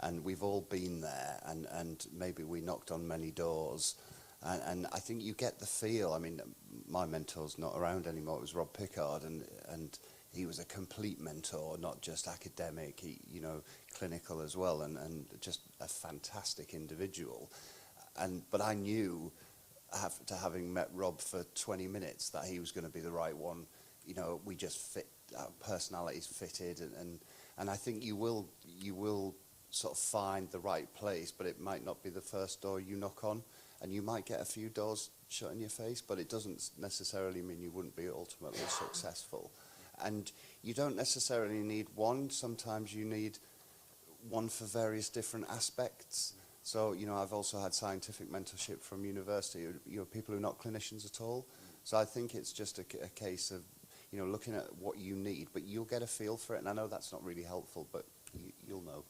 And we've all been there, and maybe we knocked on many doors. And I think you get the feel, I mean, my mentor's not around anymore, it was Rob Pickard, and he was a complete mentor, not just academic, clinical as well, and just a fantastic individual. But I knew, after having met Rob for 20 minutes, that he was going to be the right one. We just fit, our personalities fitted, and I think you will sort of find the right place, but it might not be the first door you knock on, and you might get a few doors shut in your face, but it doesn't necessarily mean you wouldn't be ultimately successful. And you don't necessarily need one. Sometimes you need one for various different aspects. So, I've also had scientific mentorship from university, people who are not clinicians at all. So I think it's just a case of, looking at what you need, but you'll get a feel for it. And I know that's not really helpful, but you'll know.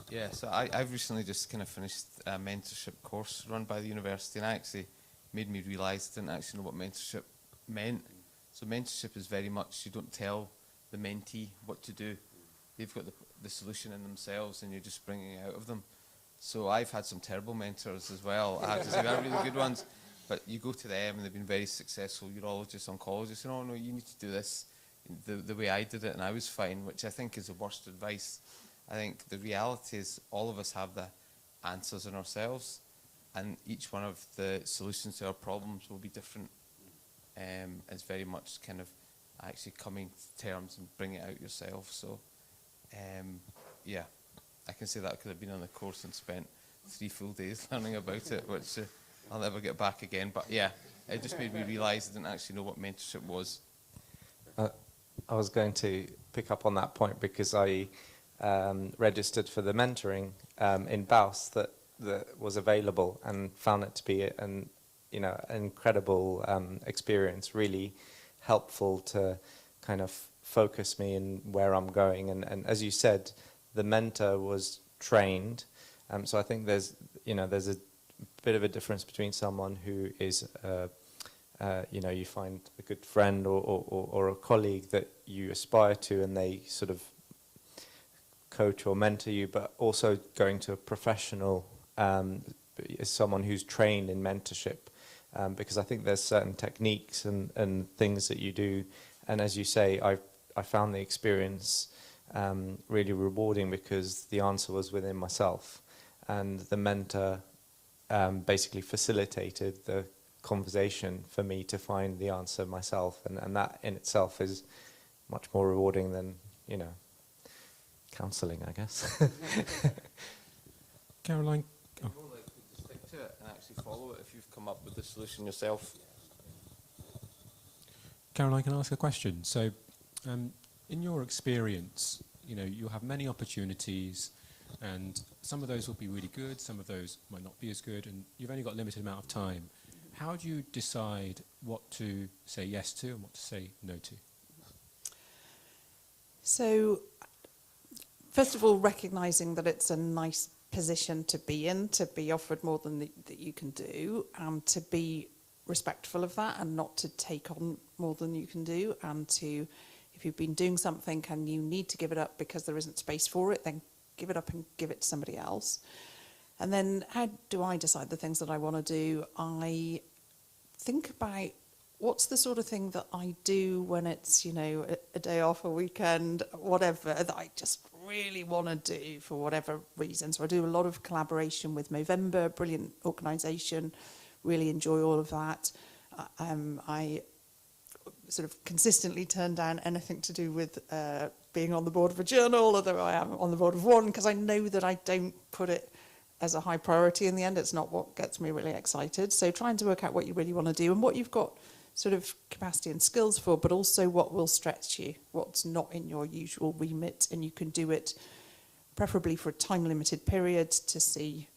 Yeah, so I've recently just kind of finished a mentorship course run by the university, and it actually made me realise I didn't actually know what mentorship meant. So mentorship is very much, you don't tell the mentee what to do. They've got the solution in themselves, and you're just bringing it out of them. So I've had some terrible mentors as well. I have to say, they're really good ones. But you go to them, and they've been very successful urologists, oncologists, and, oh no, you need to do this the way I did it, and I was fine, which I think is the worst advice. I think the reality is all of us have the answers in ourselves, and each one of the solutions to our problems will be different. It's very much kind of actually coming to terms and bringing it out yourself. So, yeah, I can say that I could have been on the course and spent 3 full days learning about it, which I'll never get back again. But yeah, it just made me realise I didn't actually know what mentorship was. I was going to pick up on that point because I registered for the mentoring in BAUS that was available, and found it to be an incredible experience. Really helpful to kind of focus me in where I'm going. And as you said, the mentor was trained. So I think there's a bit of a difference between someone who is, you find a good friend or a colleague that you aspire to, and they sort of coach or mentor you, but also going to a professional is someone who's trained in mentorship, because I think there's certain techniques and things that you do, and as you say, I found the experience really rewarding because the answer was within myself, and the mentor basically facilitated the conversation for me to find the answer myself, and that in itself is much more rewarding than, counselling, I guess. Caroline? Oh. Stick to it and actually follow it if you've come up with the solution yourself. Caroline, can I ask a question? So, in your experience, you'll have many opportunities, and some of those will be really good, some of those might not be as good, and you've only got a limited amount of time. How do you decide what to say yes to and what to say no to? So, first of all, recognising that it's a nice position to be in, to be offered more than that you can do, and to be respectful of that and not to take on more than you can do, and to, if you've been doing something and you need to give it up because there isn't space for it, then give it up and give it to somebody else. And then how do I decide the things that I want to do? I think about what's the sort of thing that I do when it's, a day off, a weekend, whatever, that I just really want to do for whatever reason. So I do a lot of collaboration with Movember, brilliant organisation, really enjoy all of that. I sort of consistently turn down anything to do with being on the board of a journal, although I am on the board of one, because I know that I don't put it as a high priority in the end. It's not what gets me really excited. So trying to work out what you really want to do and what you've got sort of capacity and skills for, but also what will stretch you, what's not in your usual remit, and you can do it preferably for a time-limited period to see,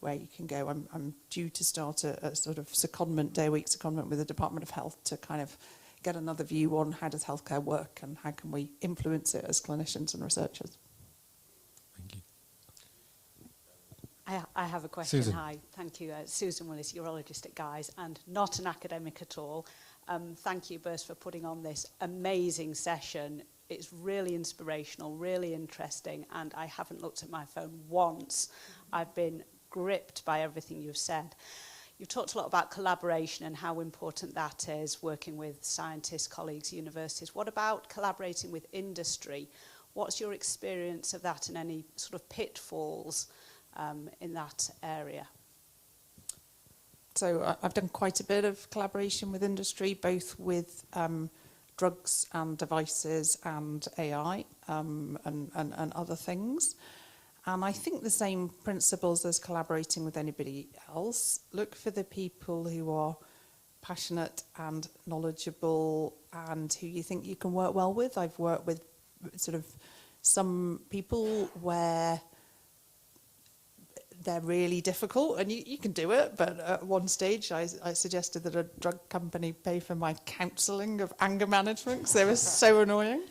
where you can go. I'm due to start a sort of secondment, day-a-week secondment with the Department of Health to kind of get another view on how does healthcare work and how can we influence it as clinicians and researchers. Thank you. I have a question. Susan. Hi, thank you. Susan Willis, urologist at Guy's, and not an academic at all. Thank you, BURST, for putting on this amazing session. It's really inspirational, really interesting, and I haven't looked at my phone once. I've been gripped by everything you've said. You've talked a lot about collaboration and how important that is, working with scientists, colleagues, universities. What about collaborating with industry? What's your experience of that and any sort of pitfalls in that area? So I've done quite a bit of collaboration with industry, both with drugs and devices and AI and other things. And I think the same principles as collaborating with anybody else. Look for the people who are passionate and knowledgeable and who you think you can work well with. I've worked with sort of some people where they're really difficult and you can do it, but at one stage I suggested that a drug company pay for my counselling of anger management because they were so annoying.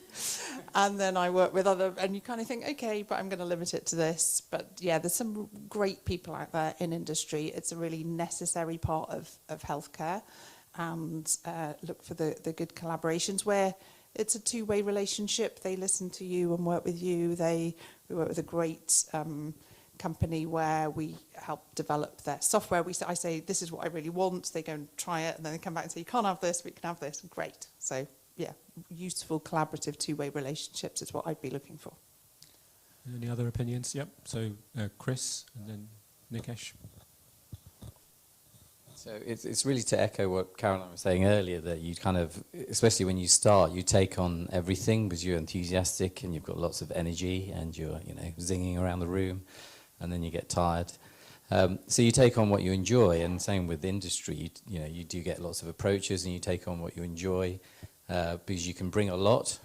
And then I work with other, and you kind of think, okay, but I'm going to limit it to this. But yeah, there's some great people out there in industry. It's a really necessary part of healthcare. And look for the good collaborations where it's a two-way relationship. They listen to you and work with you. We work with a great company where we help develop their software. I say, this is what I really want. They go and try it, and then they come back and say, you can't have this, but you can have this. Great. So yeah, useful collaborative two-way relationships is what I'd be looking for. Any other opinions? Yep. So Chris and then Nikesh. So it's really to echo what Caroline was saying earlier, that you kind of, especially when you start, you take on everything because you're enthusiastic and you've got lots of energy and you're, zinging around the room, and then you get tired. So you take on what you enjoy, and same with industry. You do get lots of approaches, and you take on what you enjoy because you can bring a lot.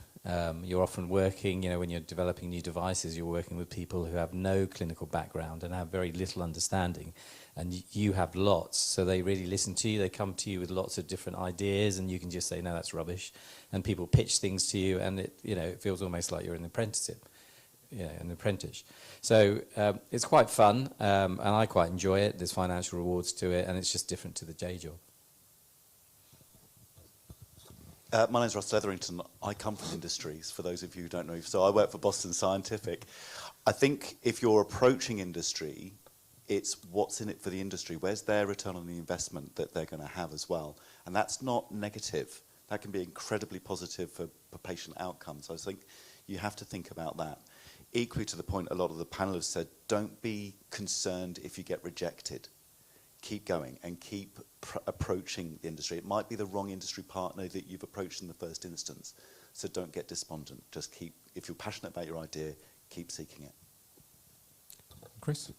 You're often working, when you're developing new devices, you're working with people who have no clinical background and have very little understanding. and you have lots, so they really listen to you. They come to you with lots of different ideas, and you can just say, no, that's rubbish. And people pitch things to you, and it feels almost like you're an apprenticeship, an apprentice. So it's quite fun, and I quite enjoy it. There's financial rewards to it, and it's just different to the day job. My name's Ross Etherington. I come from industries, for those of you who don't know. So I work for Boston Scientific. I think if you're approaching industry, it's what's in it for the industry. Where's their return on the investment that they're going to have as well? And that's not negative. That can be incredibly positive for patient outcomes. So I think you have to think about that. Equally to the point a lot of the panelists said, don't be concerned if you get rejected. Keep going and keep approaching the industry. It might be the wrong industry partner that you've approached in the first instance. So don't get despondent. Just keep, if you're passionate about your idea, keep seeking it. Chris?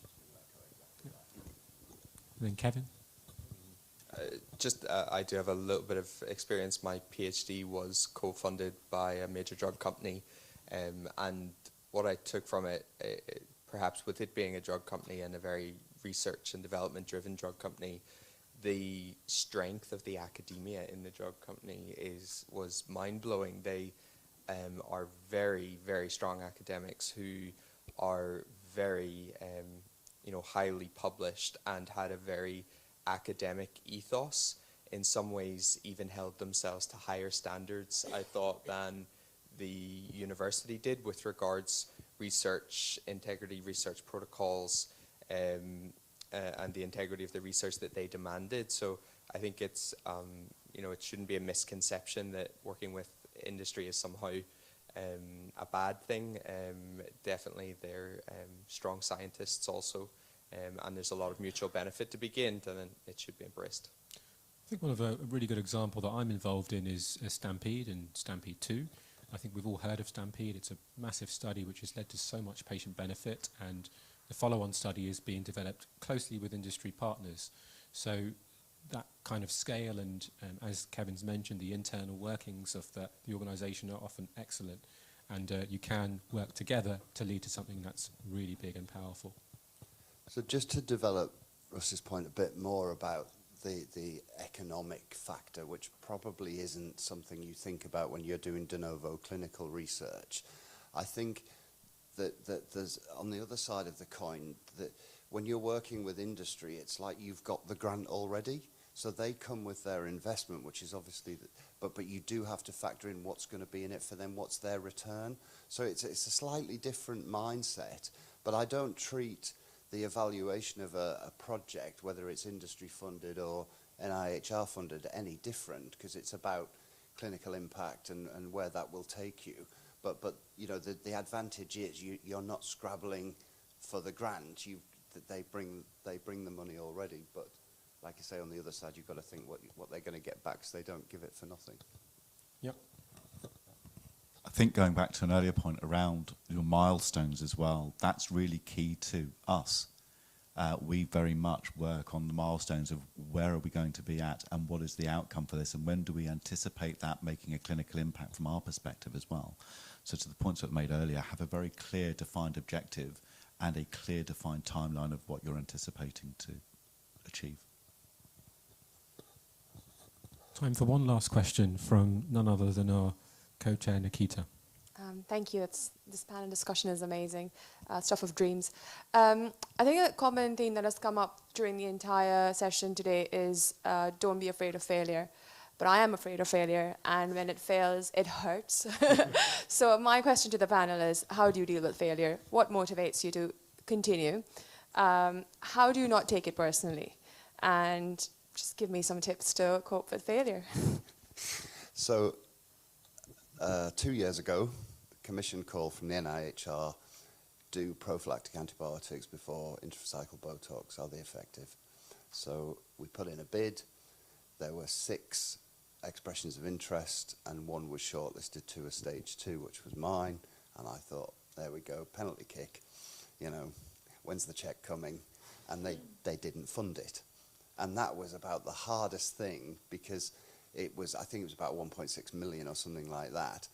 And then Kevin? I do have a little bit of experience. My PhD was co-funded by a major drug company, and what I took from it, perhaps with it being a drug company and a very research and development driven drug company, the strength of the academia in the drug company was mind-blowing. They are very, very strong academics who are very highly published and had a very academic ethos, in some ways even held themselves to higher standards, I thought, than the university did with regards research integrity, research protocols, and the integrity of the research that they demanded. So I think it's it shouldn't be a misconception that working with industry is somehow a bad thing. Definitely they're strong scientists also, and there's a lot of mutual benefit to be gained, and it should be embraced. I think one of a really good example that I'm involved in is Stampede and Stampede 2. I think we've all heard of Stampede. It's a massive study which has led to so much patient benefit, and the follow-on study is being developed closely with industry partners. So that kind of scale and, as Kevin's mentioned, the internal workings of the organisation are often excellent, and you can work together to lead to something that's really big and powerful. So just to develop Russ's point a bit more about the economic factor, which probably isn't something you think about when you're doing de novo clinical research. I think that there's, on the other side of the coin, that when you're working with industry, it's like you've got the grant already. So they come with their investment, which is obviously, but you do have to factor in what's going to be in it for them, what's their return. So it's a slightly different mindset, but I don't treat the evaluation of a project, whether it's industry funded or NIHR funded, any different, because it's about clinical impact and where that will take you. But the advantage is you're not scrabbling for the grant. They bring the money already. But like I say, on the other side, you've got to think what they're going to get back, so they don't give it for nothing. Yep. I think going back to an earlier point around your milestones as well, that's really key to us. We very much work on the milestones of where are we going to be at and what is the outcome for this and when do we anticipate that making a clinical impact from our perspective as well. So to the points that were made earlier, have a very clear defined objective and a clear defined timeline of what you're anticipating to achieve. Time for one last question from none other than our co-chair, Nikita. Thank you. This panel discussion is amazing. Stuff of dreams. I think a common theme that has come up during the entire session today is don't be afraid of failure. But I am afraid of failure, and when it fails, it hurts. So my question to the panel is, how do you deal with failure? What motivates you to continue? How do you not take it personally? And just give me some tips to cope with failure. So 2 years ago, the commission call from the NIHR, do prophylactic antibiotics before intrathecal Botox, are they effective? So we put in a bid. There were 6 expressions of interest, and 1 was shortlisted to a stage 2, which was mine. And I thought, there we go, penalty kick. When's the check coming? And they didn't fund it. And that was about the hardest thing, because I think it was about 1.6 million or something like that.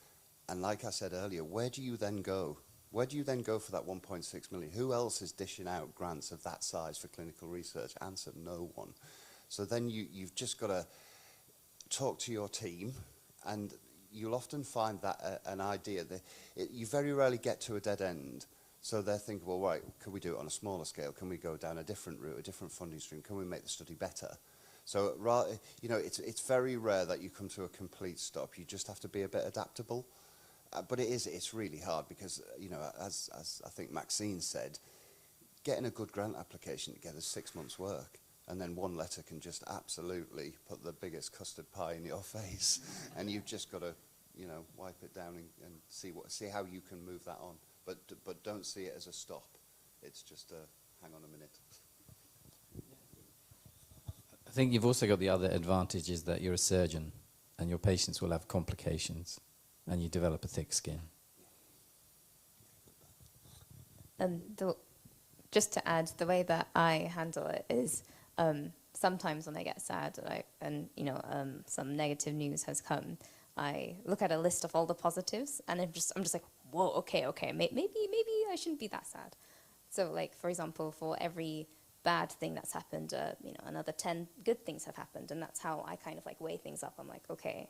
And like I said earlier, where do you then go Where do you then go for that 1.6 million? Who else is dishing out grants of that size for clinical research? Answer, no one. So then you've just got to talk to your team, and you'll often find that an idea, you very rarely get to a dead end. So they're thinking, well, right, can we do it on a smaller scale? Can we go down a different route, a different funding stream? Can we make the study better? So, you know, it's very rare that you come to a complete stop. You just have to be a bit adaptable. But it's really hard because, you know, as I think Maxine said, getting a good grant application together is 6 months' work. And then one letter can just absolutely put the biggest custard pie in your face. And you've just got to, you know, wipe it down and see how you can move that on. But don't see it as a stop. It's just a hang on a minute. I think you've also got the other advantage is that you're a surgeon and your patients will have complications and you develop a thick skin. Just to add, the way that I handle it is sometimes when I get sad and some negative news has come, I look at a list of all the positives and I'm just like, whoa, okay, maybe I shouldn't be that sad. So like, for example, for every bad thing that's happened, another 10 good things have happened, and that's how I kind of like weigh things up. I'm like, okay,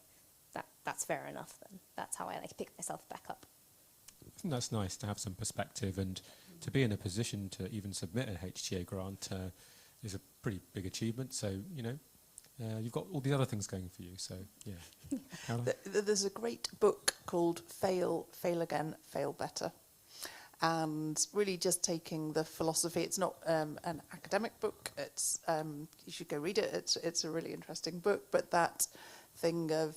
that's fair enough then. That's how I like pick myself back up. I think that's nice to have some perspective, and to be in a position to even submit a HTA grant is a pretty big achievement. So, you know, you've got all these other things going for you. So, yeah. There's a great book called Fail, Fail Again, Fail Better. And really just taking the philosophy, it's not an academic book, it's you should go read it, it's a really interesting book, but that thing of,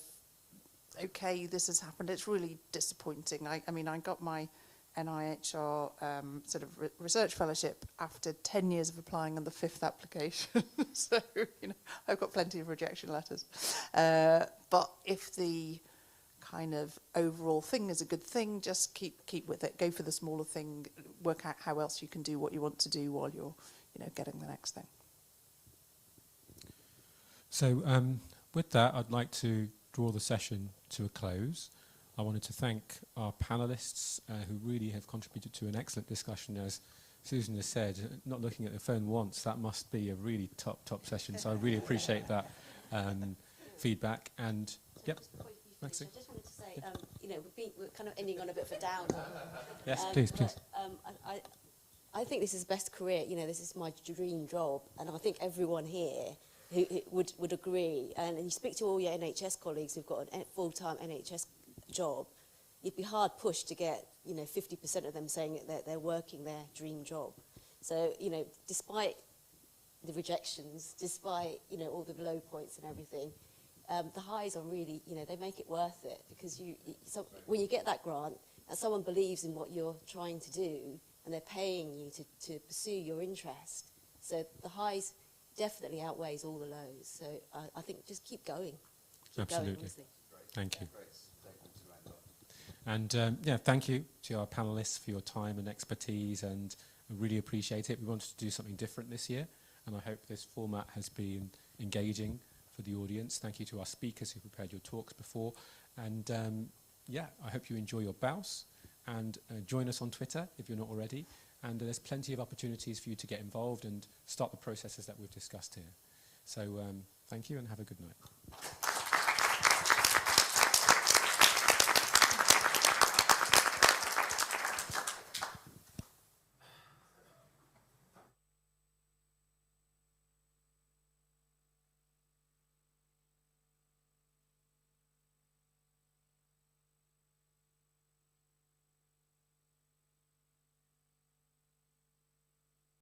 okay, this has happened, it's really disappointing. I mean, I got my NIHR sort of research fellowship after 10 years of applying on the 5th application. So, you know, I've got plenty of rejection letters. But if the kind of overall thing is a good thing, just keep with it. Go for the smaller thing, work out how else you can do what you want to do while you're, you know, getting the next thing. So with that, I'd like to draw the session to a close. I wanted to thank our panelists who really have contributed to an excellent discussion. As Susan has said, not looking at the phone once, that must be a really top session. So I really appreciate that feedback. And yep, Maxine. I just wanted to say, you know, we're kind of ending on a bit of a downer. Yes, please. But, I think this is the best career. You know, this is my dream job, and I think everyone here who would agree. And you speak to all your NHS colleagues who've got a full-time NHS job, you'd be hard pushed to get, you know, 50% of them saying that they're working their dream job. So, you know, despite the rejections, despite, you know, all the low points and everything, the highs are really, you know, they make it worth it, because when you get that grant and someone believes in what you're trying to do and they're paying you to pursue your interest, so the highs definitely outweighs all the lows. So I think just keep going. Absolutely. Thank you. And yeah, thank you to our panelists for your time and expertise, and I really appreciate it. We wanted to do something different this year, and I hope this format has been engaging for the audience. Thank you to our speakers who prepared your talks before. And yeah, I hope you enjoy your BAUS, and join us on Twitter if you're not already. And there's plenty of opportunities for you to get involved and start the processes that we've discussed here. So thank you and have a good night.